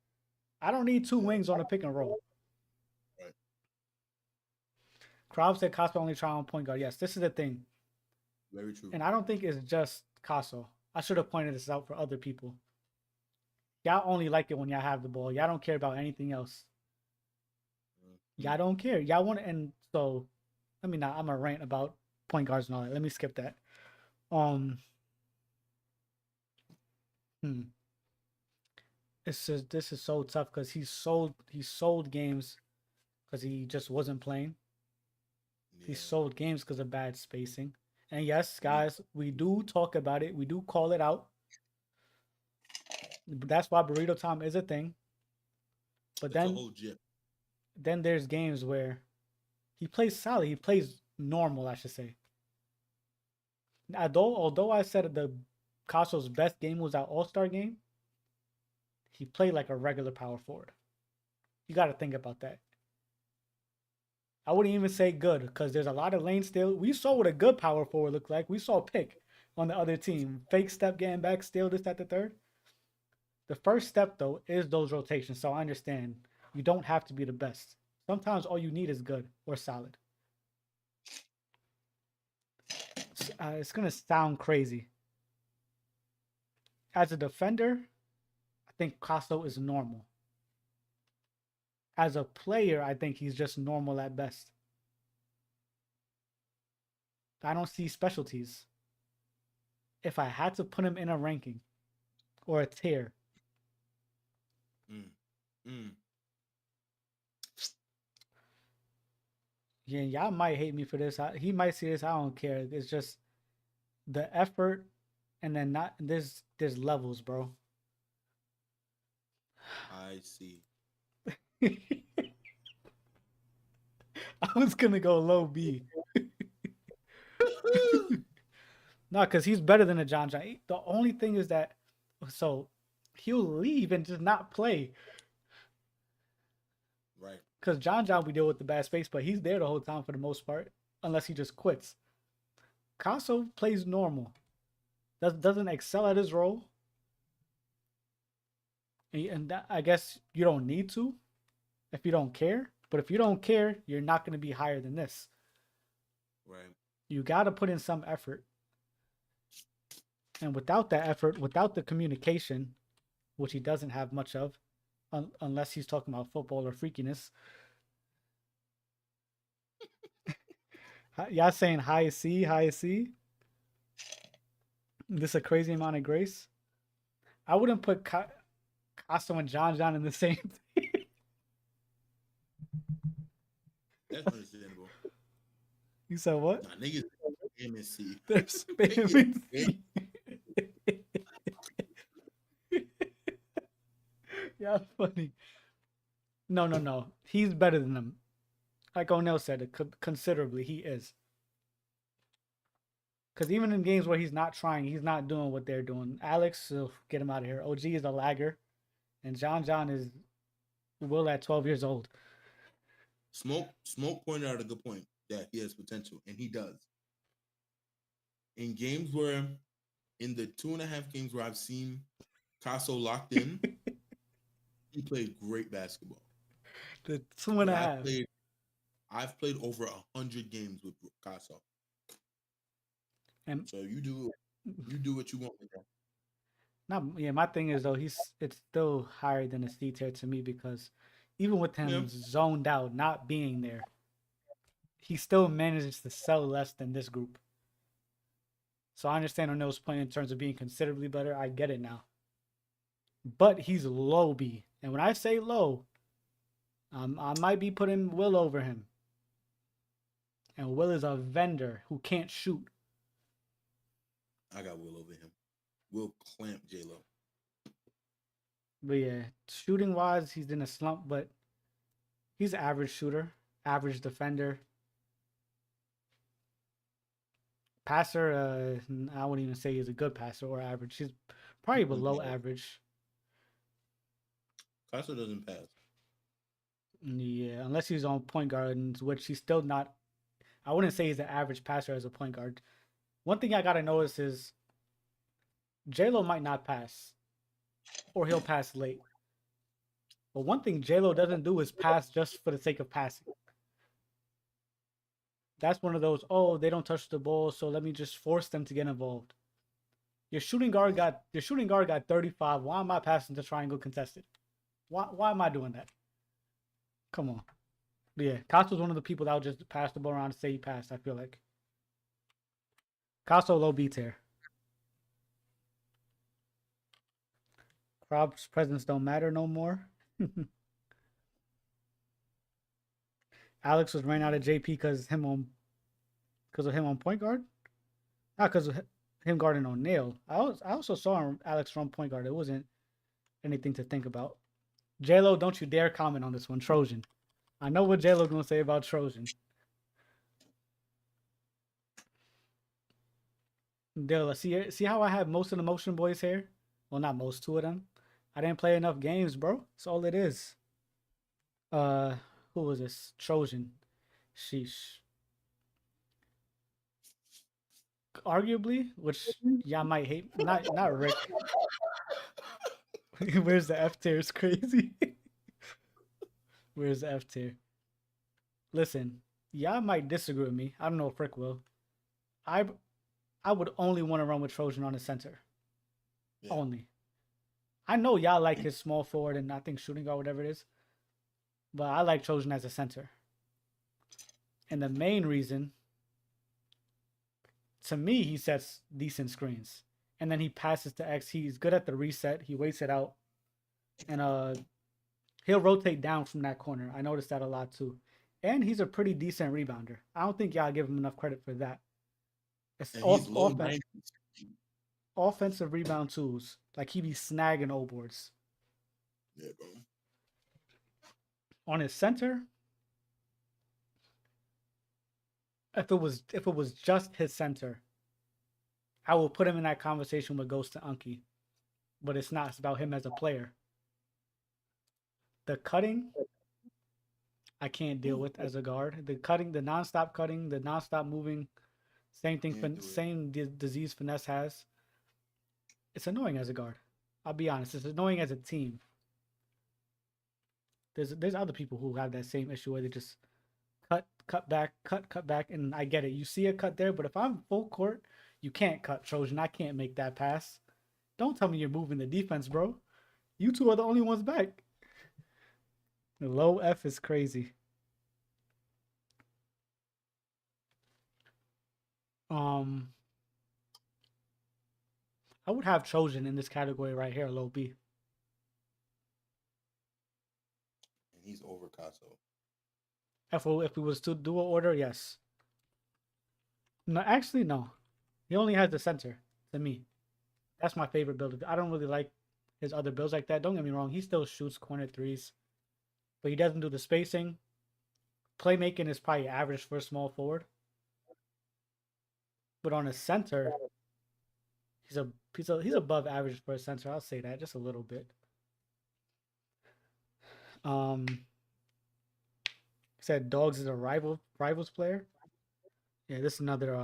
I don't need 2 wings on a pick and roll. Right. Crowd said Casso only try on point guard. Yes, this is the thing. Very true. And I don't think it's just Casso. I should have pointed this out for other people. Y'all only like it when y'all have the ball. Y'all don't care about anything else. Y'all don't care. Y'all want to, and so, I'm a rant about point guards and all that. Let me skip that. This is so tough because he sold games because he just wasn't playing. Yeah. He sold games because of bad spacing. And yes, guys, we do talk about it. We do call it out. That's why burrito time is a thing. But then there's games where he plays solid. He plays normal, I should say. Although I said the Casso's best game was that All-Star game, he played like a regular power forward. You got to think about that. I wouldn't even say good because there's a lot of lane steal. We saw what a good power forward looked like. We saw Pick on the other team. Fake step, getting back, steal this, that, the third. The first step, though, is those rotations. So I understand you don't have to be the best. Sometimes all you need is good or solid. It's going to sound crazy. As a defender, I think Casso is normal. As a player, I think he's just normal at best. I don't see specialties. If I had to put him in a ranking or a tier, yeah, y'all might hate me for this. He might see this. I don't care. It's just the effort, and then not there's levels, bro. I see. I was gonna go low B. No, because he's better than a John John. The only thing is that, so he'll leave and just not play. Right. Because John John, we deal with the bad space, but he's there the whole time for the most part, unless he just quits. Casso plays normal. Doesn't excel at his role. And that, I guess you don't need to if you don't care. But if you don't care, you're not going to be higher than this. Right. You got to put in some effort. And without that effort, without the communication, which he doesn't have much of, unless he's talking about football or freakiness. Y'all saying high C, high C? This a crazy amount of grace? I wouldn't put Casso and John John in the same thing. That's understandable. You said what? Nah, niggas MSC. They're spamming C. Yeah, funny. No. He's better than them. Like O'Neal said, considerably, he is. Because even in games where he's not trying, he's not doing what they're doing. Alex, get him out of here. OG is a lagger. And John John is Will at 12 years old. Smoke pointed out a good point that he has potential, and he does. In games where, in the 2.5 games where I've seen Casso locked in, he played great basketball. The 2.5. I've played over 100 games with Casso. And so you do what you want with that. My thing is though, it's still higher than a C tier to me because even with him zoned out, not being there, he still manages to sell less than this group. So I understand O'Neal's point in terms of being considerably better. I get it now. But he's low B. And when I say low, I might be putting Will over him. And Will is a vendor who can't shoot. I got Will over him. Will clamp J-Lo. But yeah, shooting wise, he's in a slump, but he's an average shooter, average defender. Passer, I wouldn't even say he's a good passer or average. He's probably below average. Casso doesn't pass. Yeah, unless he's on point guard, which he's still not. I wouldn't say he's an average passer as a point guard. One thing I gotta notice is J-Lo might not pass, or he'll pass late. But one thing J-Lo doesn't do is pass just for the sake of passing. That's one of those, they don't touch the ball, so let me just force them to get involved. Your shooting guard got 35. Why am I passing to triangle contested? Why am I doing that? Come on. But yeah, Casso's one of the people that will just pass the ball around and say he passed, I feel like. Casso low B tier. Rob's presence don't matter no more. Alex was ran out of JP because of him on point guard. Not because of him guarding O'Neal. I also saw Alex run point guard. It wasn't anything to think about. J-Lo, don't you dare comment on this one, Trojan. I know what J-Lo gonna say about Trojan. Dilla, see how I have most of the Motion Boys here? Well, not most, 2 of them. I didn't play enough games, bro. That's all it is. Who was this? Trojan. Sheesh. Arguably, which y'all might hate. Not Rick. Where's the F tier? It's crazy. Where's the F tier? Listen, y'all might disagree with me. I don't know if Rick will. I would only want to run with Trojan on the center. Yeah. Only. I know y'all like his small forward and I think shooting guard, whatever it is, but I like Trojan as a center. And the main reason, to me, he sets decent screens. And then he passes to X. He's good at the reset. He waits it out. And he'll rotate down from that corner. I noticed that a lot too. And he's a pretty decent rebounder. I don't think y'all give him enough credit for that. It's And he's low offense, 90s. offensive rebound tools. Like he be snagging old boards. Yeah, bro. On his center, if it was just his center, I will put him in that conversation with Ghost and Unky. But it's not. It's about him as a player. The cutting, I can't deal with as a guard. The cutting, the nonstop cutting, the nonstop moving, same thing. Disease finesse has. It's annoying as a guard. I'll be honest. It's annoying as a team. There's other people who have that same issue where they just cut back, and I get it. You see a cut there, but if I'm full court, you can't cut, Trojan. I can't make that pass. Don't tell me you're moving the defense, bro. You two are the only ones back. The low F is crazy. I would have Trojan in this category right here, low B. And he's over Casso. If we was to do an order, yes. No, actually, no. He only has the center to me. That's my favorite build. I don't really like his other builds like that. Don't get me wrong. He still shoots corner threes, but he doesn't do the spacing. Playmaking is probably average for a small forward. But on a center, he's above average for a center. I'll say that just a little bit. Said Dogs is a rivals player. Yeah, this is another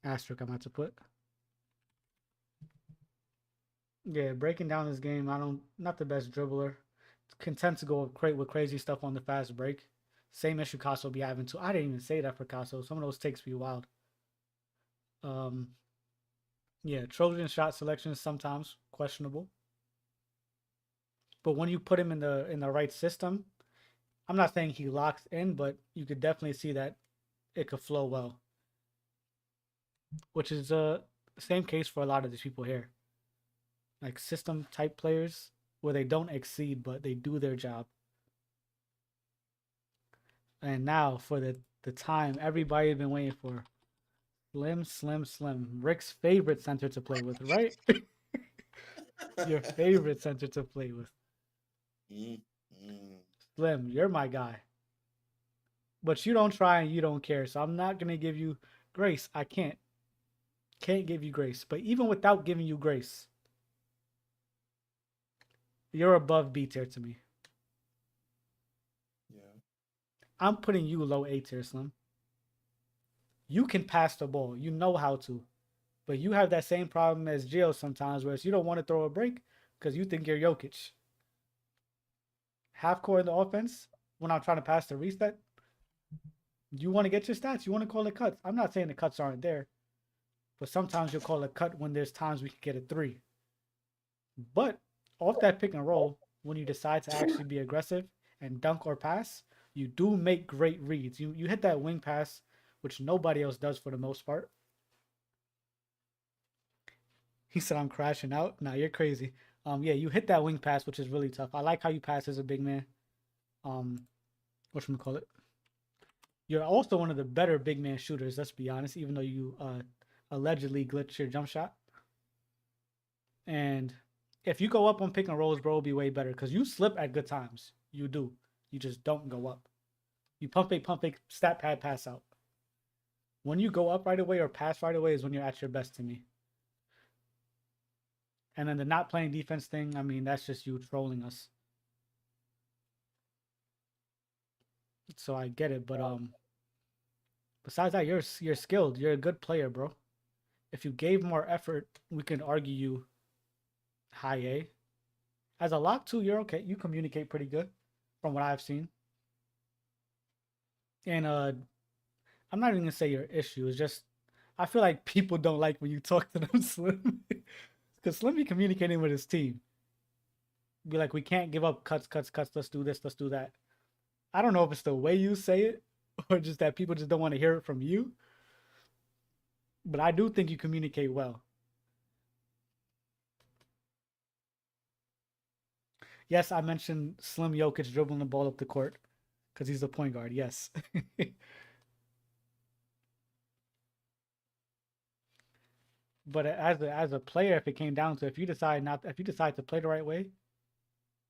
asterisk I'm about to put. Yeah, breaking down this game, not the best dribbler. Content to go with crazy stuff on the fast break. Same issue Casso be having too. I didn't even say that for Casso. Some of those takes be wild. Yeah, Trojan shot selection is sometimes questionable. But when you put him in the right system, I'm not saying he locks in, but you could definitely see that it could flow well. Which is the same case for a lot of these people here. Like system type players where they don't exceed, but they do their job. And now for the time everybody's been waiting for. Slim. Rick's favorite center to play with, right? Your favorite center to play with. Slim, you're my guy. But you don't try and you don't care. So I'm not going to give you grace. I can't. Can't give you grace. But even without giving you grace, you're above B tier to me. Yeah. I'm putting you low A tier, Slim. You can pass the ball. You know how to. But you have that same problem as Gio sometimes where you don't want to throw a break because you think you're Jokic. Half court in the offense, when I'm trying to pass the reset, you want to get your stats. You want to call it cuts. I'm not saying the cuts aren't there. But sometimes you'll call a cut when there's times we can get a 3. But off that pick and roll, when you decide to actually be aggressive and dunk or pass, you do make great reads. You hit that wing pass, which nobody else does for the most part. He said, I'm crashing out. Nah, you're crazy. Yeah, you hit that wing pass, which is really tough. I like how you pass as a big man. Whatchamacallit? You're also one of the better big man shooters, let's be honest, even though you allegedly glitch your jump shot. And if you go up on pick and rolls, bro, it'll be way better because you slip at good times. You do. You just don't go up. You pump fake, stat pad, pass out. When you go up right away or pass right away is when you're at your best to me. And then the not playing defense thing, I mean, that's just you trolling us. So I get it, but besides that, you're skilled. You're a good player, bro. If you gave more effort, we can argue you high A. As a lock 2, you're okay. You communicate pretty good from what I've seen. And I'm not even gonna say your issue. It's just I feel like people don't like when you talk to them, Slim. Because Slim be communicating with his team. Be like, we can't give up cuts. Let's do this. Let's do that. I don't know if it's the way you say it or just that people just don't want to hear it from you. But I do think you communicate well. Yes, I mentioned Slim Jokic dribbling the ball up the court because he's the point guard. Yes. But as a player, if it came down to if you decide to play the right way,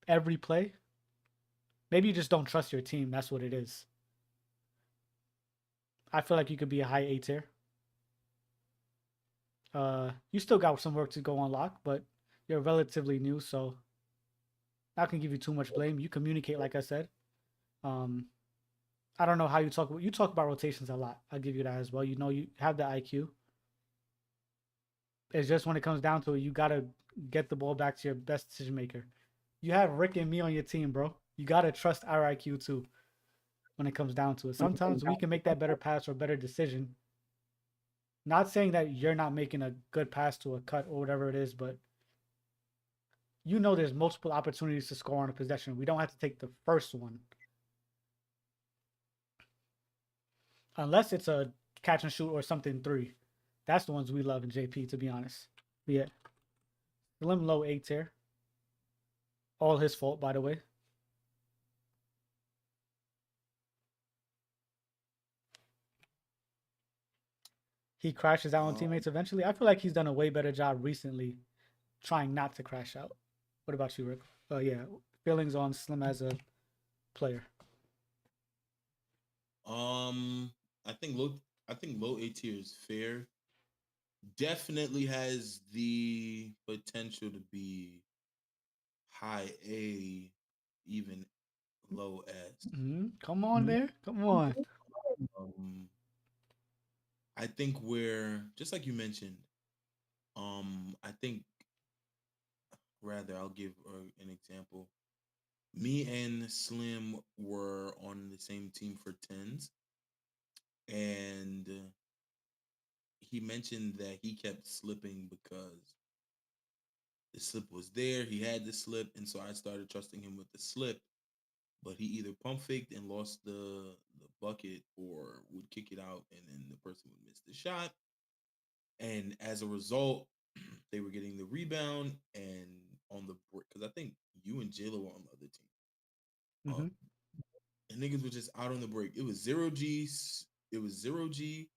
every play, maybe you just don't trust your team. That's what it is. I feel like you could be a high A tier. You still got some work to go on lock, but you're relatively new, so not gonna give you too much blame. You communicate, like I said. I don't know how you talk about rotations a lot. I'll give you that as well. You know, you have the IQ. It's just when it comes down to it, you gotta get the ball back to your best decision maker. You have Rick and me on your team, bro. You gotta trust our IQ too. When it comes down to it, sometimes we can make that better pass or better decision. Not saying that you're not making a good pass to a cut or whatever it is, but you know there's multiple opportunities to score on a possession. We don't have to take the first one. Unless it's a catch and shoot or something 3. That's the ones we love in JP, to be honest. But yeah. Slim low A tier. All his fault, by the way. He crashes out on teammates eventually. I feel like he's done a way better job recently trying not to crash out. What about you, Rick? Yeah, feelings on Slim as a player. I think low A tier is fair. Definitely has the potential to be high A, even low S. Come on there. Come on. I think we're just like you mentioned. I think rather I'll give an example. Me and Slim were on the same team for 10s, and he mentioned that he kept slipping because the slip was there. He had the slip, and so I started trusting him with the slip. But he either pump faked and lost the bucket, or would kick it out, and then the person would miss the shot. And as a result, they were getting the rebound and on the break. Because I think you and J-Lo were on the other team. And niggas were just out on the break. It was 0G. It was 0G.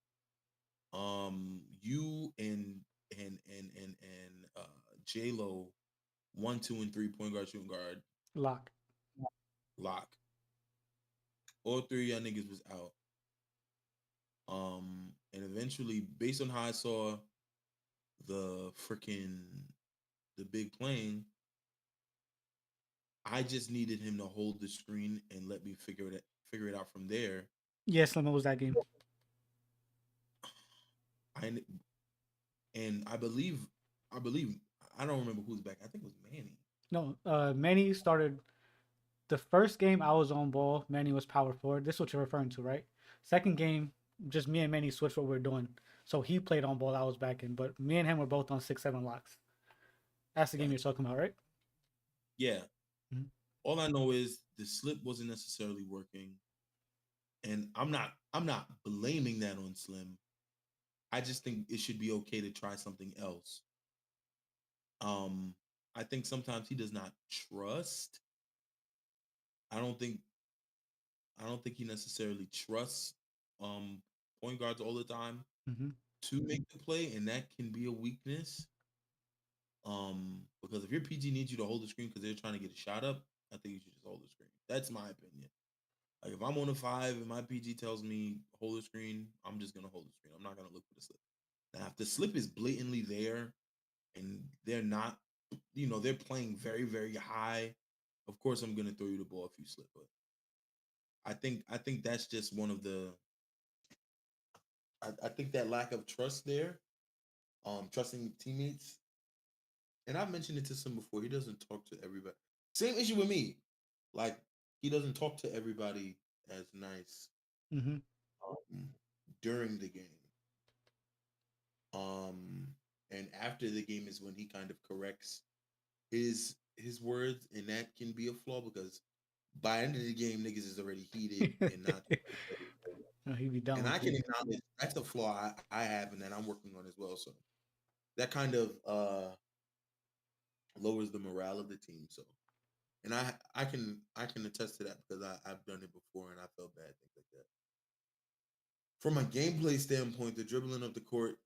You and J-Lo 1, 2, and 3 point guard, shooting guard. Lock. All 3 of y'all niggas was out. And eventually, based on how I saw the big playing, I just needed him to hold the screen and let me figure it out from there. Yeah, Slim, what was that game? I believe I don't remember who's back. I think it was Manny. No, Manny started the first game. I was on ball. Manny was power forward. This is what you're referring to, right? Second game, just me and Manny switched what we were doing. So he played on ball. I was back in, but me and him were both on 6-7 locks. That's the game you're talking about, right? Yeah. Mm-hmm. All I know is the slip wasn't necessarily working, and I'm not blaming that on Slim. I just think it should be okay to try something else. I think sometimes he does not trust. I don't think he necessarily trusts point guards all the time to make the play, and that can be a weakness. Because if your PG needs you to hold the screen because they're trying to get a shot up, I think you should just hold the screen. That's my opinion. Like if I'm on a 5 and my PG tells me hold the screen, I'm just gonna hold the screen. I'm not gonna look for the slip. Now if the slip is blatantly there and they're not, they're playing very, very high, of course I'm gonna throw you the ball if you slip. But I think that's just one of the. I think that lack of trust there, trusting teammates. And I've mentioned it to Slim before. He doesn't talk to everybody. Same issue with me. Like he doesn't talk to everybody as nice during the game. and after the game is when he kind of corrects his words, and that can be a flaw because by the end of the game, niggas is already heated and not. No, he be done And with I can you. acknowledge that's a flaw I have and that I'm working on as well. So that kind of lowers the morale of the team. So, and I can attest to that because I've done it before and I felt bad things like that. From a gameplay standpoint, the dribbling of the court,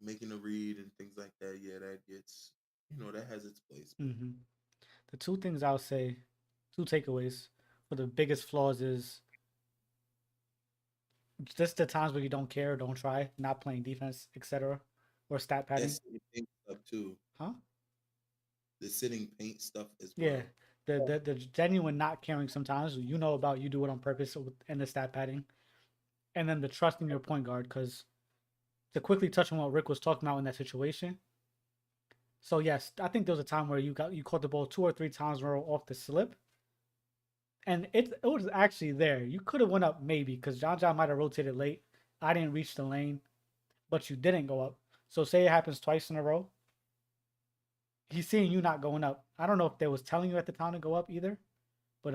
making a read and things like that, yeah, that gets that has its place. But Hmm. The two things I'll say, two takeaways for the biggest flaws is just the times where you don't care, don't try, not playing defense, etc., or stat that padding. sitting paint stuff too, Huh? the sitting paint stuff as Yeah. well. The genuine not caring sometimes. You know about you do it on purpose and the stat padding. And then the trusting your point guard, because to quickly touch on what Rick was talking about in that situation. So yes, I think there was a time where you caught the ball 2 or 3 times in a row off the slip. And it was actually there. You could have went up maybe because John might have rotated late. I didn't reach the lane, but you didn't go up. So say it happens twice in a row. He's seeing you not going up. I don't know if they was telling you at the time to go up either, but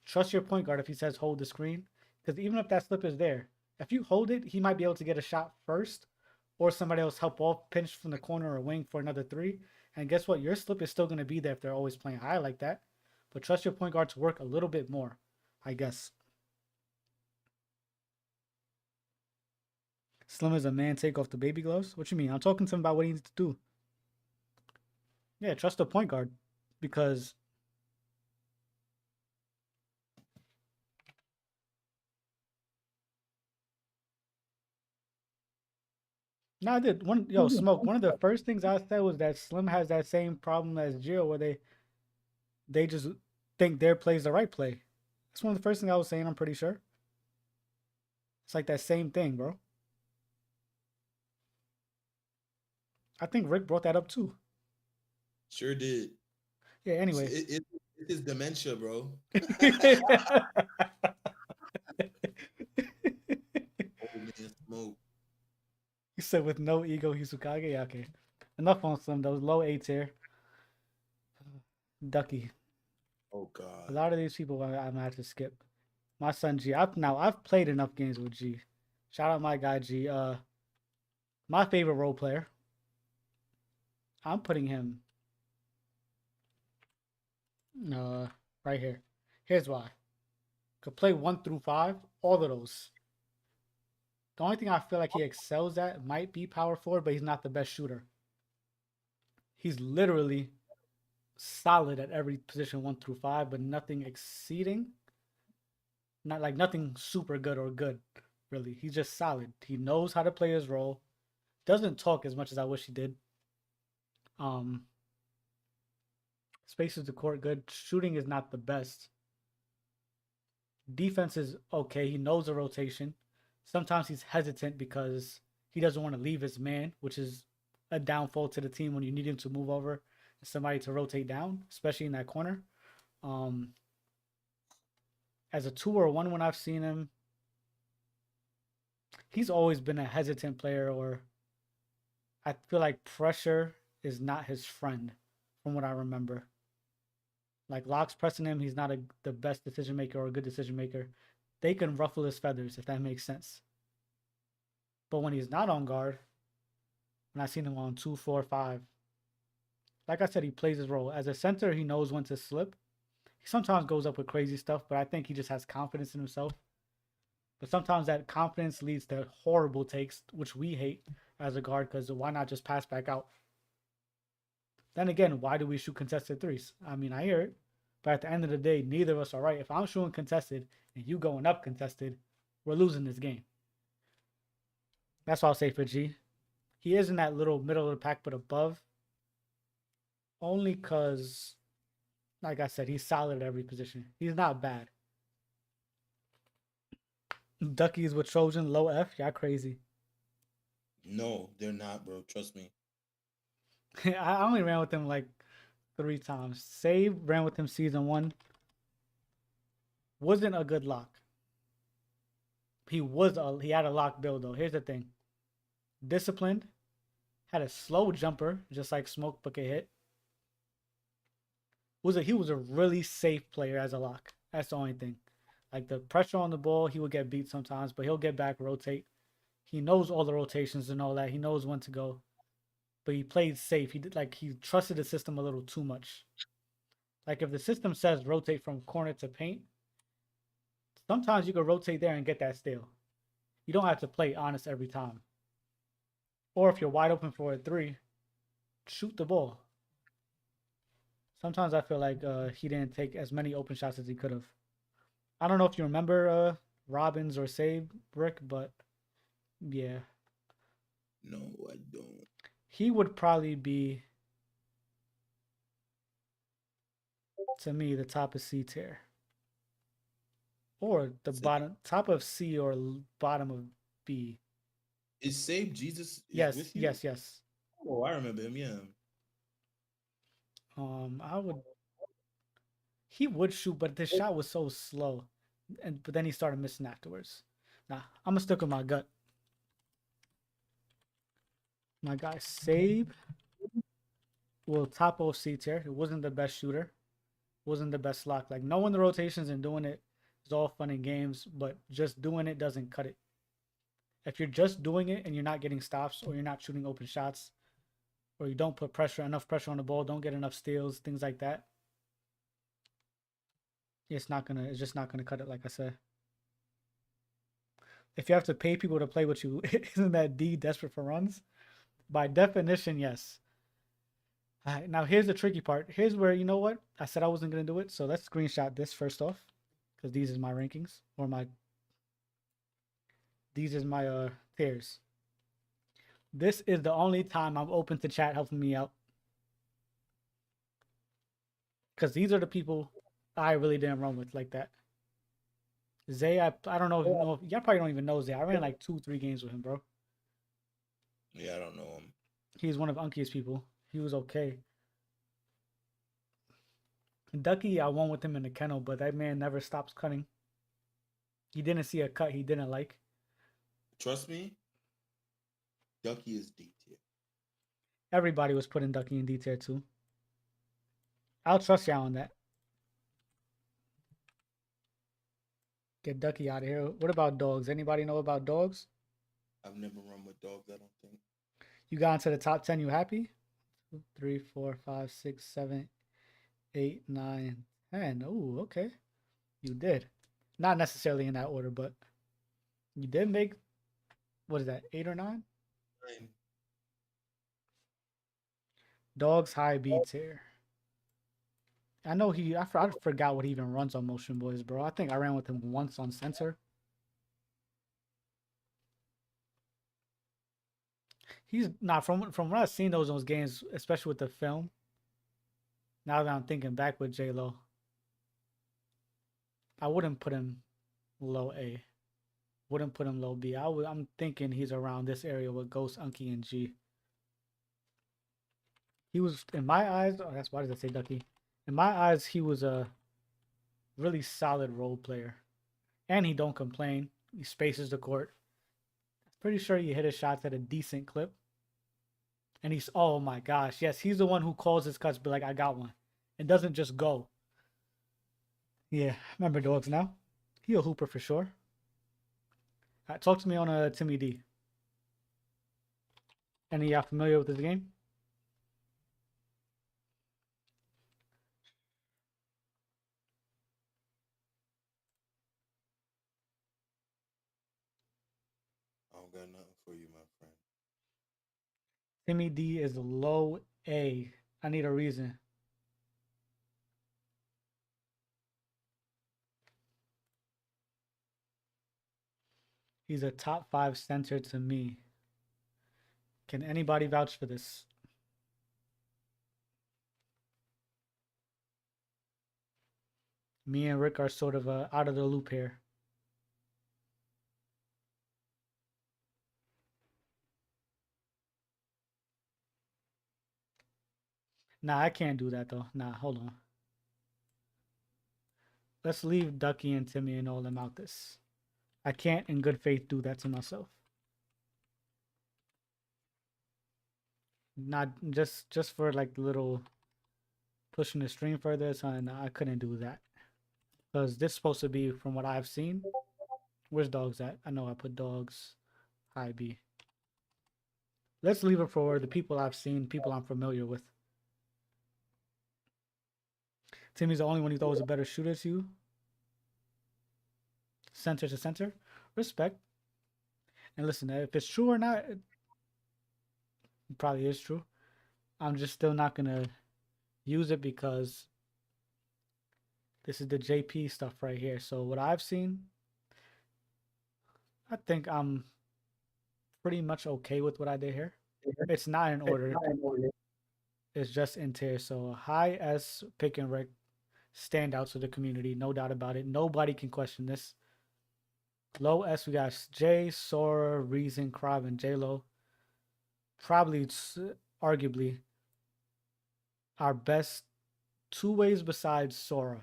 trust your point guard if he says hold the screen, because even if that slip is there, if you hold it, he might be able to get a shot first, or somebody else help off pinch from the corner or wing for another three. And guess what? Your slip is still going to be there if they're always playing high like that. But trust your point guard to work a little bit more, I guess. Slim as a man, take off the baby gloves. What you mean? I'm talking to him about what he needs to do. Yeah, trust the point guard, because no, I did. Smoke. One of the first things I said was that Slim has that same problem as Gio, where they just think their play is the right play. That's one of the first things I was saying. I'm pretty sure. It's like that same thing, bro. I think Rick brought that up too. Sure did. Yeah. Anyway, It is dementia, bro. Old man smoke. he said with no ego, he's Hokage. Yeah, okay. Enough on Slim. Those low A tier. Ducky. Oh A God. lot of these people I'm gonna have to skip. My son G. I've played enough games with G. Shout out my guy G. My favorite role player. I'm putting him right here. Here's why. Could play 1 through 5, all of those. The only thing I feel like he excels at might be power forward, but he's not the best shooter. He's literally solid at every position 1 through 5, but nothing exceeding. Not like nothing super good or good, really. He's just solid. He knows how to play his role. Doesn't talk as much as I wish he did. Spaces the court good. Shooting is not the best. Defense is okay. He knows the rotation. Sometimes he's hesitant because he doesn't want to leave his man, which is a downfall to the team when you need him to move over and somebody to rotate down, especially in that corner. As a 2 or 1 when I've seen him, he's always been a hesitant player, or I feel like pressure is not his friend from what I remember. Like Locke's pressing him, he's not the best decision maker or a good decision maker. They can ruffle his feathers, if that makes sense. But when he's not on guard, when I've seen him on 2, 4, 5, like I said, he plays his role. As a center, he knows when to slip. He sometimes goes up with crazy stuff, but I think he just has confidence in himself. But sometimes that confidence leads to horrible takes, which we hate as a guard, because why not just pass back out? Then again, why do we shoot contested threes? I mean, I hear it, but at the end of the day, neither of us are right. If I'm shooting contested and you going up contested, we're losing this game. That's what I'll say for G. He is in that little middle of the pack, but above. Only because, like I said, he's solid at every position. He's not bad. Duckies with Trojan, low F. Y'all crazy. No, they're not, bro. Trust me. I only ran with him like 3 times. Save ran with him season 1. Wasn't a good lock. He had a lock build though. Here's the thing. Disciplined, Had a slow jumper, just like Smoke, but could hit. He was a really safe player as a lock. That's the only thing. Like the pressure on the ball, he would get beat sometimes, but he'll get back, rotate. He knows all the rotations and all that. He knows when to go. But he played safe. He trusted the system a little too much. Like if the system says rotate from corner to paint, sometimes you can rotate there and get that steal. You don't have to play honest every time. Or if you're wide open for a 3, shoot the ball. Sometimes I feel like he didn't take as many open shots as he could have. I don't know if you remember Robbins or Save, Rick, but yeah. No, I don't. He would probably be, to me, the top of C tier. Or the top of C or bottom of B. Is Save Jesus? Yes, with you? yes. Oh, I remember him. Yeah. He would shoot, but the shot was so slow, but then he started missing afterwards. Nah, I'm gonna stick with my gut. My guy Save will top of C tier. It wasn't the best shooter, wasn't the best lock. Like knowing the rotations and doing it is all fun and games, but just doing it doesn't cut it. If you're just doing it and you're not getting stops or you're not shooting open shots, or you don't put enough pressure on the ball, don't get enough steals, things like that, it's just not gonna cut it, like I said. If you have to pay people to play with you, isn't that D desperate for runs? By definition, yes. All right, now here's the tricky part. Here's where, you know what? I said I wasn't gonna do it, so let's screenshot this first off, because these is my rankings, or these is my tiers. This is the only time I'm open to chat helping me out, because these are the people I really didn't run with like that. Zay, I don't know if y'all probably don't even know Zay. I ran like 2-3 games with him, bro. Yeah, I don't know him. He's one of Unky's people. He was okay. Ducky, I won with him in the kennel, but that man never stops cutting. He didn't see a cut he didn't like. Trust me, Ducky is D tier. Everybody was putting Ducky in D tier too. I'll trust y'all on that. Get Ducky out of here. What about dogs? Anybody know about dogs? I've never run with dogs, I don't think. You got into the top 10, you happy? 2, 3, 4, 5, 6, 7, 8, 9, 10. Oh, okay. You did. Not necessarily in that order, but you did make, what is that, 8 or 9? 9. Dogs high B tier. I know I forgot what he even runs on Motion Boys, bro. I think I ran with him once on Censor. He's not from what I've seen those games, especially with the film. Now that I'm thinking back with J-Lo, I wouldn't put him low A. Wouldn't put him low B. I'm thinking he's around this area with Ghost, Unky, and G. He was, in my eyes, why did I say Ducky? In my eyes, he was a really solid role player. And he don't complain. He spaces the court. Pretty sure he hit his shots at a decent clip. And he's, oh my gosh, yes, he's the one who calls his cuts, be like, I got one. And doesn't just go. Yeah, remember dogs now. He a hooper for sure. Talk to me on a Timmy D. Any y'all familiar with this game? I don't got nothing for you, my friend. Timmy D is low A. I need a reason. He's a top 5 center to me. Can anybody vouch for this? Me and Rick are sort of out of the loop here. Nah, I can't do that though. Nah, hold on. Let's leave Ducky and Timmy and all them out this. I can't in good faith do that to myself. Not just for like the little pushing the stream further, so I couldn't do that. Because this is supposed to be from what I've seen. Where's dogs at? I know I put dogs high B. Let's leave it for the people I've seen, people I'm familiar with. Timmy's the only one who throws a better shooter to you. Center to center. Respect. And listen, if it's true or not, it probably is true. I'm just still not going to use it because this is the JP stuff right here. So what I've seen, I think I'm pretty much okay with what I did here. It's not in order. It's just in tier. So high S, pick and rec, standouts of the community, no doubt about it. Nobody can question this. Low S, we got Jay, Sora, Reason, Krav, and J-Lo. Probably, arguably, our best two ways besides Sora.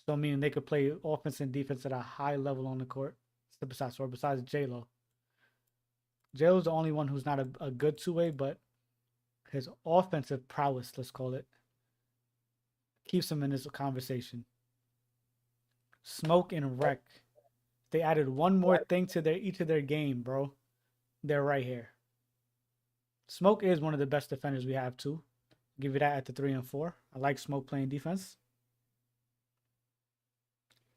So meaning they could play offense and defense at a high level on the court. Besides Sora, besides J-Lo. J-Lo's the only one who's not a good two-way, but his offensive prowess, let's call it, keeps him in this conversation. Smoke and Wreck. They added one more thing to each of their game, bro. They're right here. Smoke is one of the best defenders we have too. Give you that at the 3 and 4. I like Smoke playing defense.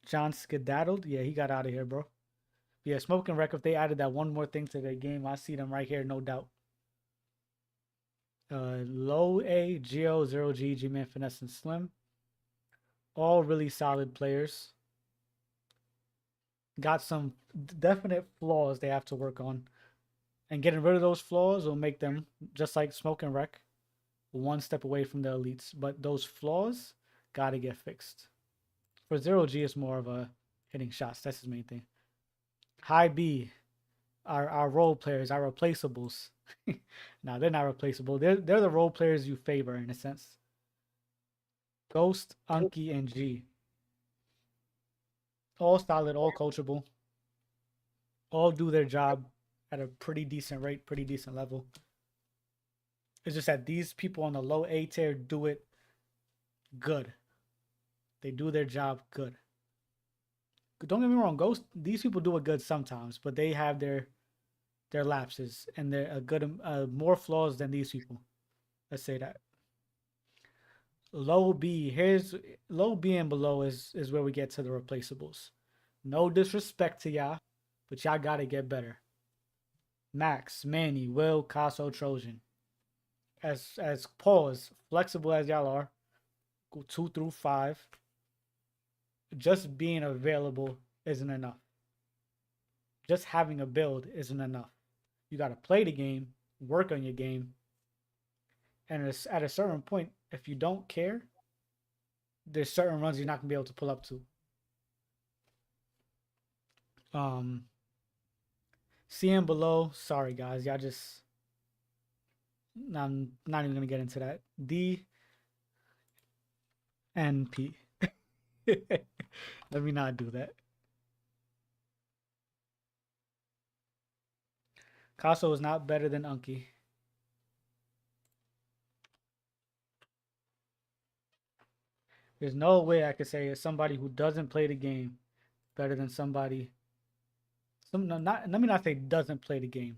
John skedaddled. Yeah, he got out of here, bro. Yeah, Smoke and Wreck, if they added that one more thing to their game, I see them right here, no doubt. Low A, Geo, 0G, G-Man, Finesse, and Slim. All really solid players. Got some definite flaws they have to work on. And getting rid of those flaws will make them, just like Smoke and Wreck, one step away from the elites. But those flaws got to get fixed. For 0G, it's more of a hitting shots. That's his main thing. High B, our role players, our replaceables. No, they're not replaceable. They're the role players you favor in a sense. Ghost, Unky, and G. All solid, all coachable. All do their job at a pretty decent rate, pretty decent level. It's just that these people on the low A tier do it good. They do their job good. Don't get me wrong, Ghost, these people do it good sometimes, but they have their lapses and they're a good more flaws than these people. Let's say that. Low B, here's low B and below is where we get to the replaceables. No disrespect to y'all, but y'all gotta get better. Max, Manny, Will, Casso, Trojan. As pause, flexible as y'all are, go 2 through 5. Just being available isn't enough. Just having a build isn't enough. You got to play the game, work on your game, and at a certain point, if you don't care, there's certain runs you're not going to be able to pull up to. C and below, sorry guys, y'all just... I'm not even going to get into that. D and P. Let me not do that. Casso is not better than Unky. There's no way I could say it's somebody who doesn't play the game better than somebody. Let me not say doesn't play the game.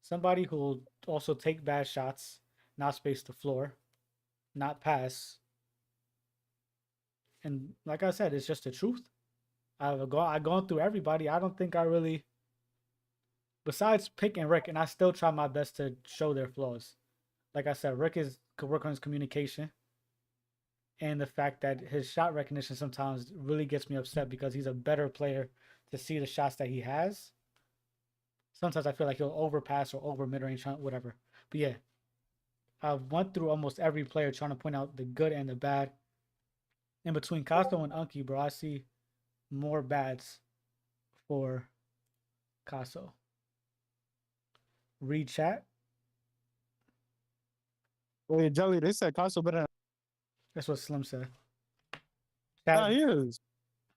Somebody who will also take bad shots, not space the floor, not pass. And like I said, it's just the truth. I've gone through everybody. I don't think I really, besides Pick and Rick, and I still try my best to show their flaws. Like I said, Rick could work on his communication. And the fact that his shot recognition sometimes really gets me upset because he's a better player to see the shots that he has. Sometimes I feel like he'll overpass or over mid-range, whatever. But yeah, I've went through almost every player trying to point out the good and the bad. In between Casso and Unky, bro, I see more bads for Casso. Read chat. Wait, Jelly, they said Casso better. That's what Slim said. Nah, he is.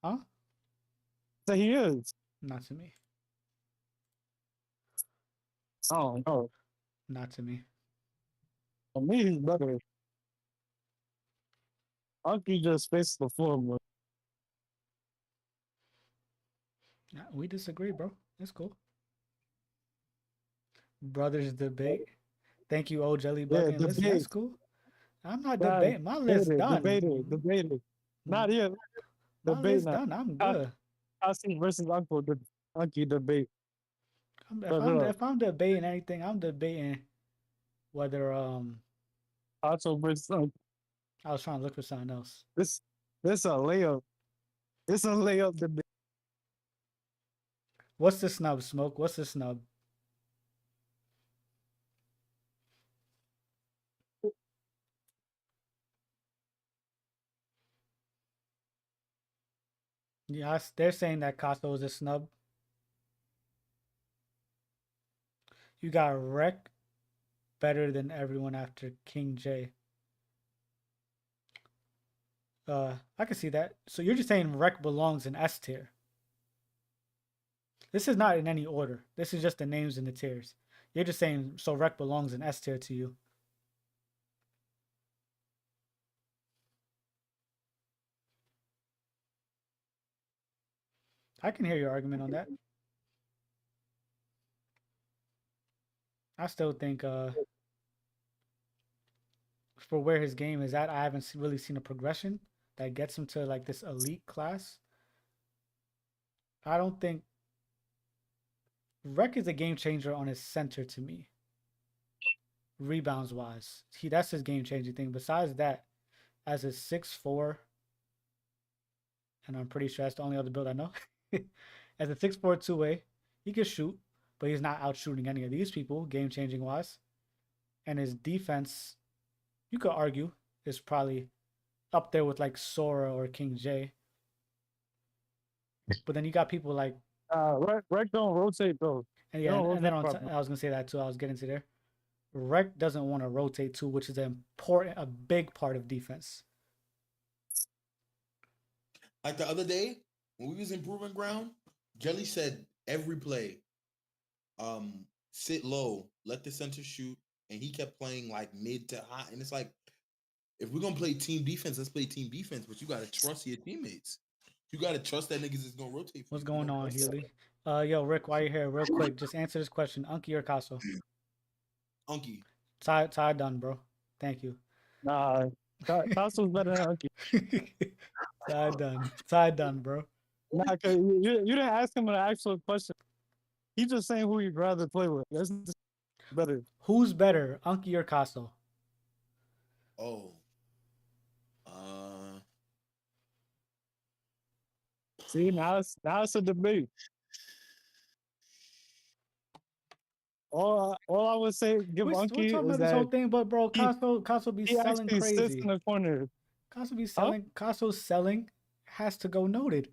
Huh? Say he is. Not to me. Oh no. Not to me. For me, he's better. Unky just spaced the floor more. Nah, we disagree, bro. It's cool. Brothers debate. Thank you, old Jelly Yeah, Bucket. Listen, that's debate. cool. I'm not Guys, debating. My list debated, done. debated. Not Mm, yet. My Debate list now. done. I'm good. Kasi versus Uncle. Unky debate. Set it up. If I'm debating anything, I'm debating whether Also versus Uncle. I was trying to look for something else. This a layup. It's a layup debate. What's the snub, Smoke? What's the snub? Yeah, they're saying that Costco is a snub. You got Wreck better than everyone after King J. I can see that. So you're just saying Wreck belongs in S tier. This is not in any order. This is just the names in the tiers. You're just saying so Wreck belongs in S tier to you. I can hear your argument on that. I still think for where his game is at, I haven't really seen a progression that gets him to like this elite class. I don't think Rec is a game changer on his center to me. Rebounds wise, that's his game changing thing. Besides that, as a 6'4", and I'm pretty sure that's the only other build I know. As a 6'4" two-way, he can shoot, but he's not out shooting any of these people game changing wise. And his defense, you could argue, is probably up there with like Sora or King J. But then you got people like Rec don't rotate though. and yeah, and then I was gonna say that too. I was getting to there. Rec doesn't want to rotate too, which is a big part of defense. Like the other day when we was in Proving Ground, Jelly said every play, sit low, let the center shoot, and he kept playing like mid to high. And it's like, if we're gonna play team defense, let's play team defense. But you gotta trust your teammates. You gotta trust that niggas is gonna rotate. What's going on, Healy? Yo, Rick, while you're here, real quick, just answer this question: Unky or Casso? Unky. Ty done, bro. Thank you. Nah, Casso's better than Unky. Ty done, bro. Nah, cause you didn't ask him an actual question. He's just saying who you'd rather play with. That's better. Who's better, Unky or Casso? Oh. See, now it's a debate. All I would say, give We're Unky talking is about this whole thing, but bro, Casso be selling crazy. Sits in the corner. Casso be selling. Casso's selling has to go noted.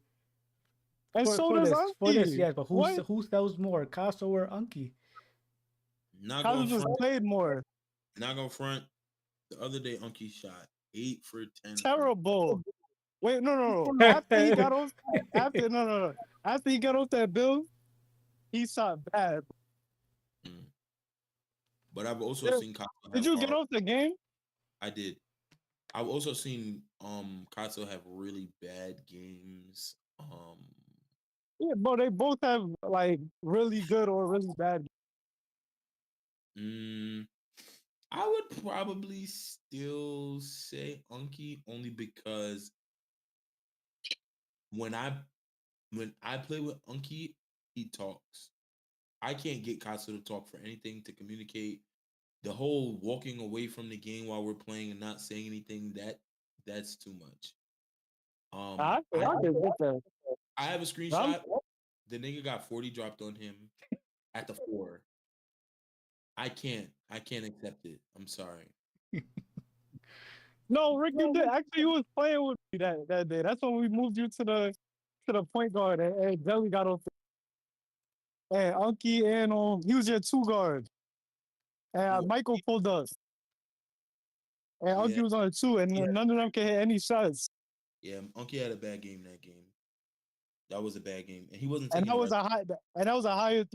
And so does Unky. For this, yes, but who sells more, Casso or Unky? Casso just played more. Not gonna front. The other day, Unky shot 8 for 10. Terrible. Wait, no. After he got off that build, he shot bad. But I've also seen Casso. Did you get off the game? I did. I've also seen Casso have really bad games. Yeah, but they both have like really good or really bad. I would probably still say Unky only because when I play with Unky, he talks. I can't get Casso to talk for anything, to communicate. The whole walking away from the game while we're playing and not saying anything, that's too much. I have a screenshot. The nigga got 40 dropped on him at the 4. I can't accept it. I'm sorry. No, Rick, you did. Actually, you was playing with me that day. That's when we moved you to the point guard, and Jelly got off. And Unky and he was your 2 guard. And Michael pulled us. And Unky was on a 2, and none of them can hit any shots. Yeah, Unky had a bad game that game. That was a bad game, and he wasn't. And that was a higher.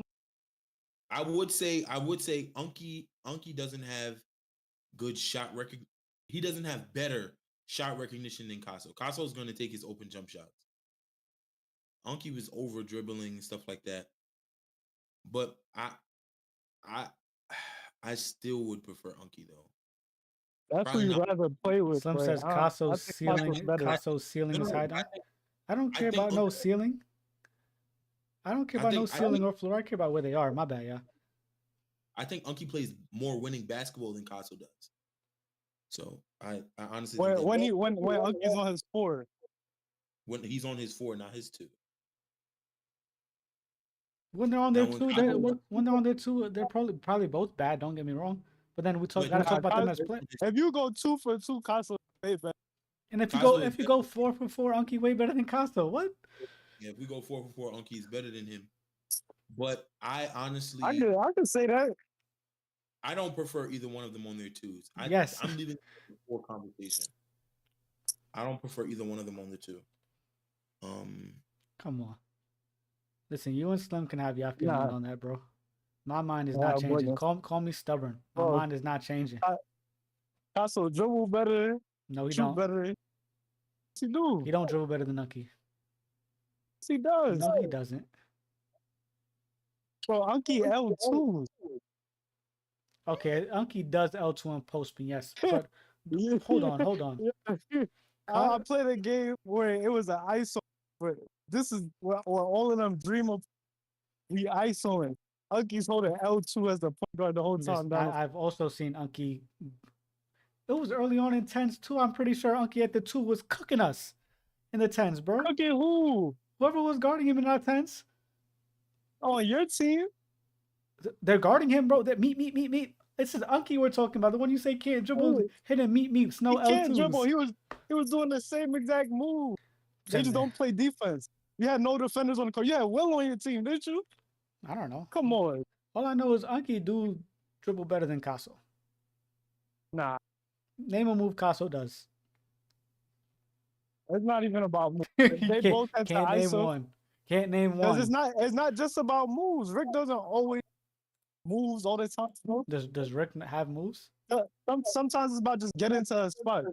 I would say Unky doesn't have good shot recognition. He doesn't have better shot recognition than Casso. Casso is going to take his open jump shots. Unky was over dribbling and stuff like that. But I I still would prefer Unky though. That's who Probably you'd not. rather play with. Slim but says I Casso's think ceiling. Casso's better. Casso's ceiling No, is no, high I down. think I don't care think about no Unky- ceiling. I don't care I about no think- I ceiling think- or floor. I care about where they are. My bad, yeah. I think Unky plays more winning basketball than Casso does. So I honestly When think when Unky's on his 4. when he's on his 4, not his 2. When they're on their Now, when two, Casso- when they're on their two, they're probably both bad. Don't get me wrong. But then we But gotta talk nah, about them Casso- as players. If you go 2 for 2, Castle way better. And if you Casso go is if you go 4 for 4, Unky way better than Casso. What? Yeah, if we go 4 for 4, Unky's better than him. But I honestly I could say that. I don't prefer either one of them on their 2s. Yes. I'm leaving the 4 conversation. I don't prefer either one of them on the 2. Come on. Listen, you and Slim can have your feeling Nah. on that, bro. My mind is Nah, not changing. boy. Call me stubborn. My Bro. mind is not changing. Castle dribble better, No, he shoot don't. better. Yes, he do. He don't dribble better than Unky. Yes, he does. No, he doesn't. Bro, Unky L2. Okay, Unky does L2 and post spin, yes. But hold on. I played a game where it was an ISO, but this is what all of them dream of. We ISOing. Unky's holding L2 as the point guard the whole time. I've also seen Unky. It was early on in tens too. I'm pretty sure Unky at the 2 was cooking us in the tens, bro. Cooking who? Whoever was guarding him in our tens, On your team? they're guarding him, bro. That meet. This is Unky we're talking about. The one you say can't dribble, Ooh. hit and meet. No He can't L2s. dribble. He was doing the same exact move. They just Then- don't play defense. You had no defenders on the court. You had Will on your team, didn't you? I don't know. Come on. All I know is Unky do dribble better than Casso. Nah, Name a move Casso does. it's not even about moves. You They both have to can't name ISO. one. Can't name Because one. it's not just about moves. Rick doesn't always moves all the time. You Does Rick have moves? know? Sometimes it's about just getting to a spot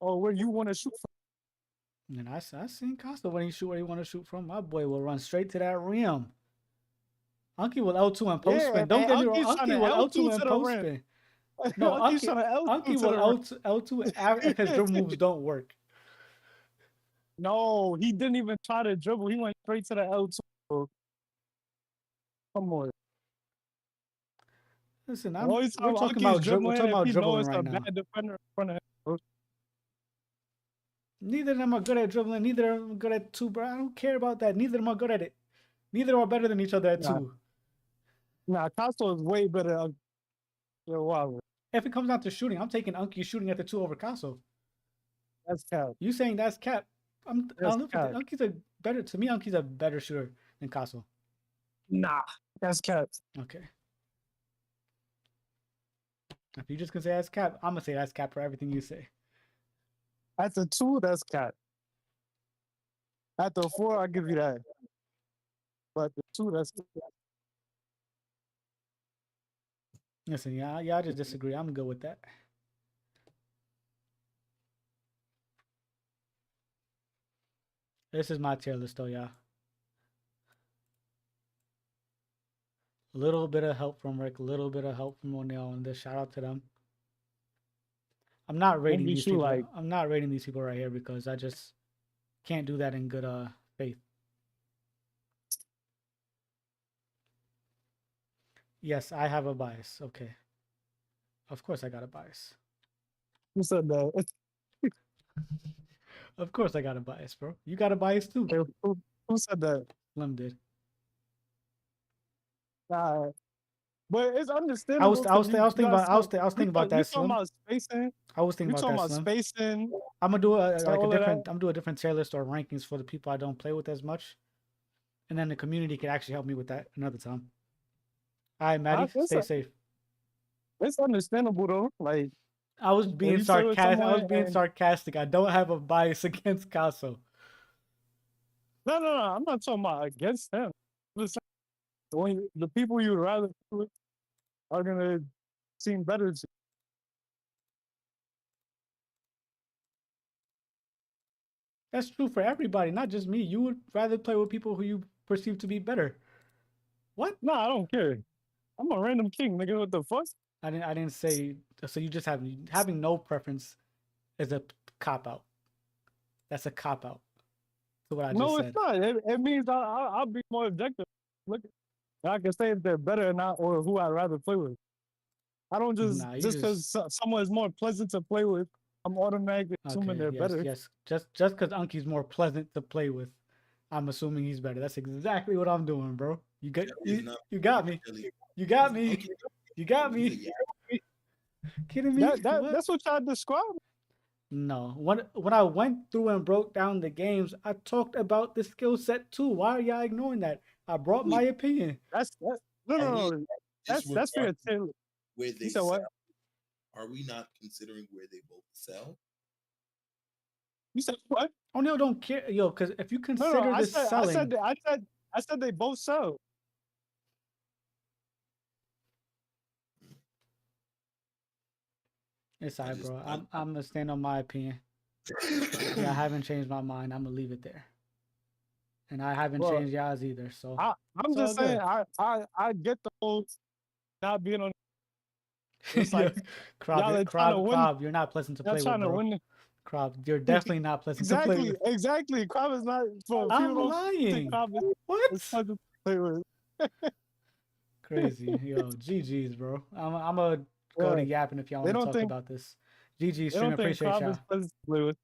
or where you want to shoot from. And I seen Costa when he shoot where he want to shoot from. My boy will run straight to that rim. Unky will L2 and post Yeah, spin. Don't and get me wrong. Unky's trying Unky to will L2 L2 and to the post rim. spin. No, Unky's trying to L2 Unky to the will rim. L2 after his dribble moves don't work. No, he didn't even try to dribble. He went straight to the L2. bro. Come on. Listen, Only time we're talking Unky's about dribbling we're talking if about he knows dribbling it's a right now. bad defender in front of him. Neither of them are good at dribbling. Neither of them are good at 2, bro. I don't care about that. Neither of them are good at it. Neither are better than each other at Nah. 2. Nah, Castro is way better than Wilder. If it comes down to shooting, I'm taking Unky shooting at the 2 over Casso. That's cap. You saying that's cap? That's cap. Unky's a better to me. Unky's a better shooter than Casso. Nah, that's cap. Okay. If you just gonna say that's cap, I'm gonna say that's cap for everything you say. At the 2, that's cap. At the 4, I give you that. But the 2, that's cap. Listen, yeah, I just disagree. I'm good with that. This is my tier list, though, y'all. A little bit of help from Rick, a little bit of help from O'Neal, and this shout out to them. I'm not rating be these too, people. like- I'm not rating these people right here because I just can't do that in good faith. Yes, I have a bias. Okay. Of course I got a bias. Who said that? Of course I got a bias, bro. You got a bias too. Hey, who said that? Slim did. Nah. But it's I understandable. was thinking about that, You talking Slim. about spacing? I was You thinking talking about about that, Slim. spacing? I'm gonna do a all of that? different. I'm doing a different tier list or rankings for the people I don't play with as much, and then the community can actually help me with that another time. All right, Maddie, it's stay a- safe. It's understandable though. Like I was being you play with sarcastic. I was someone being and- sarcastic. I don't have a bias against Casso. no, I'm not talking about against him. I'm just saying, the people you'd rather play with are gonna seem better to That's true for everybody, not just me. You would rather play with people who you perceive to be better. What? No, I don't care. I'm a random king, nigga. What the fuck? I didn't say. So you just having no preference is a cop out. That's a cop out. To what I No, just it's said. not. It means I'll be more objective. Look, I can say if they're better or not, or who I'd rather play with. I don't just Nah, you just because someone is more pleasant to play with, I'm automatically assuming Okay, they're yes, better. yes. Just because Unky's more pleasant to play with, I'm assuming he's better. That's exactly what I'm doing, bro. You got He's not you got me. really. You got He's- me. okay, You got he's a me. yeah. Kidding me? What? That's what y'all describe. No. When I went through and broke down the games, I talked about the skill set too. Why are y'all ignoring that? I brought my opinion. That's no, no, Are no. we That's fair. disregarding Taylor. where You they said sell? what? Are we not considering where they both sell? You said what? O'Neal don't care, yo, because if you No, consider no. I the said selling, I said they both sell. it's I alright, just- bro. I- I'm gonna stand on my opinion. Yeah, I haven't changed my mind. I'm gonna leave it there. And I haven't Well, changed y'all's either. So I'm It's just all saying good. I get the whole not being on. It's Yeah, like y'all are trying to win. Crab, you're not pleasant to Y'all play with, trying to bro. win. Crab, you're definitely not pleasant to play Exactly, with. exactly. Crab is not for I'm people don't think lying. Crab is What? fun to play with. Crazy, yo, GG's, bro. I'm gonna go to Yeah, yapping if y'all they want to don't talk think about this. GG they stream, don't think appreciate Crab y'all. is pleasant to play with.